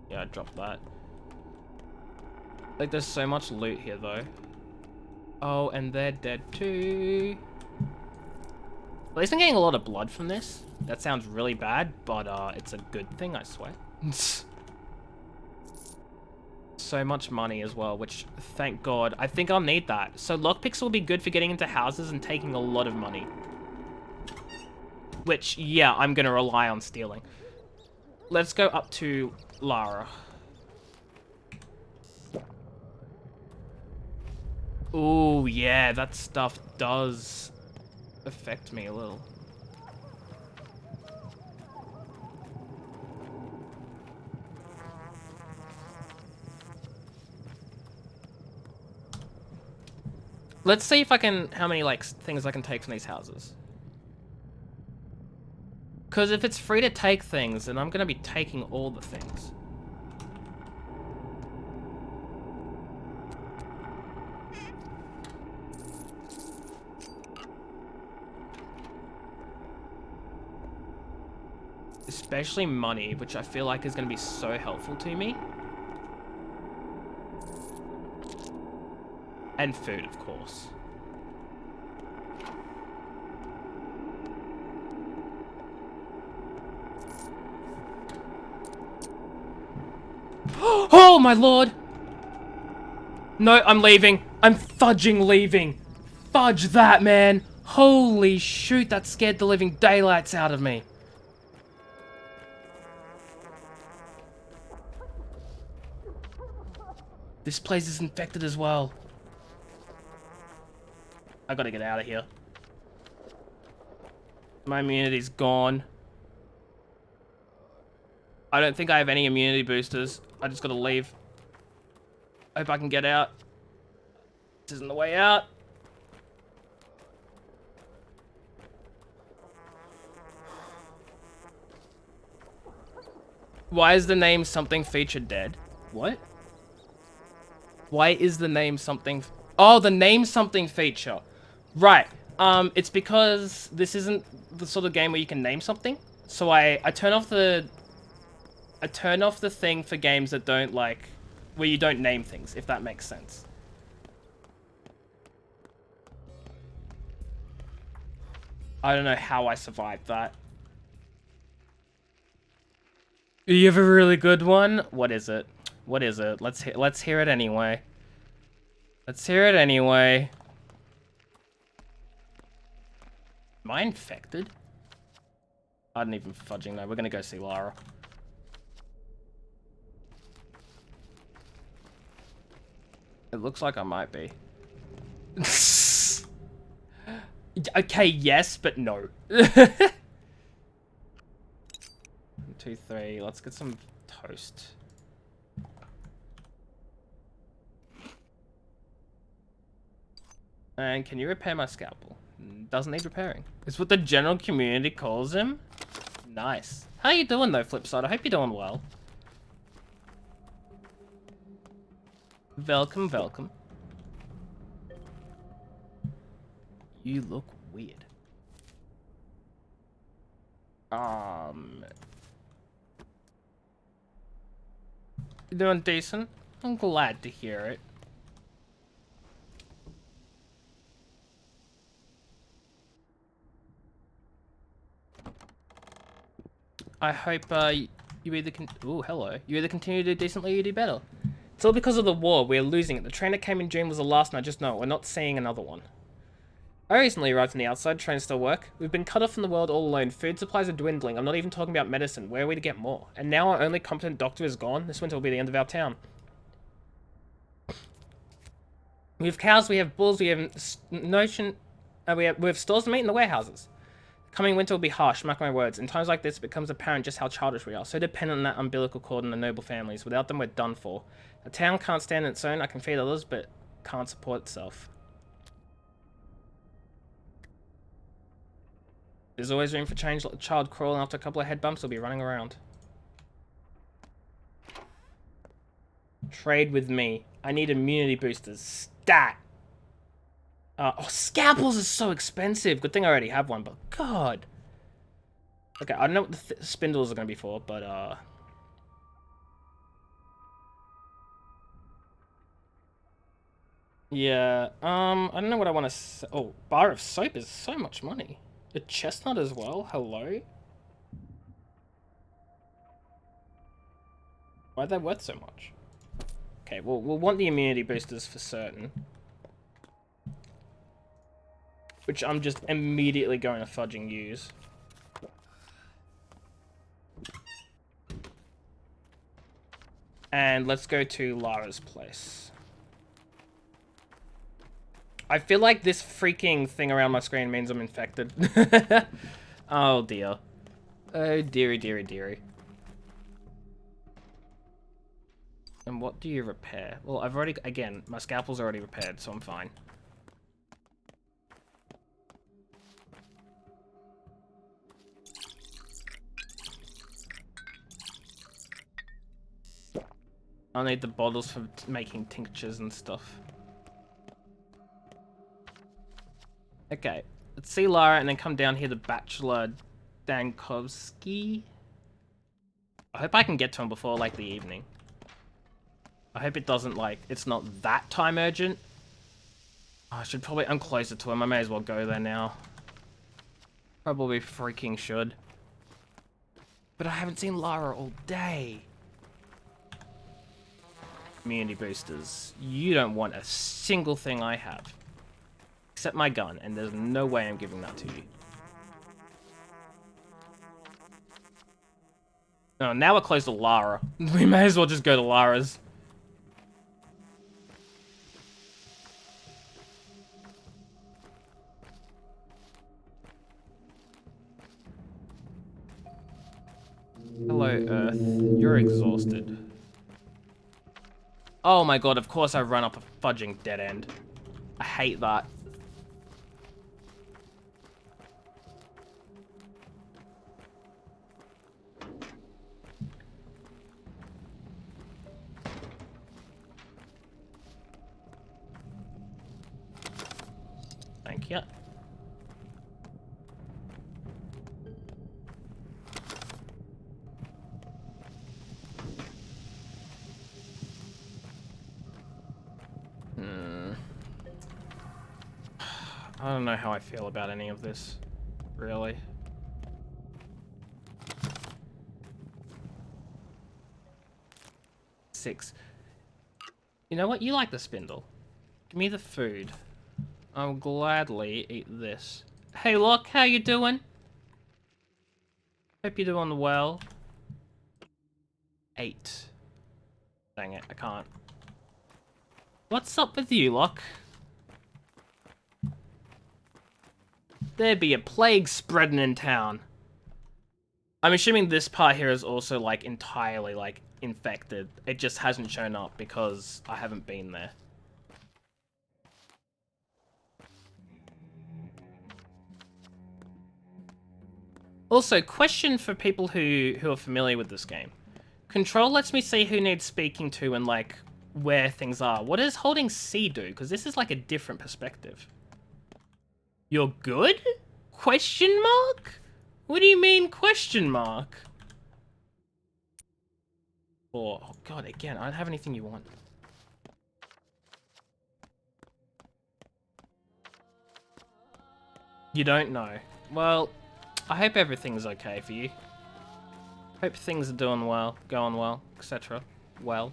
A: Yeah, I dropped that. Like, there's so much loot here, though. Oh, and they're dead too. At least I'm getting a lot of blood from this. That sounds really bad, but it's a good thing, I swear. So much money as well, which, thank God. I think I'll need that. So lockpicks will be good for getting into houses and taking a lot of money. Which, yeah, I'm gonna rely on stealing. Let's go up to Lara. Ooh, yeah, that stuff does affect me a little. Let's see if I can, how many, like, things I can take from these houses. Because if it's free to take things, then I'm going to be taking all the things. Especially money, which I feel like is going to be so helpful to me. And food, of course. Oh my lord! No, I'm leaving. I'm fudging leaving. Fudge that, man. Holy shoot, that scared the living daylights out of me. This place is infected as well. I gotta get out of here. My immunity's gone. I don't think I have any immunity boosters. I just gotta leave. I hope I can get out. This isn't the way out. Why is the name something feature dead? What? Why is the name something... Oh, the name something feature. Right. It's because this isn't the sort of game where you can name something. So I turn off the... I turn off the thing for games that don't, like... Where you don't name things, if that makes sense. I don't know how I survived that. You have a really good one? What is it? What is it? Let's hear it anyway. Let's hear it anyway. Am I infected? I didn't even fudging know. We're gonna go see Lara. It looks like I might be. Okay, yes, but no. 1, 2, 3. Let's get some toast. And can you repair my scalpel? Doesn't need repairing. It's what the general community calls him. Nice. How you doing though, Flipside? I hope you're doing well. Welcome, welcome. You look weird. You doing decent? I'm glad to hear it. I hope you either can. Ooh, hello. You either continue to do decently or you do better. It's all because of the war. We're losing it. The train that came in June was the last, and I just know it. We're not seeing another one. I recently arrived on the outside. Trains still work. We've been cut off from the world all alone. Food supplies are dwindling. I'm not even talking about medicine. Where are we to get more? And now our only competent doctor is gone. This winter will be the end of our town. We have cows. We have bulls. We have we have stores and meat in the warehouses. Coming winter will be harsh, mark my words. In times like this, it becomes apparent just how childish we are. So dependent on that umbilical cord and the noble families. Without them, we're done for. A town can't stand on its own. I can feed others, but can't support itself. There's always room for change. Let the child crawl, and after a couple of head bumps, he'll be running around. Trade with me. I need immunity boosters. Stat! Oh, scalpels are so expensive. Good thing I already have one, but God. Okay, I don't know what the spindles are going to be for, but, yeah, I don't know what I want to... Oh, bar of soap is so much money. A chestnut as well? Hello? Why are they worth so much? Okay, we'll want the immunity boosters for certain. Which I'm just immediately going to fudging use. And let's go to Lara's place. I feel like this freaking thing around my screen means I'm infected. Oh dear. Oh dearie, dearie, dearie. And what do you repair? Well, I've already, again, my scalpel's already repaired, so I'm fine. I'll need the bottles for making tinctures and stuff. Okay, let's see Lara and then come down here to Bachelor Dankovsky. I hope I can get to him before, like, the evening. I hope it doesn't, like, it's not that time urgent. Oh, I'm closer to him. I may as well go there now. Probably freaking should. But I haven't seen Lara all day. Community boosters. You don't want a single thing I have. Except my gun, and there's no way I'm giving that to you. Oh, now we're close to Lara. We may as well just go to Lara's. Hello, Earth. You're exhausted. Oh my god, of course I run up a fudging dead end. I hate that. Thank you. I don't know how I feel about any of this, really. Six. You know what? You like the spindle. Give me the food. I'll gladly eat this. Hey, Locke, how you doing? Hope you're doing well. 8. Dang it, I can't. What's up with you, Locke? There be a plague spreading in town. I'm assuming this part here is also, like, entirely, like, infected. It just hasn't shown up because I haven't been there. Also, question for people who are familiar with this game. Control lets me see who needs speaking to and, like, where things are. What does holding C do? Because this is, like, a different perspective. You're good? Question mark? What do you mean question mark? Oh god, again, I don't have anything you want. You don't know. Well, I hope everything's okay for you. Hope things are doing well, going well, etc. Well.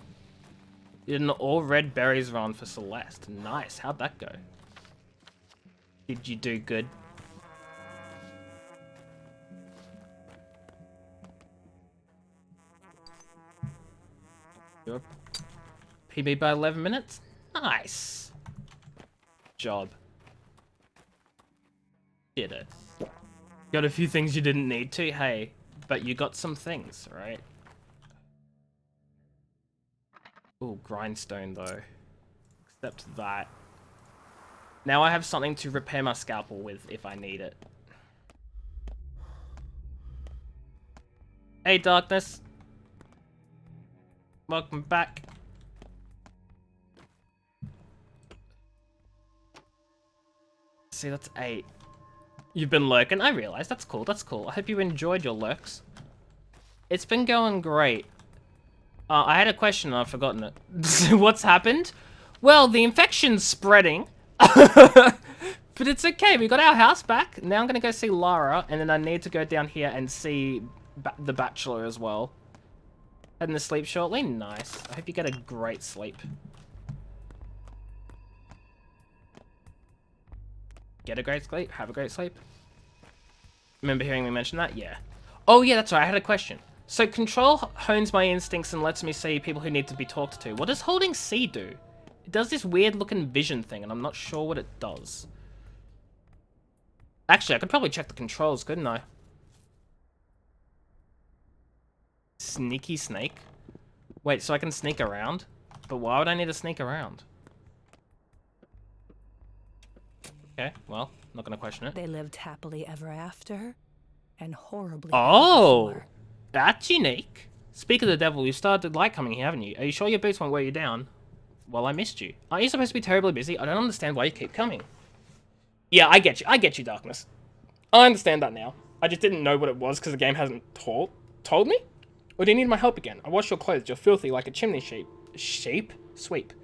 A: You did an all red berries run for Celeste. Nice, how'd that go? Did you do good? You're PB by 11 minutes? Nice. Job. Did it. Got a few things you didn't need to, hey, but you got some things, right? Ooh, grindstone though. Except that. Now I have something to repair my scalpel with if I need it. Hey, Darkness. Welcome back. See, that's 8. You've been lurking? I realize. That's cool, that's cool. I hope you enjoyed your lurks. It's been going great. I had a question and I've forgotten it. What's happened? Well, the infection's spreading. But it's okay, we got our house back. Now I'm gonna go see Lara, and then I need to go down here and see the Bachelor as well. Heading to sleep shortly? Nice. I hope you get a great sleep. Get a great sleep, have a great sleep. Remember hearing me mention that? Yeah. Oh yeah, that's right, I had a question. So Control hones my instincts and lets me see people who need to be talked to. What does holding C do? It does this weird looking vision thing and I'm not sure what it does. Actually, I could probably check the controls, couldn't I? Sneaky snake? Wait, so I can sneak around? But why would I need to sneak around? Okay, well, not gonna question it.
N: They lived happily ever after, and horribly.
A: Oh, that's unique. Speak of the devil, you started to like coming here, haven't you? Are you sure your boots won't wear you down? Well, I missed you. Aren't you supposed to be terribly busy? I don't understand why you keep coming. Yeah, I get you. I get you, Darkness. I understand that now. I just didn't know what it was because the game hasn't told me? Or do you need my help again? I wash your clothes. You're filthy like a chimney sheep. Sweep.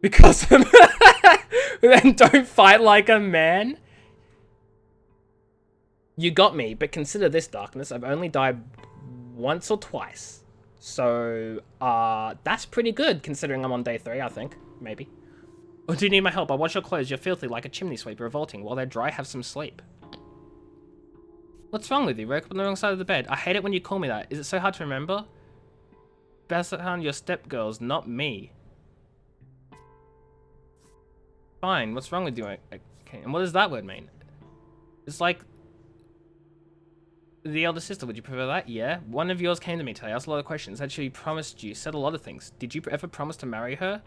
A: Because then don't fight like a man. You got me, but consider this, Darkness. I've only died once or twice. So, that's pretty good considering I'm on day 3, I think. Maybe. Or do you need my help? I wash your clothes. You're filthy like a chimney sweep, revolting. While they're dry, have some sleep. What's wrong with you? Woke up on the wrong side of the bed. I hate it when you call me that. Is it so hard to remember? Bassahan, your stepgirls, not me. Fine, what's wrong with you? Okay, and what does that word mean? It's like... The elder sister, would you prefer that? Yeah. One of yours came to me today, asked a lot of questions, said she promised you, said a lot of things. Did you ever promise to marry her?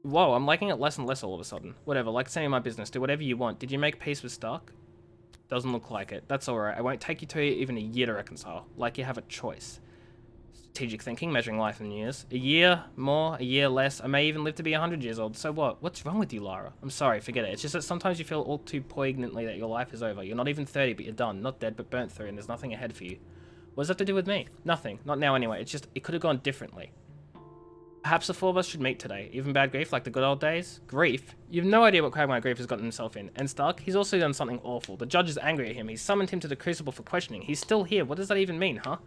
A: Whoa, I'm liking it less and less all of a sudden. Whatever, like saying my business, do whatever you want. Did you make peace with Stark? Doesn't look like it. That's alright, I won't take you to even a year to reconcile. Like you have a choice. Strategic thinking, measuring life in years. A year more, a year less. I may even live to be 100 years old. So what? What's wrong with you, Lara? I'm sorry, forget it. It's just that sometimes you feel all too poignantly that your life is over. You're not even 30, but you're done. Not dead, but burnt through, and there's nothing ahead for you. What does that have to do with me? Nothing. Not now anyway. It's just, it could have gone differently. Perhaps the 4 of us should meet today. Even bad grief, like the good old days? Grief? You have no idea what Quagmire Grief has gotten himself in. And Stark, he's also done something awful. The judge is angry at him. He's summoned him to the Crucible for questioning. He's still here. What does that even mean, huh?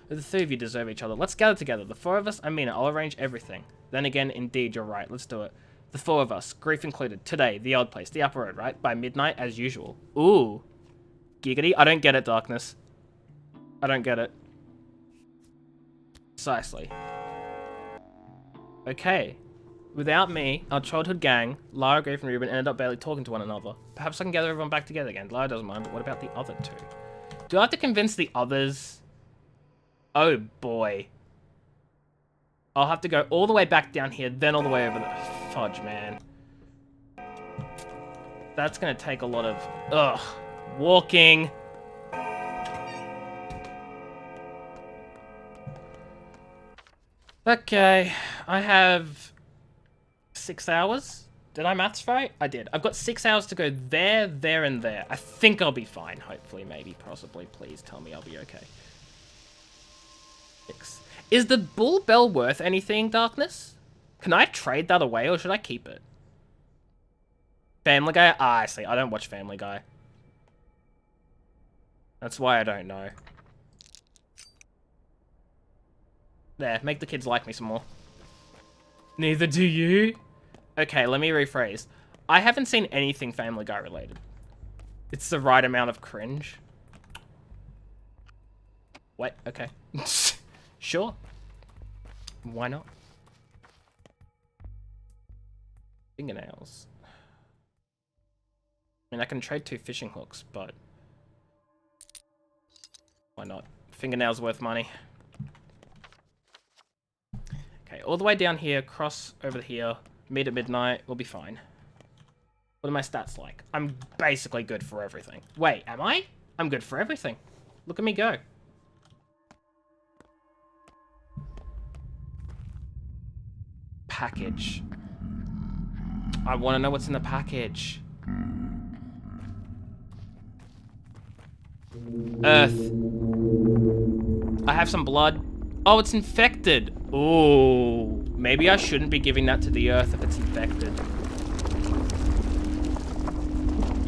A: The 3 of you deserve each other. Let's gather together. The 4 of us, I mean it. I'll arrange everything. Then again, indeed, you're right. Let's do it. The 4 of us, grief included. Today, the old place, the upper road, right? By midnight, as usual. Ooh. Giggity. I don't get it, Darkness. I don't get it. Precisely. Okay. Without me, our childhood gang, Lara, Grief, and Ruben, ended up barely talking to one another. Perhaps I can gather everyone back together again. Lara doesn't mind, but what about the other 2? Do I have to convince the others? Oh boy. I'll have to go all the way back down here, then all the way over there. Fudge, man. That's gonna take a lot of... walking. Okay, I have 6 hours. Did I maths right? I did. I've got 6 hours to go there, there, and there. I think I'll be fine. Hopefully, maybe, possibly. Please tell me I'll be okay. 6. Is the bull bell worth anything, Darkness? Can I trade that away, or should I keep it? Family Guy? Ah, I see. I don't watch Family Guy. That's why I don't know. There, make the kids like me some more. Neither do you? Okay, let me rephrase. I haven't seen anything Family Guy related. It's the right amount of cringe. What? Okay. Sure. Why not? Fingernails. I mean, I can trade 2 fishing hooks, but... why not? Fingernails worth money. Okay, all the way down here, cross over here, meet at midnight, we'll be fine. What are my stats like? I'm basically good for everything. Wait, am I? I'm good for everything. Look at me go. Package. I want to know what's in the package. Earth. I have some blood. Oh, it's infected. Ooh. Maybe I shouldn't be giving that to the earth if it's infected.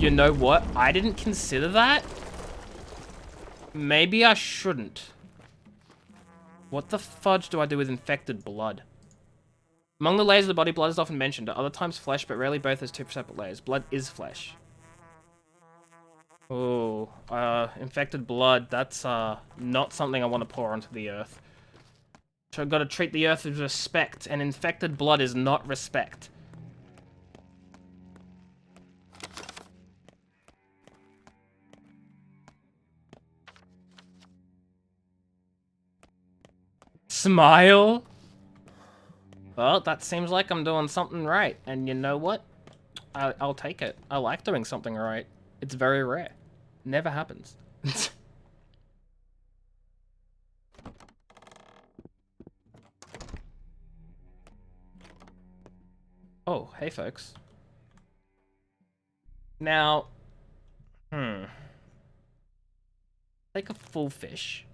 A: You know what? I didn't consider that. Maybe I shouldn't. What the fudge do I do with infected blood? Among the layers of the body, blood is often mentioned. At other times flesh, but rarely both as 2 separate layers. Blood is flesh. Oh, infected blood. That's, not something I want to pour onto the earth. So I've got to treat the earth with respect, and infected blood is not respect. Smile? Well, that seems like I'm doing something right, and you know what? I'll take it. I like doing something right. It's very rare. Never happens. Oh, hey folks. Now, take a full fish,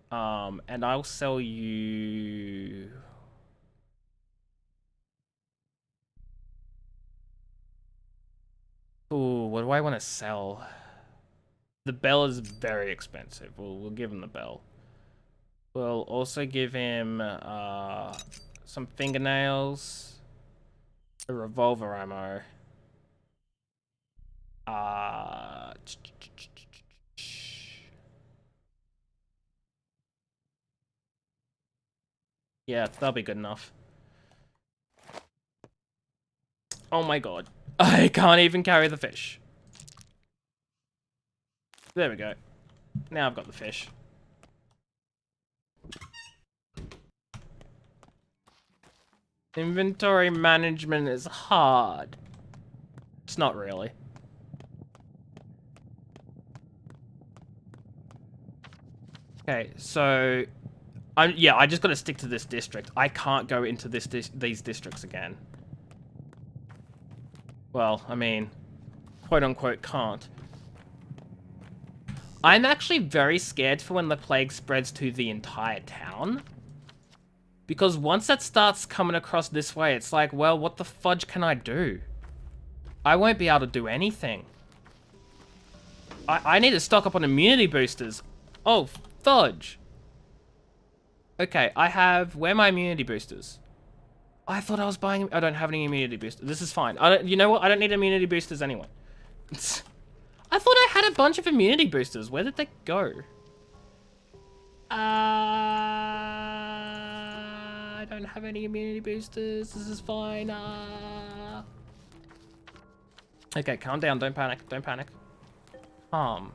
A: and I'll sell you. Ooh, what do I want to sell? The bell is very expensive. We'll give him the bell. We'll also give him some fingernails, a revolver ammo. Yeah, that'll be good enough. Oh my god. I can't even carry the fish. There we go. Now I've got the fish. Inventory management is hard. It's not really. Okay, so I just gotta stick to this district. I can't go into these districts again. Well, I mean, quote unquote can't. I'm actually very scared for when the plague spreads to the entire town. Because once that starts coming across this way, it's like, well, what the fudge can I do? I won't be able to do anything. I need to stock up on immunity boosters. Oh, fudge. Okay, where are my immunity boosters? I thought I was buying, I don't have any immunity boosters. This is fine. You know what? I don't need immunity boosters anyway. I thought I had a bunch of immunity boosters. Where did they go? I don't have any immunity boosters. This is fine. Okay, calm down. Don't panic. Don't panic. Calm.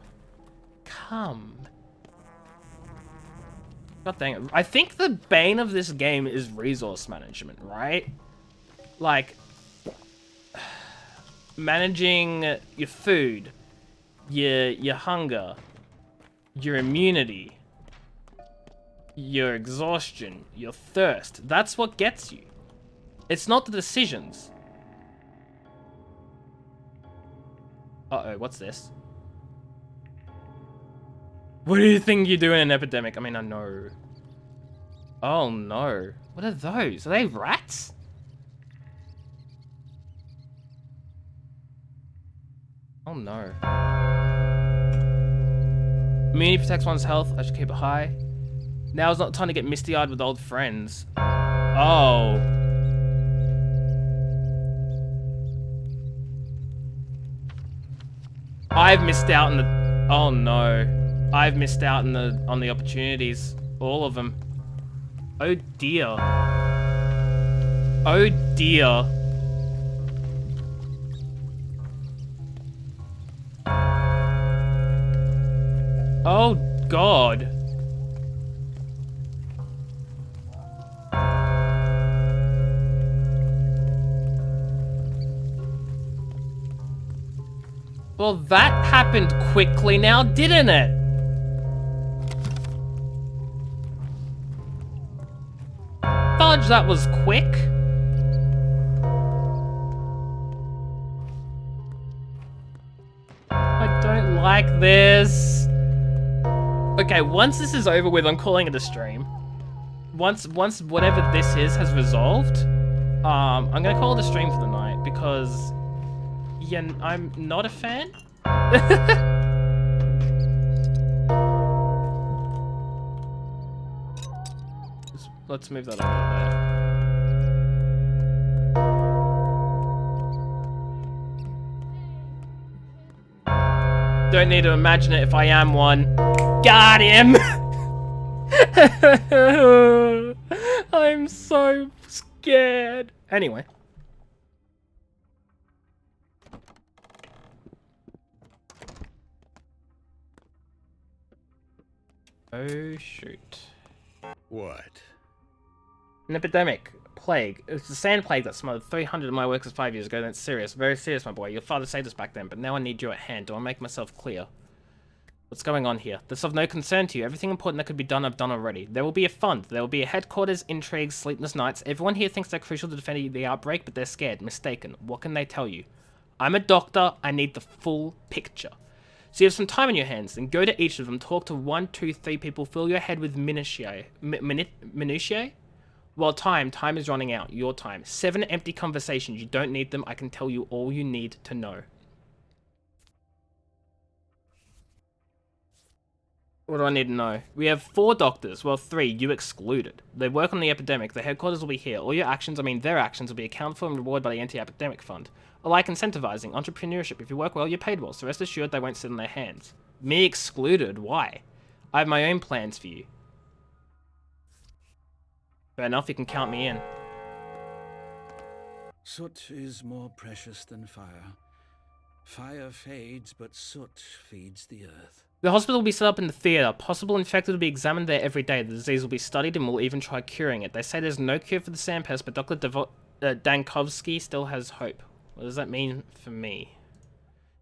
A: God dang it. I think the bane of this game is resource management, right? Like, managing your food, your hunger, your immunity, your exhaustion, your thirst. That's what gets you. It's not the decisions. Uh-oh, what's this? What do you think you do in an epidemic? I mean, I know. Oh no. What are those? Are they rats? Oh no. Immunity protects one's health. I should keep it high. Now is not the time to get misty-eyed with old friends. Oh. I've missed out on the... Oh no. I've missed out on the opportunities. All of them. Oh dear. Oh dear. Oh god. Well, that happened quickly now, didn't it? Fudge, that was quick. I don't like this. Okay, once this is over with, I'm calling it a stream. Once whatever this is has resolved, I'm gonna call it a stream for the night because, yeah, I'm not a fan. Let's move that over there. Don't need to imagine it if I am one. Got him! I'm so scared. Anyway. Oh shoot.
I: What?
A: An epidemic. Plague. It's the sand plague that smothered 300 of my workers 5 years ago. That's serious. Very serious, my boy. Your father saved us back then, but now I need you at hand. Do I make myself clear? What's going on here? That's of no concern to you. Everything important that could be done, I've done already. There will be a fund. There will be a headquarters, intrigues, sleepless nights. Everyone here thinks they're crucial to defending the outbreak, but they're scared, mistaken. What can they tell you? I'm a doctor. I need the full picture. So you have some time on your hands, then go to each of them, talk to 1, 2, 3 people, fill your head with minutiae. Minutiae? Well, time is running out. Your time. 7 empty conversations. You don't need them. I can tell you all you need to know. What do I need to know? We have 4 doctors. Well, 3, you excluded. They work on the epidemic. The headquarters will be here. All your actions, I mean their actions, will be accounted for and rewarded by the anti-epidemic fund. I like incentivizing, entrepreneurship. If you work well, you're paid well, so rest assured they won't sit on their hands. Me excluded? Why? I have my own plans for you. Fair enough, you can count me in.
H: Soot is more precious than fire. Fire fades, but soot feeds the earth.
A: The hospital will be set up in the theater. Possible infected will be examined there every day. The disease will be studied and we'll even try curing it. They say there's no cure for the sandpest, but Dr. Dankovsky still has hope. What does that mean for me?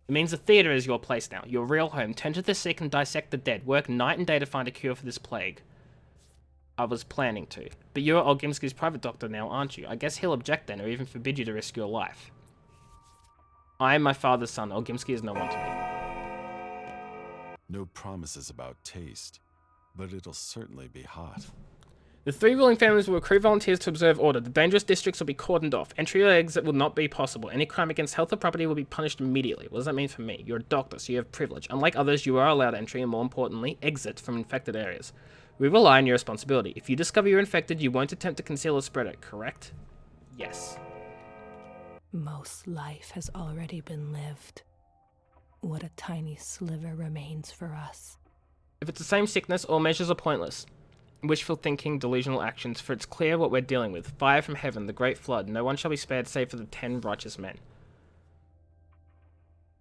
A: It means the theater is your place now. Your real home. Tend to the sick and dissect the dead. Work night and day to find a cure for this plague. I was planning to. But you're Olgimsky's private doctor now, aren't you? I guess he'll object then, or even forbid you to risk your life. I am my father's son. Olgimsky is no one to me.
G: No promises about taste, but it'll certainly be hot.
A: The 3 ruling families will recruit volunteers to observe order. The dangerous districts will be cordoned off. Entry or exit will not be possible. Any crime against health or property will be punished immediately. What does that mean for me? You're a doctor, so you have privilege. Unlike others, you are allowed entry and, more importantly, exit from infected areas. We rely on your responsibility. If you discover you're infected, you won't attempt to conceal or spread it, correct? Yes.
N: Most life has already been lived. What a tiny sliver remains for us.
A: If it's the same sickness, all measures are pointless. Wishful thinking, delusional actions, for it's clear what we're dealing with. Fire from heaven, the great flood. No one shall be spared save for the 10 righteous men.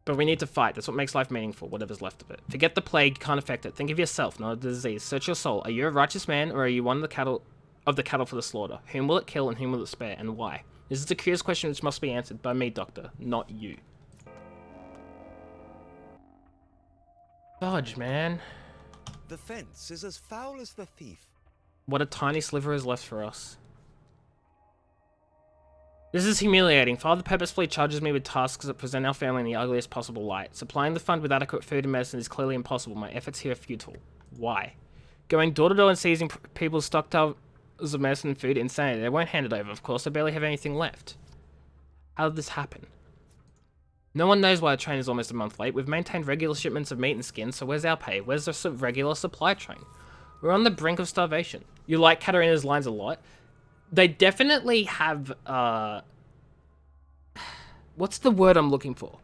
A: But we need to fight. That's what makes life meaningful, whatever's left of it. Forget the plague, you can't affect it. Think of yourself, not a disease. Search your soul. Are you a righteous man, or are you one of the cattle for the slaughter? Whom will it kill and whom will it spare, and why? This is a curious question which must be answered by me, Doctor, not you. Fudge, man.
O: The fence is as foul as the thief.
A: What a tiny sliver is left for us. This is humiliating. Father purposefully charges me with tasks that present our family in the ugliest possible light. Supplying the fund with adequate food and medicine is clearly impossible. My efforts here are futile. Why? Going door to door and seizing people's stockpiles of medicine and food, insanity. They won't hand it over, of course. I barely have anything left. How did this happen? No one knows why the train is almost a month late. We've maintained regular shipments of meat and skin, so where's our pay? Where's the regular supply train? We're on the brink of starvation. You like Katarina's lines a lot. They definitely have, what's the word I'm looking for?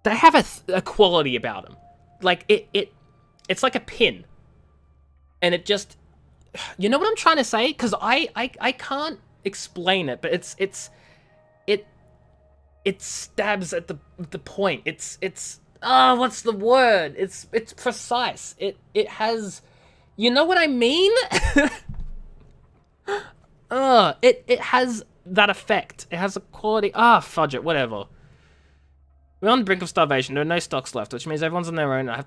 A: They have a quality about them. Like, it's like a pin. And it just, you know what I'm trying to say? Because I can't explain it, but it stabs at the point. It's what's the word? It's precise. It has, you know what I mean? It has that effect. It has a quality. Fudge it, whatever. We're on the brink of starvation. There are no stocks left, which means everyone's on their own. I have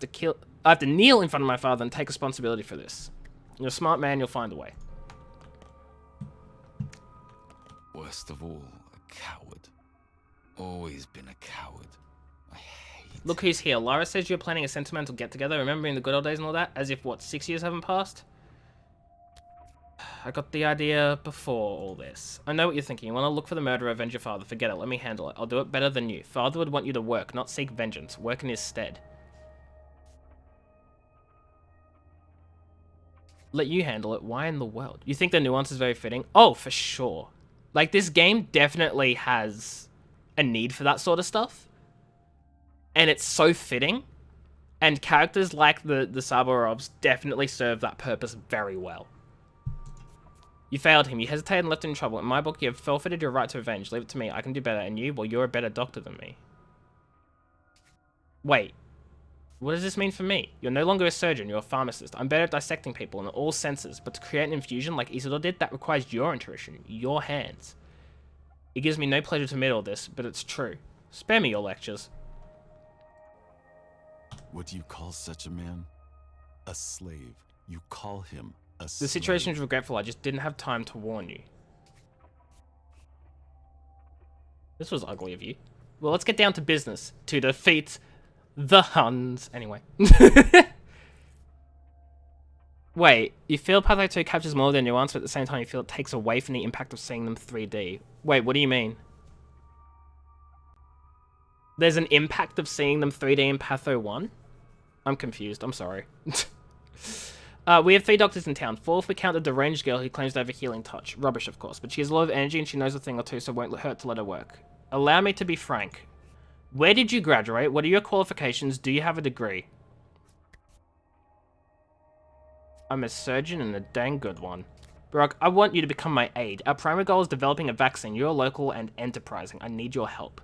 A: to kneel in front of my father and take responsibility for this. You're a smart man, you'll find a way.
P: Worst of all, a coward. Always been a coward. I hate
A: Look who's here. Lara says you're planning a sentimental get-together, remembering the good old days and all that, as if, what, 6 years haven't passed? I got the idea before all this. I know what you're thinking. You want to look for the murderer, avenge your father. Forget it. Let me handle it. I'll do it better than you. Father would want you to work, not seek vengeance. Work in his stead. Let you handle it. Why in the world? You think the nuance is very fitting? Oh, for sure. Like, this game definitely has a need for that sort of stuff. And it's so fitting. And characters like the Saborovs definitely serve that purpose very well. You failed him. You hesitated and left him in trouble. In my book, you have forfeited your right to revenge. Leave it to me. I can do better. And you? Well, you're a better doctor than me. Wait. What does this mean for me? You're no longer a surgeon. You're a pharmacist. I'm better at dissecting people in all senses. But to create an infusion like Isidore did, that requires your intuition. Your hands. It gives me no pleasure to admit all this, but it's true. Spare me your lectures.
G: What do you call such a man? A slave. You call him a slave.
A: The situation is regretful. I just didn't have time to warn you. This was ugly of you. Well, let's get down to business. To defeat the Huns. Anyway. Wait, you feel Pathologic 2 captures more than nuance, but at the same time you feel it takes away from the impact of seeing them 3D. Wait, what do you mean? There's an impact of seeing them 3D in Patho 1? I'm confused, I'm sorry. We have 3 doctors in town. 4 if we count the deranged girl who claims to have a healing touch. Rubbish, of course, but she has a lot of energy and she knows a thing or two, so it won't hurt to let her work. Allow me to be frank. Where did you graduate? What are your qualifications? Do you have a degree? I'm a surgeon and a dang good one. Brock, I want you to become my aide. Our primary goal is developing a vaccine. You're local and enterprising. I need your help.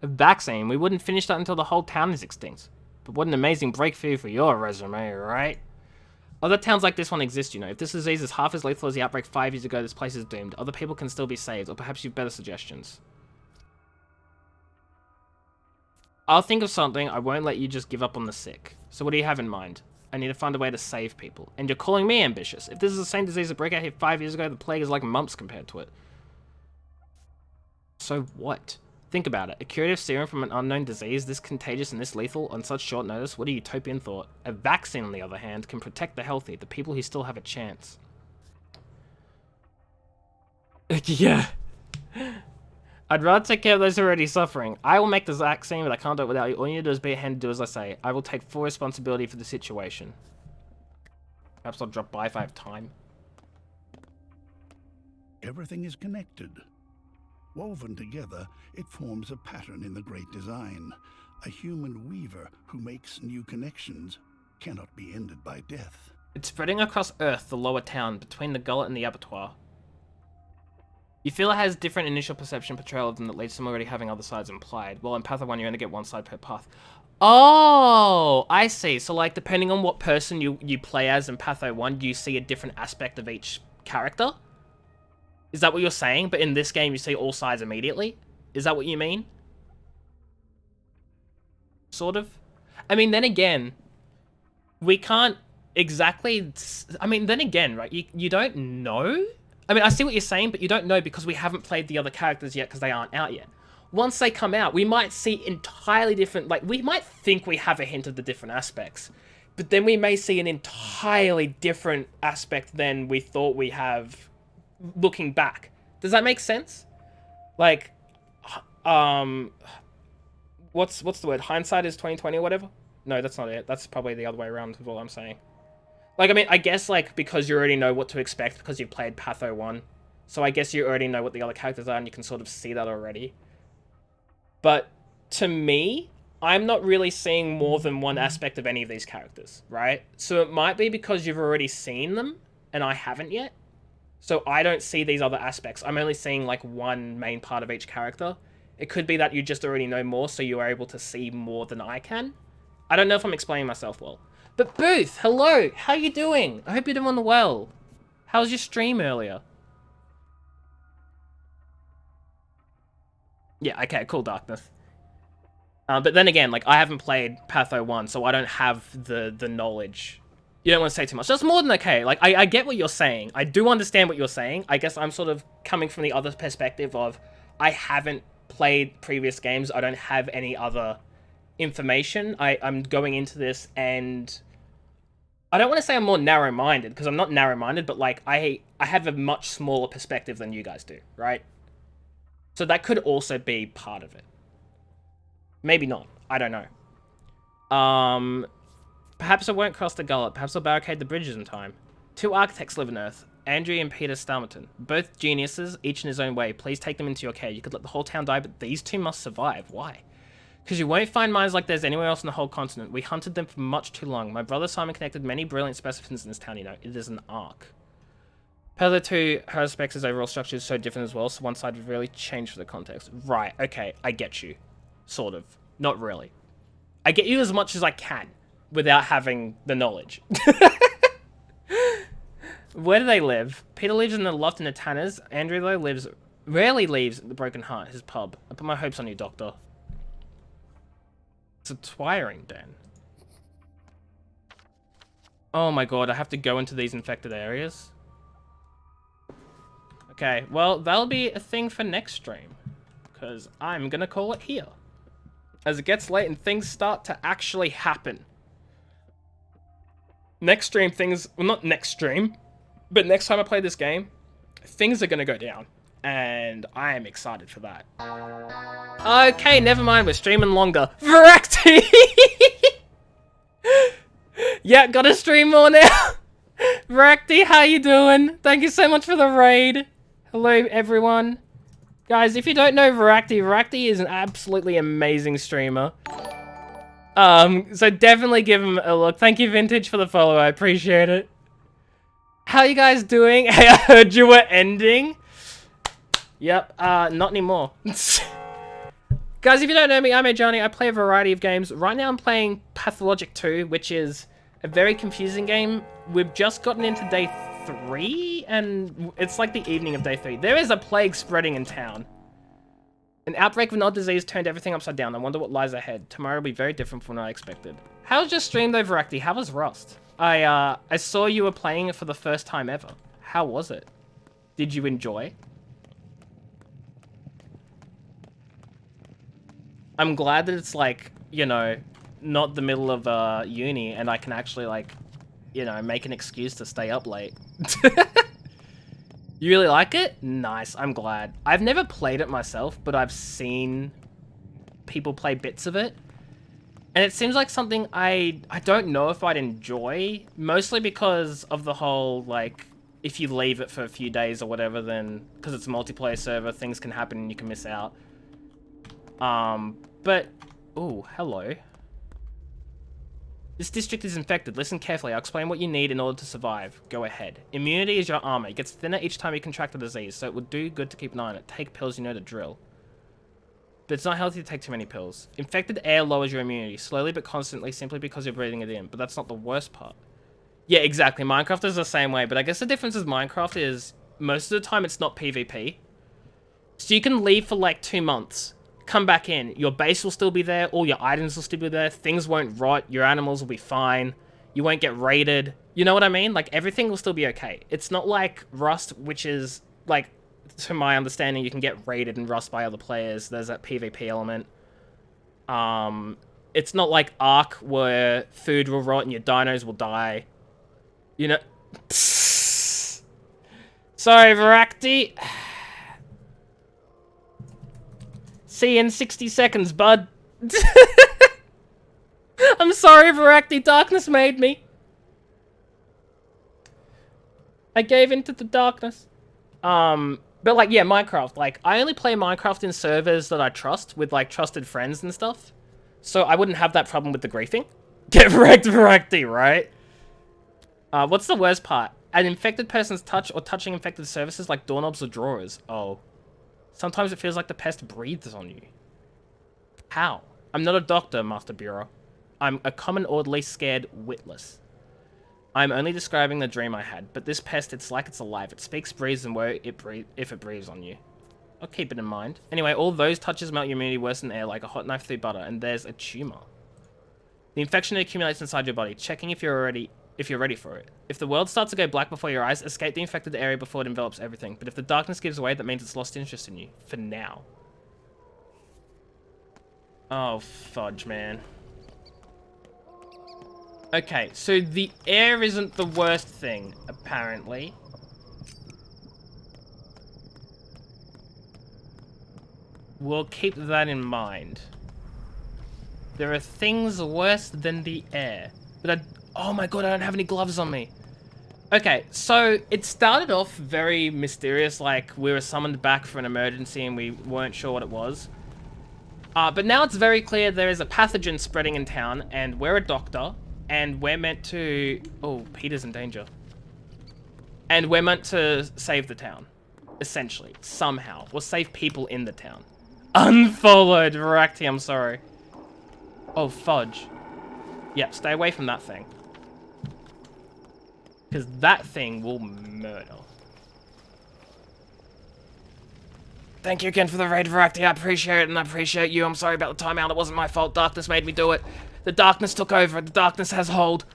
A: A vaccine? We wouldn't finish that until the whole town is extinct. But what an amazing breakthrough for your resume, right? Other towns like this one exist, you know. If this disease is half as lethal as the outbreak 5 years ago, this place is doomed. Other people can still be saved, or perhaps you've better suggestions. I'll think of something. I won't let you just give up on the sick. So what do you have in mind? I need to find a way to save people. And you're calling me ambitious. If this is the same disease that broke out here 5 years ago, the plague is like mumps compared to it. So what? Think about it. A curative serum from an unknown disease, this contagious and this lethal, on such short notice, what a utopian thought. A vaccine, on the other hand, can protect the healthy, the people who still have a chance. Yeah. I'd rather take care of those who are already suffering. I will make the vaccine, but I can't do it without you. All you need to do is be a hand to do as I say. I will take full responsibility for the situation. Perhaps I'll drop by if I have time.
I: Everything is connected. Woven together, it forms a pattern in the great design. A human weaver who makes new connections cannot be ended by death.
A: It's spreading across Earth, the lower town, between the gullet and the abattoir. You feel it has different initial perception portrayal of them that leads to them already having other sides implied. Well, in Path 1, you only get one side per path. Oh, I see. So, like, depending on what person you play as in Path 1, you see a different aspect of each character? Is that what you're saying? But in this game, you see all sides immediately? Is that what you mean? Sort of? I mean, then again, we can't exactly... I mean, then again, right, you don't know? I mean, I see what you're saying, but you don't know because we haven't played the other characters yet because they aren't out yet. Once they come out, we might see entirely different... Like, we might think we have a hint of the different aspects, but then we may see an entirely different aspect than we thought we have looking back. Does that make sense? Like, what's the word? Hindsight is 20/20 or whatever? No, that's not it. That's probably the other way around is what I'm saying. Like, I mean, I guess, like, because you already know what to expect because you've played Patho 1. So I guess you already know what the other characters are and you can sort of see that already. But to me, I'm not really seeing more than one aspect of any of these characters, right? So it might be because you've already seen them and I haven't yet. So I don't see these other aspects. I'm only seeing, like, one main part of each character. It could be that you just already know more so you are able to see more than I can. I don't know if I'm explaining myself well. But Booth, hello! How you doing? I hope you're doing well. How was your stream earlier? Yeah, okay, cool, Darkness. But then again, like, I haven't played Patho 1, so I don't have the knowledge. You don't want to say too much. That's more than okay. Like, I get what you're saying. I do understand what you're saying. I guess I'm sort of coming from the other perspective of I haven't played previous games. I don't have any other information. I'm going into this and I don't want to say I'm more narrow-minded because I'm not narrow-minded, but like I have a much smaller perspective than you guys do, right? So that could also be part of it. Maybe not. I don't know. Perhaps I won't cross the gullet. Perhaps I'll barricade the bridges in time. 2 architects live on Earth. Andrew and Peter Stalmerton. Both geniuses, each in his own way. Please take them into your care. You could let the whole town die, but these two must survive. Why? Because you won't find mines like there's anywhere else on the whole continent. We hunted them for much too long. My brother Simon connected many brilliant specimens in this town, you know. It is an ark. Palo 2, her aspects, his overall structure is so different as well, so one side would really change for the context. Right, okay, I get you. Sort of. Not really. I get you as much as I can, without having the knowledge. Where do they live? Peter lives in the loft in the Tanners. Andrew, though, lives Rarely leaves the Broken Heart, his pub. I put my hopes on you, Doctor. It's a twiring den. Oh my god, I have to go into these infected areas? Okay, well, that'll be a thing for next stream. Because I'm gonna call it here. As it gets late and things start to actually happen. Next stream, things... Well, not next stream. But next time I play this game, things are gonna go down. And I am excited for that. Okay, never mind, we're streaming longer. Varacti! Yeah, gotta stream more now. Varacti, how you doing? Thank you so much for the raid. Hello, everyone. Guys, if you don't know Varacti, Varacti is an absolutely amazing streamer. So definitely give him a look. Thank you, Vintage, for the follow. I appreciate it. How you guys doing? Hey, I heard you were ending. Yep, not anymore. Guys, if you don't know me, I'm Johnny. I play a variety of games. Right now I'm playing Pathologic 2, which is a very confusing game. We've just gotten into day 3, and it's like the evening of day 3. There is a plague spreading in town. An outbreak of an odd disease turned everything upside down. I wonder what lies ahead. Tomorrow will be very different from what I expected. How was your stream though, Varacti? How was Rust? I saw you were playing it for the first time ever. How was it? Did you enjoy? I'm glad that it's like, you know, not the middle of uni and I can actually like, you know, make an excuse to stay up late. You really like it? Nice, I'm glad. I've never played it myself, but I've seen people play bits of it. And it seems like something I don't know if I'd enjoy, mostly because of the whole, like, if you leave it for a few days or whatever, then, because it's a multiplayer server, things can happen and you can miss out. But, ooh, hello. This district is infected. Listen carefully. I'll explain what you need in order to survive. Go ahead. Immunity is your armor. It gets thinner each time you contract the disease, so it would do good to keep an eye on it. Take pills, you know the drill. But it's not healthy to take too many pills. Infected air lowers your immunity, slowly but constantly, simply because you're breathing it in. But that's not the worst part. Yeah, exactly. Minecraft is the same way, but I guess the difference is Minecraft is, most of the time it's not PvP. So you can leave for like 2 months. Come back in. Your base will still be there. All your items will still be there. Things won't rot. Your animals will be fine. You won't get raided. You know what I mean? Like, everything will still be okay. It's not like Rust, which is, like, to my understanding, you can get raided in Rust by other players. There's that PvP element. It's not like Ark, where food will rot and your dinos will die. You know? Sorry, Varacti. See you in 60 seconds, bud. I'm sorry, Varacti. Darkness made me. I gave into the darkness. But like, yeah, Minecraft. Like, I only play Minecraft in servers that I trust with like trusted friends and stuff. So I wouldn't have that problem with the griefing. Get wrecked, Varacti, right? What's the worst part? An infected person's touch or touching infected surfaces like doorknobs or drawers. Oh. Sometimes it feels like the pest breathes on you. How? I'm not a doctor, Master Bureau. I'm a common orderly scared witless. I'm only describing the dream I had, but this pest, it's like it's alive. It speaks, breathes, and where it if it breathes on you. I'll keep it in mind. Anyway, all those touches melt your immunity worse than air, like a hot knife through butter, and there's a tumor. The infection accumulates inside your body, checking if you're ready for it. If the world starts to go black before your eyes, escape the infected area before it envelops everything. But if the darkness gives way, that means it's lost interest in you. For now. Oh, fudge, man. Okay, so the air isn't the worst thing, apparently. We'll keep that in mind. There are things worse than the air. But oh my god, I don't have any gloves on me. Okay, so it started off very mysterious, like we were summoned back for an emergency and we weren't sure what it was. But now it's very clear there is a pathogen spreading in town, and we're a doctor, and we're meant to... Oh, Peter's in danger. And we're meant to save the town, essentially, somehow. Or save people in the town. Unfollowed, Varacti, I'm sorry. Oh, fudge. Yep, stay away from that thing. Because that thing will murder. Thank you again for the raid, Varacti. I appreciate it, and I appreciate you. I'm sorry about the timeout. It wasn't my fault. Darkness made me do it. The darkness took over. The darkness has hold.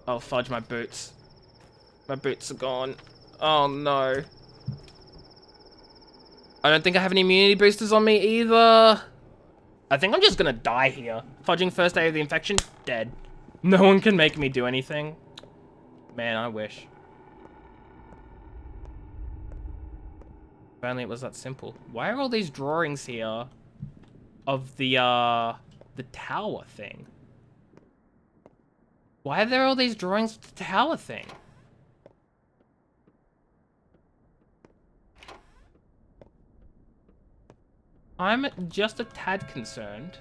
A: Oh, fudge, my boots. My boots are gone. Oh, no. I don't think I have any immunity boosters on me either. I think I'm just gonna die here. Fudging first day of the infection, dead. No one can make me do anything. Man, I wish. If only it was that simple. Why are all these drawings here of the tower thing? Why are there all these drawings of the tower thing? I'm just a tad concerned.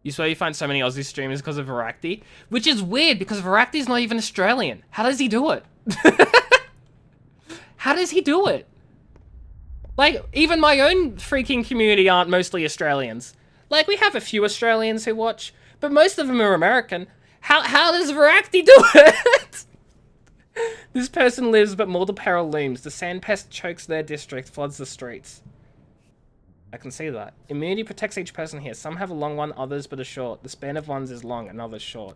A: You swear you find so many Aussie streamers because of Varacti? Which is weird, because Varacti's not even Australian. How does he do it? How does he do it? Like, even my own freaking community aren't mostly Australians. Like, we have a few Australians who watch, but most of them are American. How does Varacti do it? This person lives, but mortal peril looms. The sand pest chokes their district, floods the streets. I can see that. Immunity protects each person here. Some have a long one, others but a short. The span of ones is long, and others short.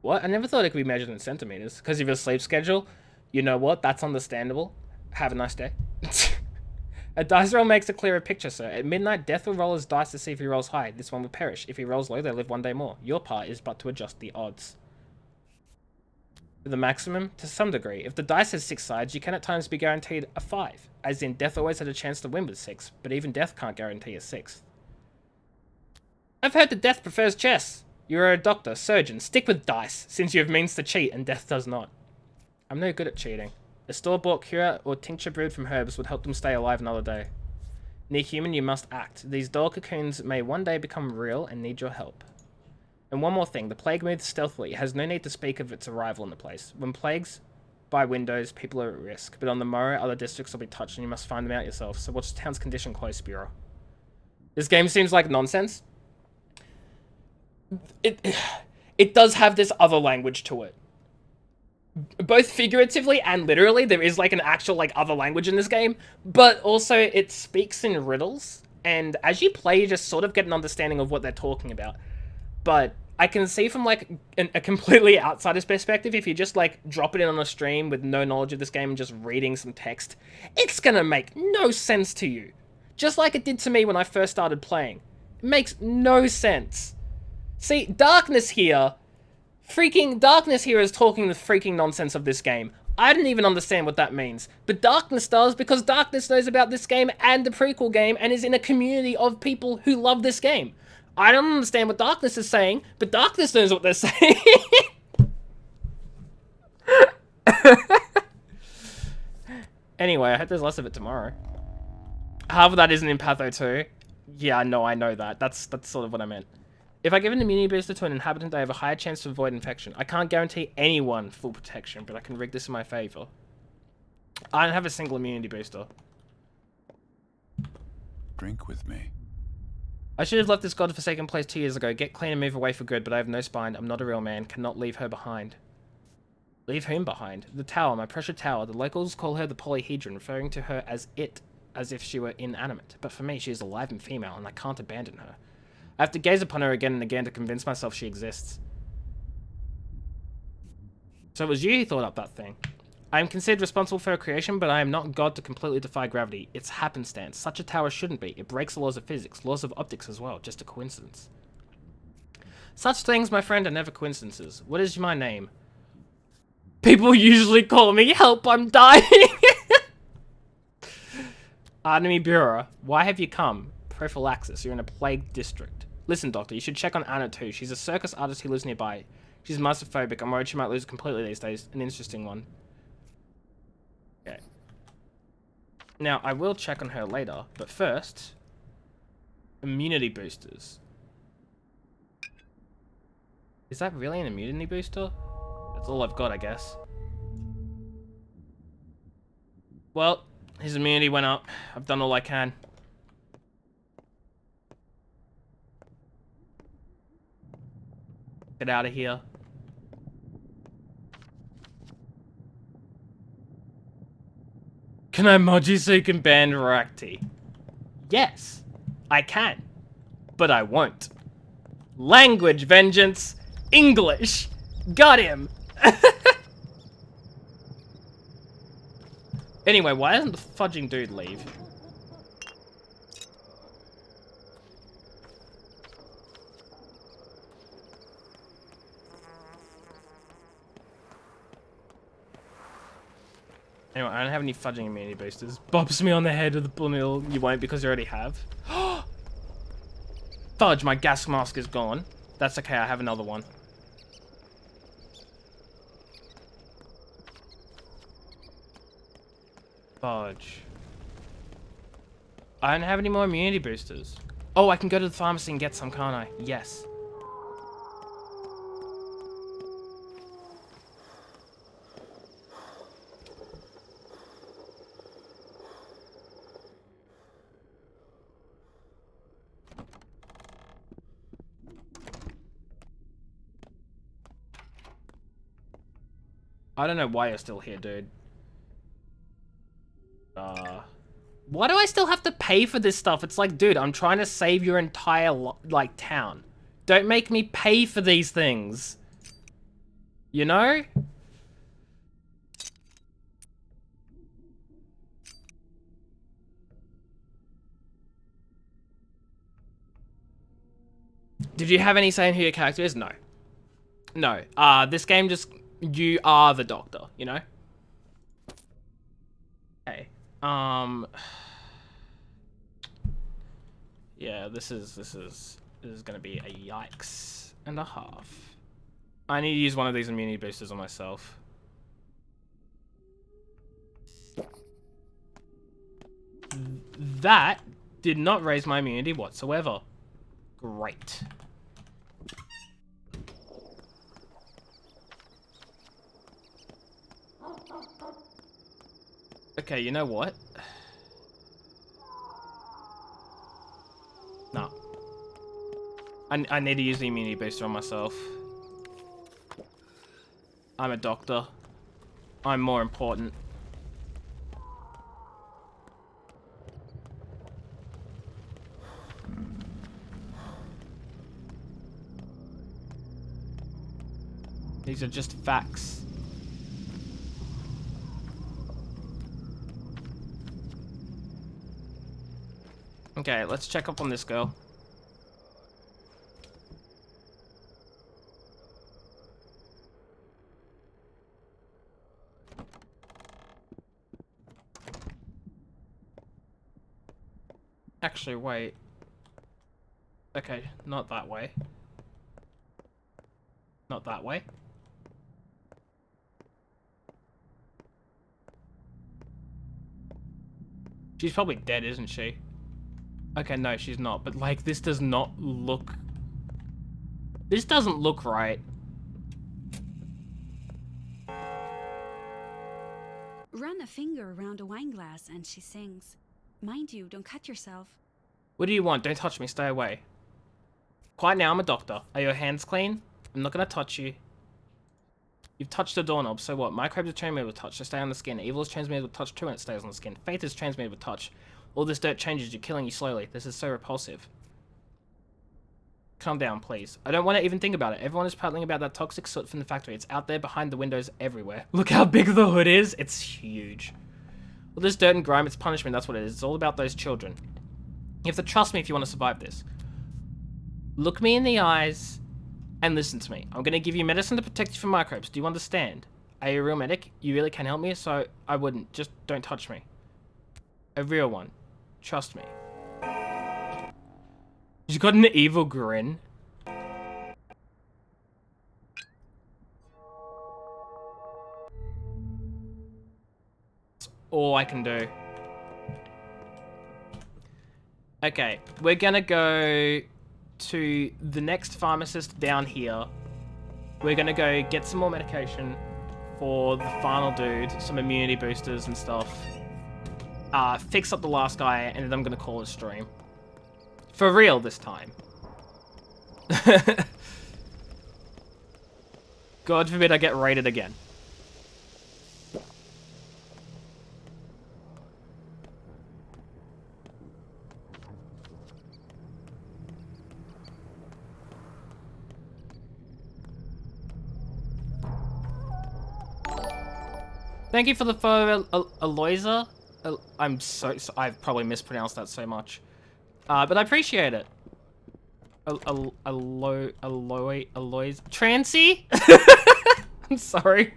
A: What? I never thought it could be measured in centimeters. Because of your sleep schedule? You know what? That's understandable. Have a nice day. A dice roll makes a clearer picture, sir. At midnight, death will roll his dice to see if he rolls high. This one will perish. If he rolls low, they live one day more. Your part is but to adjust the odds. The maximum? To some degree. If the dice has 6 sides, you can at times be guaranteed a 5. As in, death always had a chance to win with 6, but even death can't guarantee a 6th. I've heard that death prefers chess. You're a doctor, surgeon. Stick with dice, since you have means to cheat and death does not. I'm no good at cheating. A store-bought cure or tincture brewed from herbs would help them stay alive another day. Near human, you must act. These doll cocoons may one day become real and need your help. And one more thing, the plague moves stealthily. It has no need to speak of its arrival in the place. When plagues by windows, people are at risk. But on the morrow, other districts will be touched and you must find them out yourself. So watch the town's condition close, Bureau. This game seems like nonsense. It does have this other language to it. Both figuratively and literally, there is like an actual like other language in this game. But also, it speaks in riddles. And as you play, you just sort of get an understanding of what they're talking about. But I can see from like a completely outsider's perspective, if you just like drop it in on a stream with no knowledge of this game and just reading some text, it's gonna make no sense to you. Just like it did to me when I first started playing. It makes no sense. See, Darkness here is talking the freaking nonsense of this game. I didn't even understand what that means. But Darkness does, because Darkness knows about this game and the prequel game and is in a community of people who love this game. I don't understand what Darkness is saying, but Darkness knows what they're saying. Anyway, I hope there's less of it tomorrow. Half of that isn't in Patho 2. Yeah, no, I know that. That's sort of what I meant. If I give an immunity booster to an inhabitant, I have a higher chance to avoid infection. I can't guarantee anyone full protection, but I can rig this in my favor. I don't have a single immunity booster.
J: Drink with me.
A: I should have left this godforsaken place 2 years ago. Get clean and move away for good, but I have no spine. I'm not a real man. Cannot leave her behind. Leave whom behind? The tower, my precious tower. The locals call her the polyhedron, referring to her as it, as if she were inanimate. But for me, she is alive and female, and I can't abandon her. I have to gaze upon her again and again to convince myself she exists. So it was you who thought up that thing. I am considered responsible for her creation, but I am not God to completely defy gravity. It's happenstance. Such a tower shouldn't be. It breaks the laws of physics, laws of optics as well. Just a coincidence. Such things, my friend, are never coincidences. What is my name? People usually call me help, I'm dying! Artemis Bureau, why have you come? Prophylaxis, you're in a plagued district. Listen, doctor, you should check on Anna too. She's a circus artist who lives nearby. She's masterphobic. I'm worried she might lose it completely these days. An interesting one. Okay. Now, I will check on her later, but first... Immunity boosters. Is that really an immunity booster? That's all I've got, I guess. Well, his immunity went up. I've done all I can. Get out of here. Can I mod you so you can ban Rakti? Yes, I can. But I won't. Language vengeance. English. Got him. Anyway, why doesn't the fudging dude leave? Anyway, I don't have any fudging immunity boosters. Bobs me on the head with the bull. You won't because you already have. Fudge, my gas mask is gone. That's okay, I have another one. Fudge. I don't have any more immunity boosters. Oh, I can go to the pharmacy and get some, can't I? Yes. I don't know why you're still here, dude. Why do I still have to pay for this stuff? It's like, dude, I'm trying to save your entire, like, town. Don't make me pay for these things. You know? Did you have any say in who your character is? No. No. This game just... You are the doctor, you know? Okay. Yeah, this is gonna be a yikes and a half. I need to use one of these immunity boosters on myself. That did not raise my immunity whatsoever. Great. Okay, you know what? No. I need to use the immunity booster on myself. I'm a doctor. I'm more important. These are just facts. Okay, let's check up on this girl. Actually, wait. Okay, not that way. Not that way. She's probably dead, isn't she? Okay, no, she's not. But, like, this does not look... This doesn't look right.
Q: Run a finger around a wine glass and she sings. Mind you, don't cut yourself.
A: What do you want? Don't touch me. Stay away. Quiet now, I'm a doctor. Are your hands clean? I'm not gonna touch you. You've touched the doorknob, so what? Microbes are transmitted with touch, so stay on the skin. Evil is transmitted with touch too, and it stays on the skin. Faith is transmitted with touch. All this dirt changes you, killing you slowly. This is so repulsive. Calm down, please. I don't want to even think about it. Everyone is prattling about that toxic soot from the factory. It's out there behind the windows everywhere. Look how big the hood is. It's huge. All this dirt and grime, it's punishment. That's what it is. It's all about those children. You have to trust me if you want to survive this. Look me in the eyes and listen to me. I'm going to give you medicine to protect you from microbes. Do you understand? Are you a real medic? You really can help me, so I wouldn't. Just don't touch me. A real one. Trust me. She's got an evil grin. That's all I can do. Okay, we're gonna go to the next pharmacist down here. We're gonna go get some more medication for the final dude, some immunity boosters and stuff. Fix up the last guy, and then I'm gonna call it a stream. For real this time. God forbid I get raided again. Thank you for the follow, Aloysa. I've probably mispronounced that so much. But I appreciate it. Aloysa. Trancy? I'm sorry.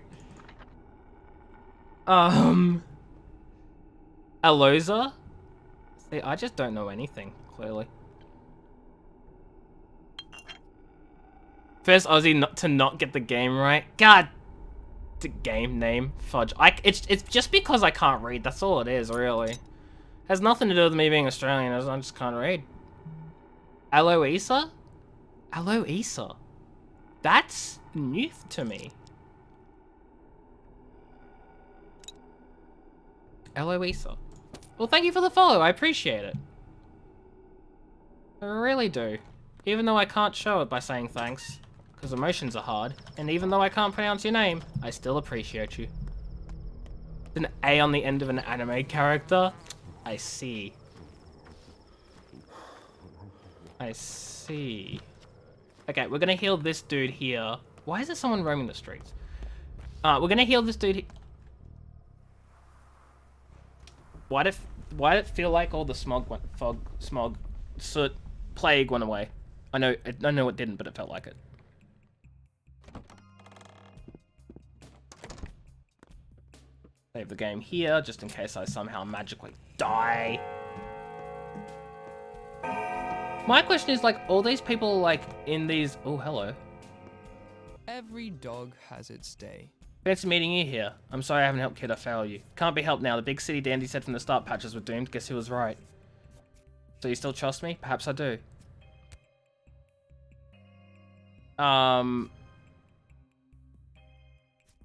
A: Aloysa? See, I just don't know anything, clearly. First Aussie to not get the game right. God. The game name, Fudge. It's just because I can't read. That's all it is, really. Has nothing to do with me being Australian. I just can't read. Aloysa? Aloysa. That's new to me. Aloysa. Well, thank you for the follow. I appreciate it. I really do. Even though I can't show it by saying thanks. Because emotions are hard. And even though I can't pronounce your name, I still appreciate you. An A on the end of an anime character? I see. I see. Okay, we're gonna heal this dude here. Why is there someone roaming the streets? We're gonna heal this dude. Why did it feel like all the soot, plague went away? I know it didn't, but it felt like it. Save the game here, just in case I somehow magically die. My question is, like, all these people, like, in these... Oh, hello.
M: Every dog has its day.
A: Fancy meeting you here. I'm sorry I haven't helped Kid, I fail you. Can't be helped now. The big city dandy said from the start patches were doomed. Guess he was right. So you still trust me? Perhaps I do.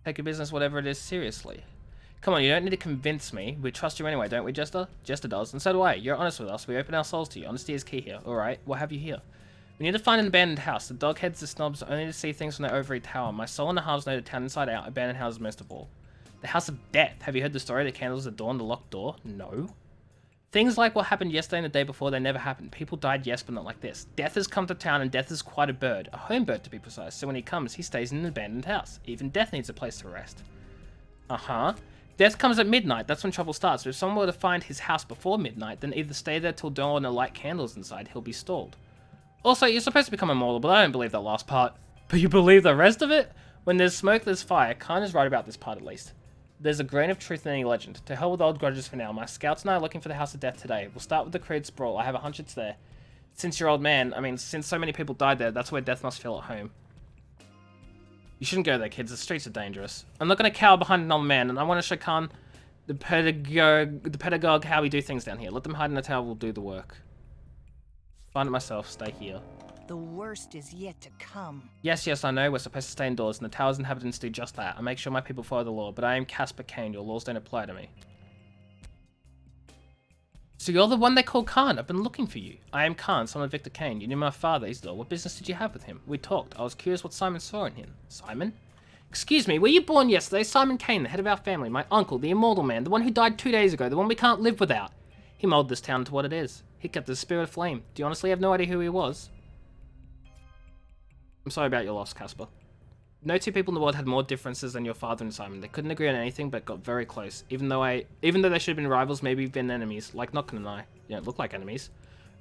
A: Take your business, whatever it is, seriously. Come on, you don't need to convince me. We trust you anyway, don't we, Jester? Jester does, and so do I. You're honest with us. We open our souls to you. Honesty is key here. Alright, what have you here? We need to find an abandoned house. The dogheads are snobs only to see things from their ovary tower. My soul and the halves know the town inside out. Abandoned houses most of all. The House of Death. Have you heard the story? The candles, the dawn, the locked door? No. Things like what happened yesterday and the day before, they never happened. People died, yes, but not like this. Death has come to town, and Death is quite a bird. A home bird, to be precise. So when he comes, he stays in an abandoned house. Even Death needs a place to rest. Uh-huh. Death comes at midnight, that's when trouble starts. But if someone were to find his house before midnight, then either stay there till dawn or light candles inside, he'll be stalled. Also, you're supposed to become immortal, but I don't believe that last part. But you believe the rest of it? When there's smoke, there's fire. Khan is right about this part, at least. There's a grain of truth in any legend. To hell with old grudges for now. My scouts and I are looking for the House of Death today. We'll start with the Creed Sprawl. I have a hunch it's there. Since you're old man, I mean, since so many people died there, that's where Death must feel at home. You shouldn't go there, kids. The streets are dangerous. I'm not going to cower behind an old man, and I want to show Khan the pedagogue how we do things down here. Let them hide in the tower, we'll do the work. Find it myself, stay here.
R: The worst is yet to come.
A: Yes, I know, we're supposed to stay indoors, and the tower's inhabitants do just that. I make sure my people follow the law, but I am Casper Kane, your laws don't apply to me. So you're the one they call Khan, I've been looking for you. I am Khan, son of Victor Kane. You knew my father, Isidore. What business did you have with him? We talked. I was curious what Simon saw in him. Simon? Excuse me, were you born yesterday? Simon Kane, the head of our family, my uncle, the immortal man, the one who died 2 days ago, the one we can't live without. He molded this town into what it is. He kept the spirit aflame. Do you honestly have no idea who he was? I'm sorry about your loss, Casper. No two people in the world had more differences than your father and Simon. They couldn't agree on anything, but got very close. Even though they should have been rivals, maybe been enemies, like Notkin and I. You don't look like enemies.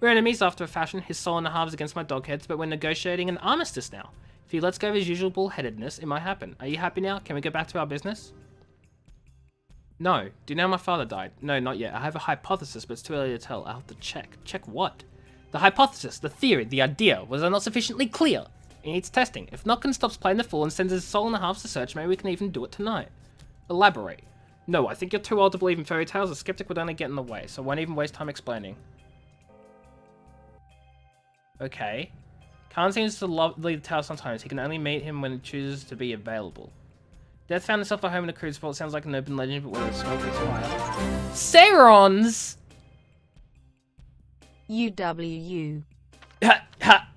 A: We're enemies after a fashion, his soul in the halves against my dogheads, but we're negotiating an armistice now. If he lets go of his usual bullheadedness, it might happen. Are you happy now? Can we go back to our business? No. Do you know my father died? No, not yet. I have a hypothesis, but it's too early to tell. I'll have to check. Check what? The hypothesis, the theory, the idea. Was I not sufficiently clear? It needs testing. If Notkin stops playing the fool and sends his soul in the halves to search, maybe we can even do it tonight. Elaborate. No, I think you're too old to believe in fairy tales. A skeptic would only get in the way, so I won't even waste time explaining. Okay. Khan seems to leave the tower sometimes. He can only meet him when he chooses to be available. Death found himself at home in a crude spot. Sounds like an open legend, but where the smoke is fire. Saurons!
B: UWU.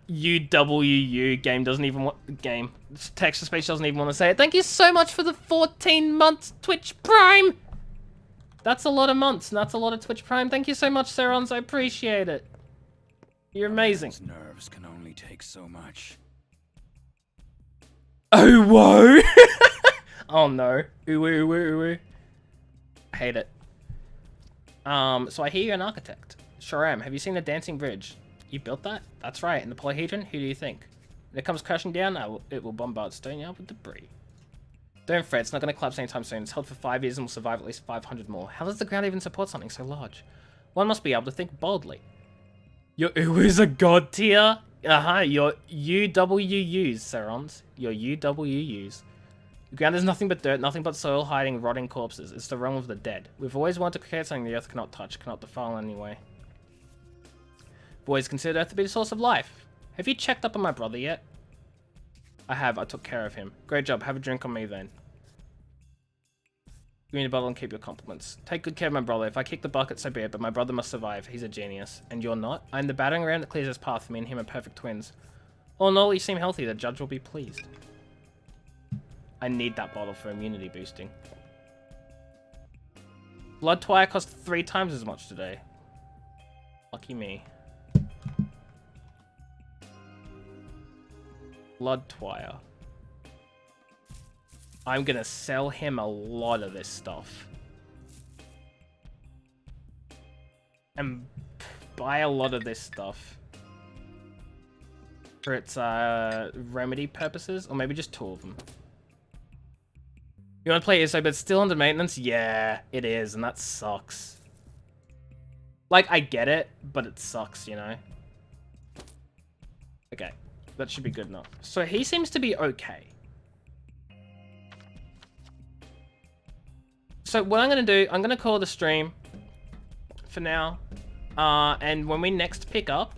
A: UWU. Game doesn't even want... Game. Text-to-speech doesn't even want to say it. Thank you so much for the 14 months Twitch Prime! That's a lot of months, and that's a lot of Twitch Prime. Thank you so much, Saurons. I appreciate it. You're amazing.
P: Those nerves can only take so much.
A: Oh, whoa! Oh, no. Ooh, ooh, ooh, ooh. Hate it. So I hear you're an architect. Sure am. Have you seen the dancing bridge? You built that? That's right. And the polyhedron? Who do you think? When it comes crashing down, it will bombard stone yard with debris. Don't fret, it's not going to collapse anytime soon. It's held for 5 years and will survive at least 500 more. How does the ground even support something so large? One must be able to think boldly. Your Uwu's a god tier? Your UWUs, Serons. Your UWUs. The ground is nothing but dirt, nothing but soil hiding rotting corpses. It's the realm of the dead. We've always wanted to create something the earth cannot touch, cannot defile in any way. Boys, consider Earth to be the source of life. Have you checked up on my brother yet? I have. I took care of him. Great job. Have a drink on me then. Give me the bottle and keep your compliments. Take good care of my brother. If I kick the bucket, so be it, but my brother must survive. He's a genius. And you're not? I'm the battering ram that clears his path. Me and him are perfect twins. All in all, you seem healthy. The judge will be pleased. I need that bottle for immunity boosting. Blood Twire cost 3 times as much today. Lucky me. Blood Twire. I'm gonna sell him a lot of this stuff. And buy a lot of this stuff. For its remedy purposes, or maybe just 2 of them. You want to play ISO, but it's still under maintenance? Yeah, it is, and that sucks. Like, I get it, but it sucks, you know? Okay, that should be good enough. So he seems to be okay. So what I'm going to do, I'm going to call the stream for now. And when we next pick up,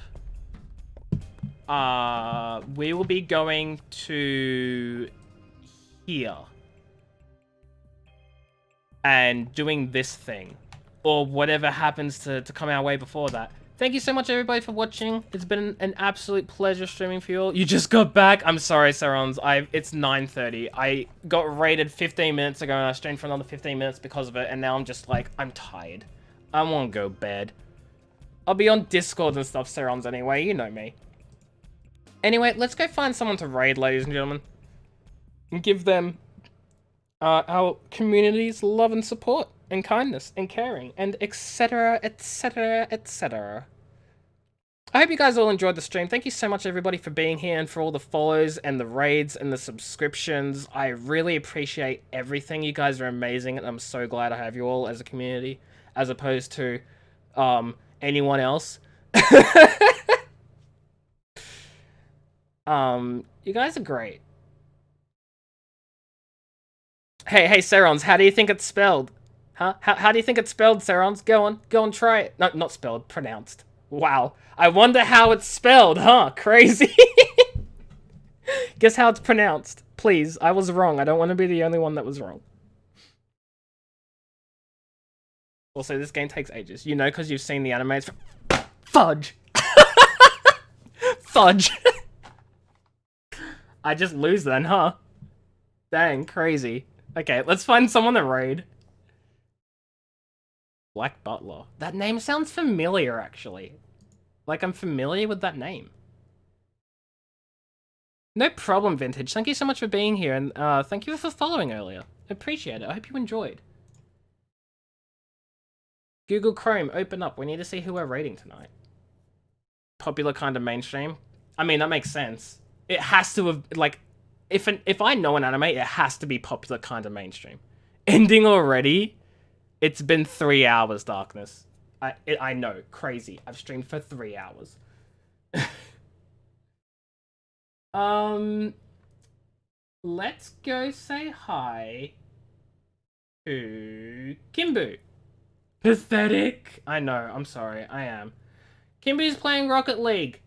A: we will be going to here. And doing this thing. Or whatever happens to come our way before that. Thank you so much, everybody, for watching. It's been an absolute pleasure streaming for you all. You just got back? I'm sorry, Sarons. It's 9:30. I got raided 15 minutes ago, and I streamed for another 15 minutes because of it, and now I'm just like, I'm tired. I want to go bed. I'll be on Discord and stuff, Sarons, anyway. You know me. Anyway, let's go find someone to raid, ladies and gentlemen. And give them our community's love and support. And kindness, and caring, and etc, etc, etc. I hope you guys all enjoyed the stream. Thank you so much, everybody, for being here and for all the follows and the raids and the subscriptions. I really appreciate everything. You guys are amazing, and I'm so glad I have you all as a community, as opposed to anyone else. You guys are great. Hey, Serons, how do you think it's spelled? Huh? How do you think it's spelled, Serons? Go on, try it. No, not spelled, pronounced. Wow. I wonder how it's spelled, huh? Crazy. Guess how it's pronounced. Please, I was wrong. I don't want to be the only one that was wrong. Also, this game takes ages. You know, because you've seen the animes. Fudge. Fudge. I just lose then, huh? Dang, crazy. Okay, let's find someone to raid. Black Butler. That name sounds familiar, actually. Like, I'm familiar with that name. No problem, Vintage. Thank you so much for being here, and thank you for following earlier. Appreciate it. I hope you enjoyed. Google Chrome, open up. We need to see who we're rating tonight. Popular kind of mainstream. I mean, that makes sense. It has to have, like, if I know an anime, it has to be popular kind of mainstream. Ending already? It's been 3 hours, Darkness. I know, crazy. I've streamed for 3 hours. Let's go say hi to Kimbu. Pathetic. I know, I'm sorry, I am. Kimbu's playing Rocket League.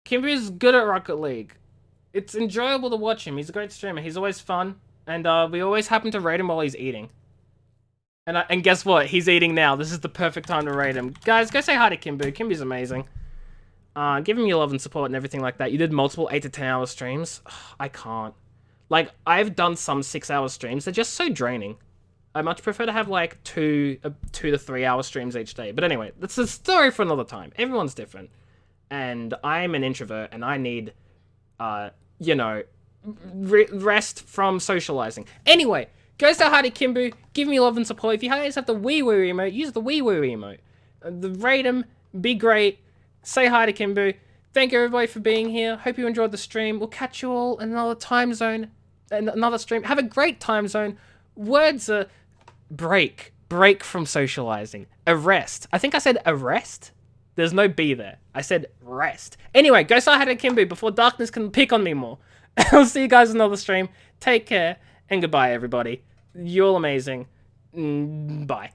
A: Kimbu's good at Rocket League. It's enjoyable to watch him. He's a great streamer. He's always fun. And we always happen to raid him while he's eating. And guess what? He's eating now. This is the perfect time to raid him. Guys, go say hi to Kimbu. Kimbu's amazing. Give him your love and support and everything like that. You did multiple 8 to 10 hour streams. I can't. Like, I've done some 6 hour streams. They're just so draining. I much prefer to have like 2 to 3 hour streams each day. But anyway, that's a story for another time. Everyone's different. And I'm an introvert and I need, you know, rest from socializing. Anyway, Go say hi to Kimbu. Give me love and support. If you guys have the wee woo emote, use the wee woo emote. Rate him. Be great. Say hi to Kimbu. Thank you everybody for being here. Hope you enjoyed the stream. We'll catch you all in another time zone. Another stream. Have a great time zone. Words are break. Break from socializing. Arrest. I think I said arrest. There's no B there. I said rest. Anyway, go say hi to Kimbu before darkness can pick on me more. I'll see you guys in another stream. Take care and goodbye, everybody. You're all amazing. Bye.